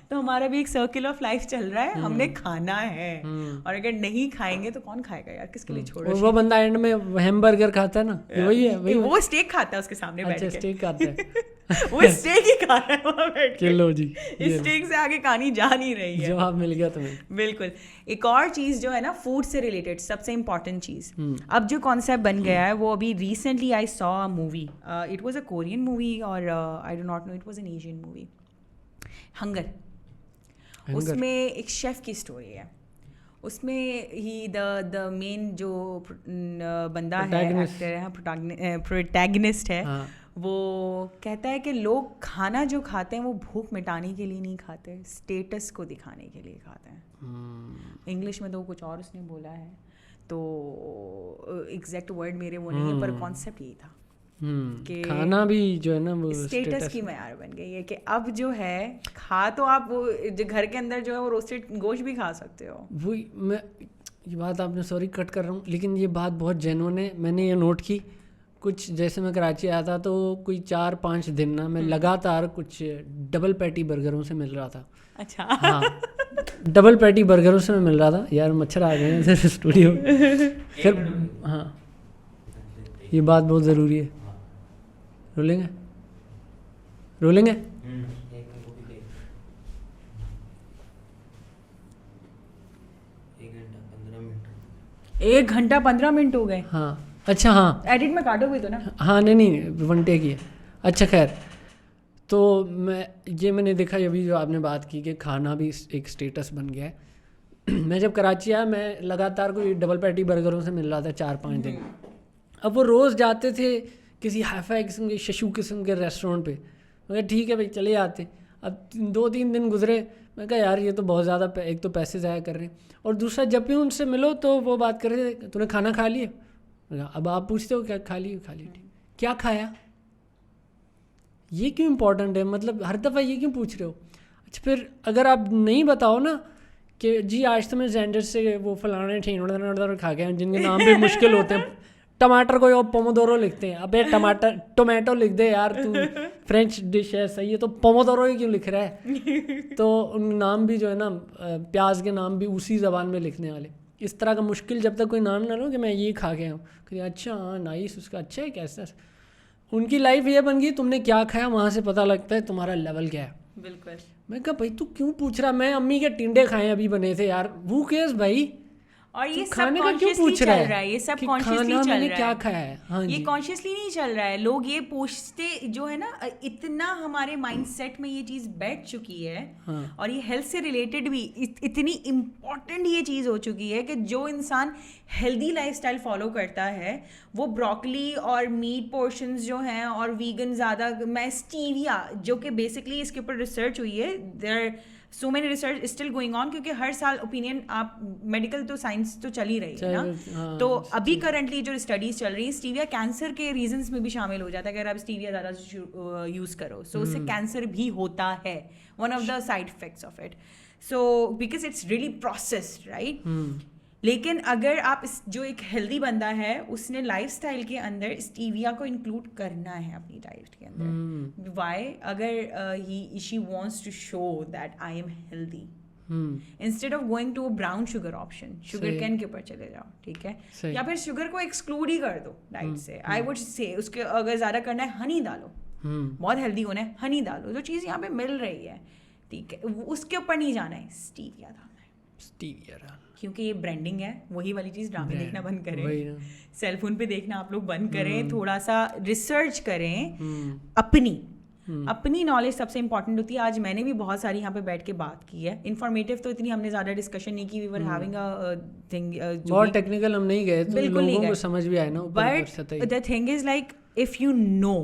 تو ہمارا بھی ایک سرکل آف لائف چل رہا ہے, ہم نے کھانا ہے, اور اگر نہیں کھائیں گے تو کون کھائے گا یار, کس کے لیے چھوڑو. وہ بندہ اینڈ میں ہیمبرگر کھاتا ہے نا, وہی ہے, وہ اسٹیک کھاتا ہے اس کے سامنے بیٹھ کے, اسٹیک کھاتا ہے وہ اسٹیک ہی کھا رہا ہے وہاں بیٹھ کے. چلو جی, اسٹیک سے آگے کہانی جا نہیں رہی ہے. جواب مل گیا تمہیں. بالکل. ایک اور چیز جو ہے نا فوڈ سے ریلیٹڈ سب سے امپورٹنٹ چیز, اب جو کانسیپٹ بن گیا ہے وہ ابھی recently I saw a movie, it was a Korean movie, اور I do not know it was an Asian movie, Hunger. اس میں ایک شیف کی اسٹوری ہے. اس میں ہی دا مین جو بندہ ہے, ایکٹر ہے, پروٹیگنسٹ ہے, وہ کہتا ہے کہ لوگ کھانا جو کھاتے ہیں وہ بھوک مٹانے کے لیے نہیں کھاتے, اسٹیٹس کو دکھانے کے لیے کھاتے ہیں. انگلش میں تو کچھ اور اس نے بولا ہے, تو ایگزیکٹ ورڈ میرے وہ نہیں ہے, پر کانسیپٹ یہی تھا کہ کھانا بھی جو ہے نا وہ اسٹیٹس کی معیار بن گئی ہے, کہ اب جو ہے کھا تو آپ وہ گھر کے اندر جو ہے وہ روسٹڈ گوشت بھی کھا سکتے ہو. وہی میں یہ بات آپ نے سوری کٹ کر رہا ہوں, لیکن یہ بات بہت جینون ہے. میں نے یہ نوٹ کی, کچھ جیسے میں کراچی آیا تھا تو کوئی 4-5 دن نا میں لگاتار کچھ ڈبل پیٹی برگروں سے مل رہا تھا. اچھا, ہاں ڈبل پیٹی برگروں سے میں مل رہا تھا. یار مچھر آ گئے ہیں اسٹوڈیو. پھر ہاں یہ بات بہت ضروری ہے. رولنگ ہے 1 گھنٹہ 15 منٹ ہو گئے. ہاں اچھا, ہاں ایڈٹ میں کاٹو گئی تو نا. ہاں نہیں 1 ٹیک ہی ہے. اچھا خیر, تو میں نے دیکھا ابھی جو آپ نے بات کی کہ کھانا بھی ایک اسٹیٹس بن گیا ہے. میں جب کراچی آیا میں لگاتار کوئی ڈبل پیٹی برگروں سے مل رہا تھا 4-5 دن. اب وہ روز جاتے تھے کسی ہائی فائی قسم کے ششو قسم کے ریسٹورینٹ پہ. میں کہا ٹھیک ہے بھائی چلے آتے. اب 2-3 دن گزرے, میں کہا یار یہ تو بہت زیادہ, ایک تو پیسے ضائع کر رہے ہیں, اور دوسرا جب بھی ان سے ملو تو وہ بات کر رہے تھے تو نے کھانا کھا لیا. اب آپ پوچھتے ہو کیا کھا لی کیا کھایا, یہ کیوں امپورٹنٹ ہے, مطلب ہر دفعہ یہ کیوں پوچھ رہے ہو. اچھا پھر اگر آپ نہیں بتاؤ نا کہ جی آج تو میں زینڈر سے وہ فلانے ٹھین کھا گیا, جن کے نام بھی مشکل ہوتے ہیں, ٹماٹر کو پومودورو لکھتے ہیں, ابے ٹومیٹو لکھ دے یار, تو فرینچ ڈش ہے صحیح ہے, تو پومودورو ہی کیوں لکھ رہا ہے. تو ان نام بھی جو ہے نا پیاز کے نام بھی اسی زبان میں لکھنے والے. اس طرح کا مشکل جب تک کوئی نام نہ لو کہ میں یہ کھا گیا ہوں, کہ اچھا ہاں نائس, اس کا اچھا ہے کیسا. ان کی لائف یہ بن گئی تم نے کیا کھایا, وہاں سے پتہ لگتا ہے تمہارا لیول کیا ہے. بالکل. میں کہا بھائی تو کیوں پوچھ رہا, میں امی کے ٹنڈے کھائے ابھی بنے تھے یار, وہ کیس بھائی, اور یہ سب کھانے کا کیوں پوچھ رہا ہے, یہ سب کانشیسلی چل رہا ہے, کیا کھایا ہے. ہاں یہ کانشیسلی نہیں چل رہا ہے. لوگ یہ پوچھتے جو ہے نا, اتنا ہمارے مائنڈ سیٹ میں یہ چیز بیٹھ چکی ہے, اور یہ ہیلتھ سے ریلیٹڈ بھی اتنی امپورٹنٹ یہ چیز ہو چکی ہے کہ جو انسان ہیلدی لائف اسٹائل فالو کرتا ہے وہ بروکلی اور میٹ پورشنز جو ہیں اور ویگن زیادہ, میں اسٹیویا جو کہ بیسکلی اس کے اوپر ریسرچ ہوئی ہے, there so many research still going on, کیونکہ ہر سال اوپینین آپ میڈیکل تو سائنس تو چل ہی رہی ہے نا. تو ابھی کرنٹلی جو اسٹڈیز چل رہی ہیں, اسٹیویا کینسر کے ریزنس میں بھی شامل ہو جاتا ہے اگر آپ اسٹیویا زیادہ یوز کرو, سو اس سے کینسر بھی ہوتا ہے, one of the side effects of it. So because it's really processed right. لیکن اگر آپ جو ایک ہیلدی بندہ ہے اس نے لائف اسٹائل کے اندر اسٹیویا کو انکلوڈ کرنا ہے اپنی ڈائٹ کے اندر. وائی؟ اگر she wants to show that I am healthy, instead of going to brown sugar option, sugar cane کے اوپر چلے جاؤ, ٹھیک ہے, یا پھر شوگر کو ایکسکلوڈ ہی کر دو ڈائٹ سے. آئی وڈ سے اس کے اگر زیادہ کرنا ہے ہنی ڈالو, بہت ہیلدی ہونا ہے ہنی ڈالو, جو چیز یہاں پہ مل رہی ہے, ٹھیک ہے, اس کے اوپر نہیں جانا ہے, اسٹیویا ڈالنا ہے. کیونکہ یہ برانڈنگ ہے, وہی والی چیز, ڈرامے دیکھنا بند کریں, سیل فون پہ دیکھنا آپ لوگ بند کریں, تھوڑا سا ریسرچ کریں, اپنی نالج سب سے امپورٹنٹ ہوتی ہے. آج میں نے بھی بہت ساری یہاں پہ بیٹھ کے بات کی ہے, انفارمیٹیو تو اتنی ہم نے زیادہ ڈسکشن نہیں کی, وی ور ہیونگ اے تھنگ, بہت ٹیکنیکل ہم نہیں گئے, تو لوگوں کو سمجھ بھی آئے نا, but the thing is like if you know,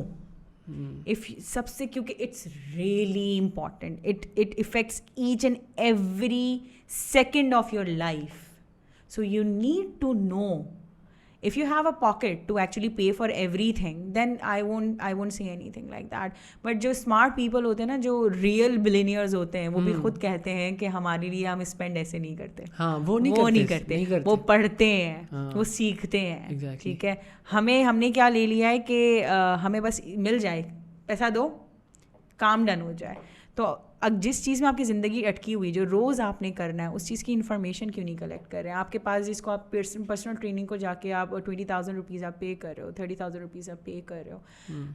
سب سے, کیونکہ it's really important, it affects each and every second of your life, so you need to know. If you have a pocket to actually pay for everything, then I won't say anything like that. But جو smart people ہوتے ہیں نا, جو real billionaires ہوتے ہیں, وہ بھی خود کہتے ہیں کہ ہمارے لیے ہم spend ایسے نہیں کرتے. ہاں, وہ نہیں کرتے, وہ پڑھتے ہیں, وہ سیکھتے ہیں, ٹھیک ہے. ہم نے کیا لے لیا ہے کہ ہمیں بس مل جائے, پیسہ دو, کام ڈن ہو جائے. تو جس چیز میں آپ کی زندگی اٹکی ہوئی, جو روز آپ نے کرنا ہے, اس چیز کی انفارمیشن کیوں نہیں کلیکٹ کر رہے ہیں؟ آپ کے پاس جس کو آپ پرسنل ٹریننگ کو جا کے آپ 20,000 روپیز آپ پے کر رہے ہو, 30,000 روپیز آپ پے کر رہے ہو,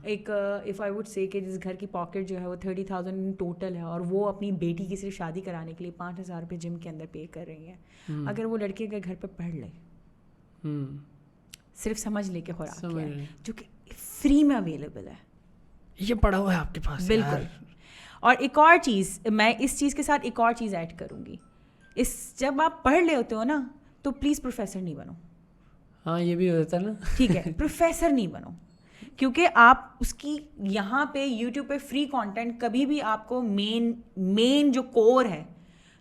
ایک اف آئی وڈ سے کہ جس گھر کی پاکٹ جو ہے وہ 30,000 ٹوٹل ہے, اور وہ اپنی بیٹی کی صرف شادی کرانے کے لیے 5,000 روپے جم کے اندر پے کر رہی ہیں. اگر وہ لڑکے کے گھر پہ پڑھ لے, صرف سمجھ لے کے خوراک کیا ہے, جو کہ فری میں اویلیبل ہے, یہ پڑا ہوا ہے آپ کے پاس. بالکل. اور ایک اور چیز, میں اس چیز کے ساتھ ایک اور چیز ایڈ کروں گی, جب آپ پڑھ لے ہوتے ہو نا, تو پلیز پروفیسر نہیں بنو. ہاں, یہ بھی ہوتا ہے نا, ٹھیک ہے, پروفیسر نہیں بنو, کیونکہ آپ اس کی یہاں پہ یوٹیوب پہ فری کانٹینٹ کبھی بھی آپ کو مین جو کور ہے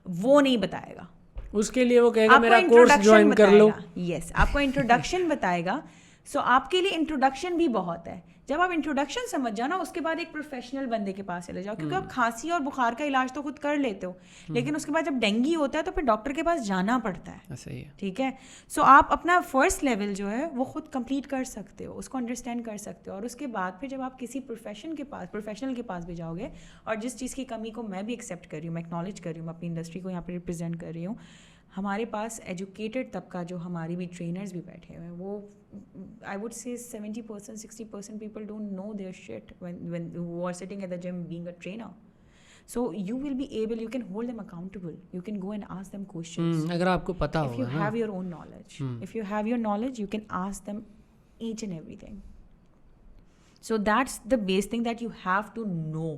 وہ نہیں بتائے گا. اس کے لیے وہ کہے گا میرا کورس جوائن کر لو. یس, آپ کو انٹروڈکشن بتائے گا. سو آپ کے لیے انٹروڈکشن بھی بہت ہے. جب آپ انٹروڈکشن سمجھ جاؤ نا, اس کے بعد ایک پروفیشنل بندے کے پاس چلے جاؤ, کیونکہ آپ کھانسی اور بخار کا علاج تو خود کر لیتے ہو, لیکن اس کے بعد جب ڈینگی ہوتا ہے تو پھر ڈاکٹر کے پاس جانا پڑتا ہے. ٹھیک ہے, سو آپ اپنا فرسٹ لیول جو ہے وہ خود کمپلیٹ کر سکتے ہو, اس کو انڈرسٹینڈ کر سکتے ہو, اور اس کے بعد پھر جب آپ کسی پروفیشنل کے پاس بھی جاؤ گے, اور جس چیز کی کمی کو میں بھی ایکسیپٹ کر رہی ہوں, میں اکنالج کر رہی ہوں, میں اپنی انڈسٹری کو یہاں پہ ریپرزینٹ کر رہی ہوں, ہمارے پاس ایجوکیٹڈ طبقہ جو ہماری بھی ٹرینرز بھی بیٹھے ہوئے ہیں, وہ I would say 70%, 60% people don't know their shit when who are sitting at the gym being a trainer. So you will be able, you can hold them accountable, you can go and ask them questions. اگر آپ کو پتا ہوگا, if you have your own knowledge, if you have your knowledge, you can ask them each and everything. So that's the base thing that you have to know.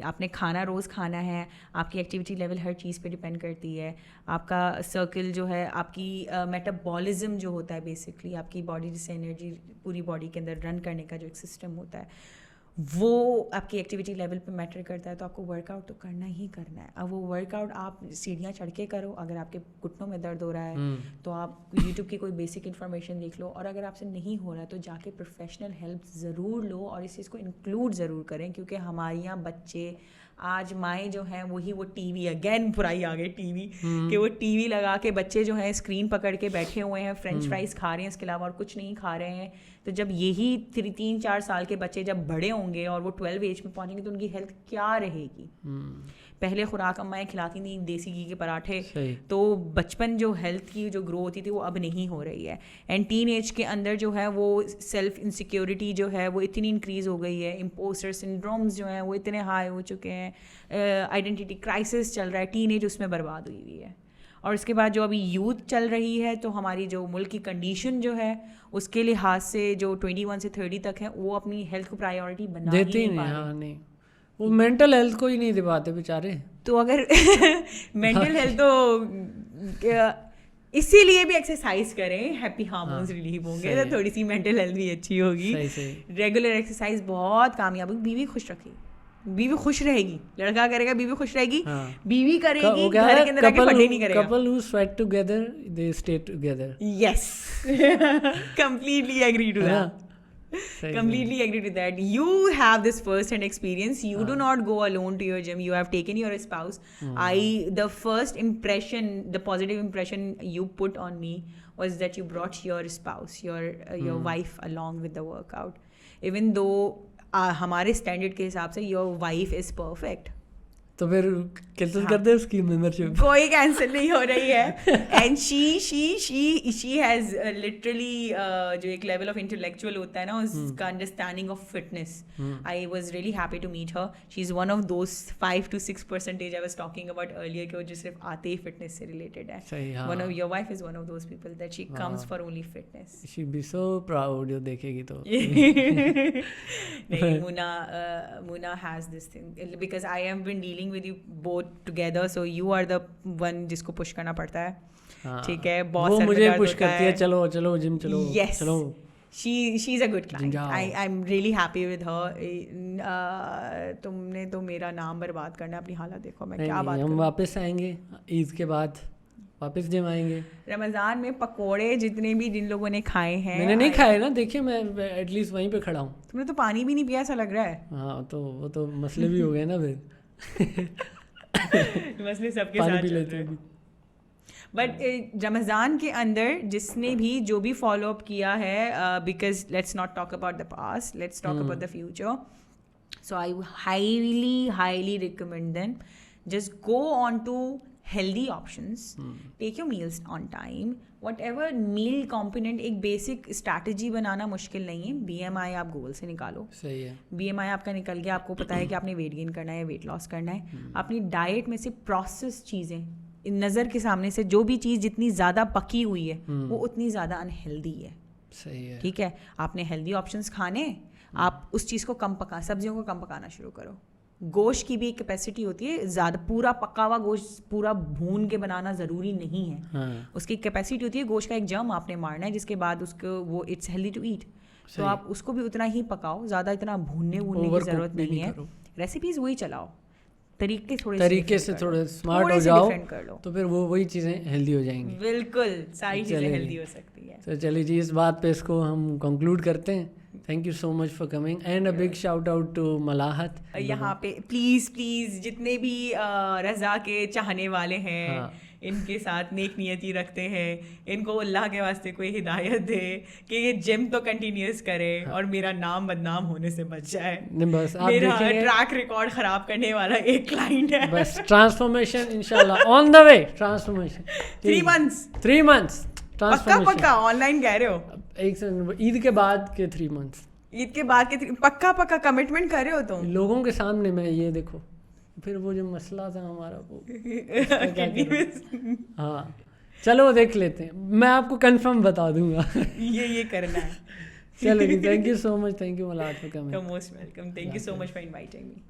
آپ نے کھانا روز کھانا ہے, آپ کی ایکٹیویٹی لیول ہر چیز پہ ڈپینڈ کرتی ہے, آپ کا سرکل جو ہے, آپ کی میٹابولزم جو ہوتا ہے, بیسکلی آپ کی باڈی جس سے انرجی پوری باڈی کے اندر رن کرنے کا جو ایک سسٹم ہوتا ہے, وہ آپ کی ایکٹیویٹی لیول پہ میٹر کرتا ہے. تو آپ کو ورک آؤٹ تو کرنا ہی کرنا ہے. اب وہ ورک آؤٹ آپ سیڑھیاں چڑھ کے کرو. اگر آپ کے گھٹنوں میں درد ہو رہا ہے تو آپ یوٹیوب کی کوئی بیسک انفارمیشن دیکھ لو, اور اگر آپ سے نہیں ہو رہا ہے تو جا کے پروفیشنل ہیلپ ضرور لو, اور اس چیز کو انکلوڈ ضرور کریں. کیونکہ ہمارے یہاں بچے آج مائیں جو ہیں وہی وہ ٹی وی, اگین برائی آ گئی ٹی وی, کہ وہ ٹی وی لگا کے بچے جو ہیں اسکرین پکڑ کے بیٹھے ہوئے ہیں, فرینچ فرائز کھا رہے ہیں, اس کے علاوہ اور کچھ نہیں کھا رہے ہیں. تو جب یہی 3-4 سال کے بچے جب بڑے ہوں گے اور وہ 12 ایج میں پہنچیں گے تو ان کی ہیلتھ کیا رہے گی؟ پہلے خوراک امائیں کھلاتی تھیں دیسی گھی کے پراٹھے, تو بچپن جو ہیلتھ کی جو گرو ہوتی تھی وہ اب نہیں ہو رہی ہے. اینڈ ٹین ایج کے اندر جو ہے وہ سیلف انسیکیورٹی جو ہے وہ اتنی انکریز ہو گئی ہے, امپوسٹر سنڈرومز جو ہیں وہ اتنے ہائی ہو چکے ہیں, آئیڈینٹی کرائسس چل رہا ہے, ٹین ایج اس میں برباد ہوئی ہوئی ہے. اور اس کے بعد جو ابھی یوتھ چل رہی ہے, تو ہماری جو ملک کی کنڈیشن جو ہے اس کے لحاظ سے جو 21 سے 30 تک ہے وہ اپنی ہیلتھ کو پرائیورٹی بنا ہی نہیں پا رہے. نہیں, وہ مینٹل ہیلتھ کو ہی نہیں دے پاتے بیچارے. تو اگر مینٹل ہیلتھ تو اسی لیے بھی ایکسرسائز کریں, ہیپی ہارمونز ریلیو ہوں گے تو تھوڑی سی مینٹل ہیلتھ بھی اچھی ہوگی. ریگولر ایکسرسائز بہت کامیاب ہوگی. بیوی خوش رکھے گی, بیوی خوش رہے گی, لڑکا کرے گا بیوی خوش رہے گی, بیوی کرے گی گھر کے اندر آ کے پڑھے نہیں کرے گا. couple who sweat together they stay together. Yes. Completely agree to that. Completely agree to that. You have this first hand experience. You do not go alone to your gym. You have taken your spouse. The first impression, the positive impression you put on me was that you brought your spouse, your wife along with the workout. Even though ہمارے standard کے حساب سے your wife is perfect, تو پھر cancel کر دے اس کی membership. کوئی cancel نہیں ہو رہی ہے. اینڈ شی ہیز لٹرلی جو ایک لیول آف انٹلیکچوئل ہوتا ہے نا اس کا understanding of fitness. I was really happy to meet her. She is one of those 5-6% I was talking about earlier کہ وہ جو صرف آتے ہی فٹنس سے ریلیٹڈ ہے. One of your wife is one of those people that she comes for only fitness. She be so proud, جو دیکھے گی تو. نہیں, Muna has this thing because I have been dealing with you both together, so you are the one جس کو push کرنا پڑتا ہے. ٹھیک ہے, بہت وہ مجھے push کرتی ہے, چلو چلو جم چلو. چلو, she's a good client. I'm really happy with her. تم نے تو میرا نام برباد کرنا, اپنی حالت دیکھو میں کیا بات کروں. ہم واپس آئیں گے عید کے بعد, واپس جم آئیں گے. رمضان میں پکوڑے جتنے بھی جن لوگوں نے کھائے ہیں, میں نے نہیں کھائے نا, دیکھیے میں ایٹ لیسٹ وہیں پہ کھڑا ہوں. تم نے تو پانی بھی نہیں پیا ایسا لگ رہا ہے. ہاں, تو وہ تو مسئلے بھی ہو گئے نا پھر. مسئلے سب کے ساتھ چل رہے ہیں. بٹ رمضان کے اندر جس نے بھی جو بھی فالو اپ کیا ہے, because let's not talk about the past, let's talk about the future. So I highly recommend them just go on to healthy options, take your meals on time, whatever meal component. ایک basic strategy بنانا مشکل نہیں ہے. BMI آپ گول سے نکالو. صحیح ہے, BMI آپ کا نکل گیا, آپ کو پتا ہے کہ آپ نے ویٹ گین کرنا ہے, ویٹ لاس کرنا ہے. اپنی ڈائٹ میں سے پروسیس چیزیں نظر کے سامنے سے, جو بھی چیز جتنی زیادہ پکی ہوئی ہے وہ اتنی زیادہ انہیلدی ہے. صحیح ہے, ٹھیک ہے. آپ نے ہیلدی آپشنس کھانے, آپ اس چیز کو کم پکا, سبزیوں کو کم پکانا شروع کرو. گوشت کی بھی ایک کیپیسٹی ہوتی ہے, زیادہ پورا پکا ہوا گوشت پورا بھون کے بنانا ضروری نہیں ہے. اس کی کیپیسٹی ہوتی ہے, گوشت کا ایک جرم آپ نے مارنا ہے جس کے بعد اس کو وہ اٹس ہیلدی ٹو ایٹ. تو آپ اس کو بھی اتنا ہی پکاؤ, زیادہ اتنا بھوننے کی ضرورت نہیں ہے. ریسیپیز وہی چلاؤ, طریقے سے تھوڑے اسمارٹ ہو جاؤ, تو پھر وہ وہی چیزیں ہیلدی ہو جائیں گی. بالکل ساری چیزیں ہیلدی ہو سکتی ہیں. تو چلیے جی, اس بات پہ اس کو ہم کنکلوڈ کرتے ہیں. Thank you so much for coming and a big shout out to Malahat. یہاں پہ پلیز جتنے بھی رضا کے چاہنے والے ہیں, ان کے ساتھ نیک نیتی رکھتے ہیں, ان کو اللہ کے واسطے کوئی ہدایت دے کہ یہ جم تو کنٹینیوس کرے اور میرا نام بدنام ہونے سے بچ جائے. بس میرا ٹریک ریکارڈ خراب کرنے والا ایک کلائنٹ ہے. بس ٹرانسفارمیشن انشاءاللہ آن دا وے. ٹرانسفارمیشن 3 months پکا آن لائن کہہ رہے ہو. ایک عید کے بعد کے 3 months, عید کے بعد کے پکا کمٹمنٹ کر رہے ہو تم لوگوں کے سامنے. میں یہ دیکھو پھر وہ جو مسئلہ تھا ہمارا وہ ہاں چلو وہ دیکھ لیتے ہیں, میں آپ کو کنفرم بتا دوں گا. یہ کرنا ہے. چلو جی, thank you so much. Thank you Malahat for coming. Most welcome. Thank you so much for inviting me.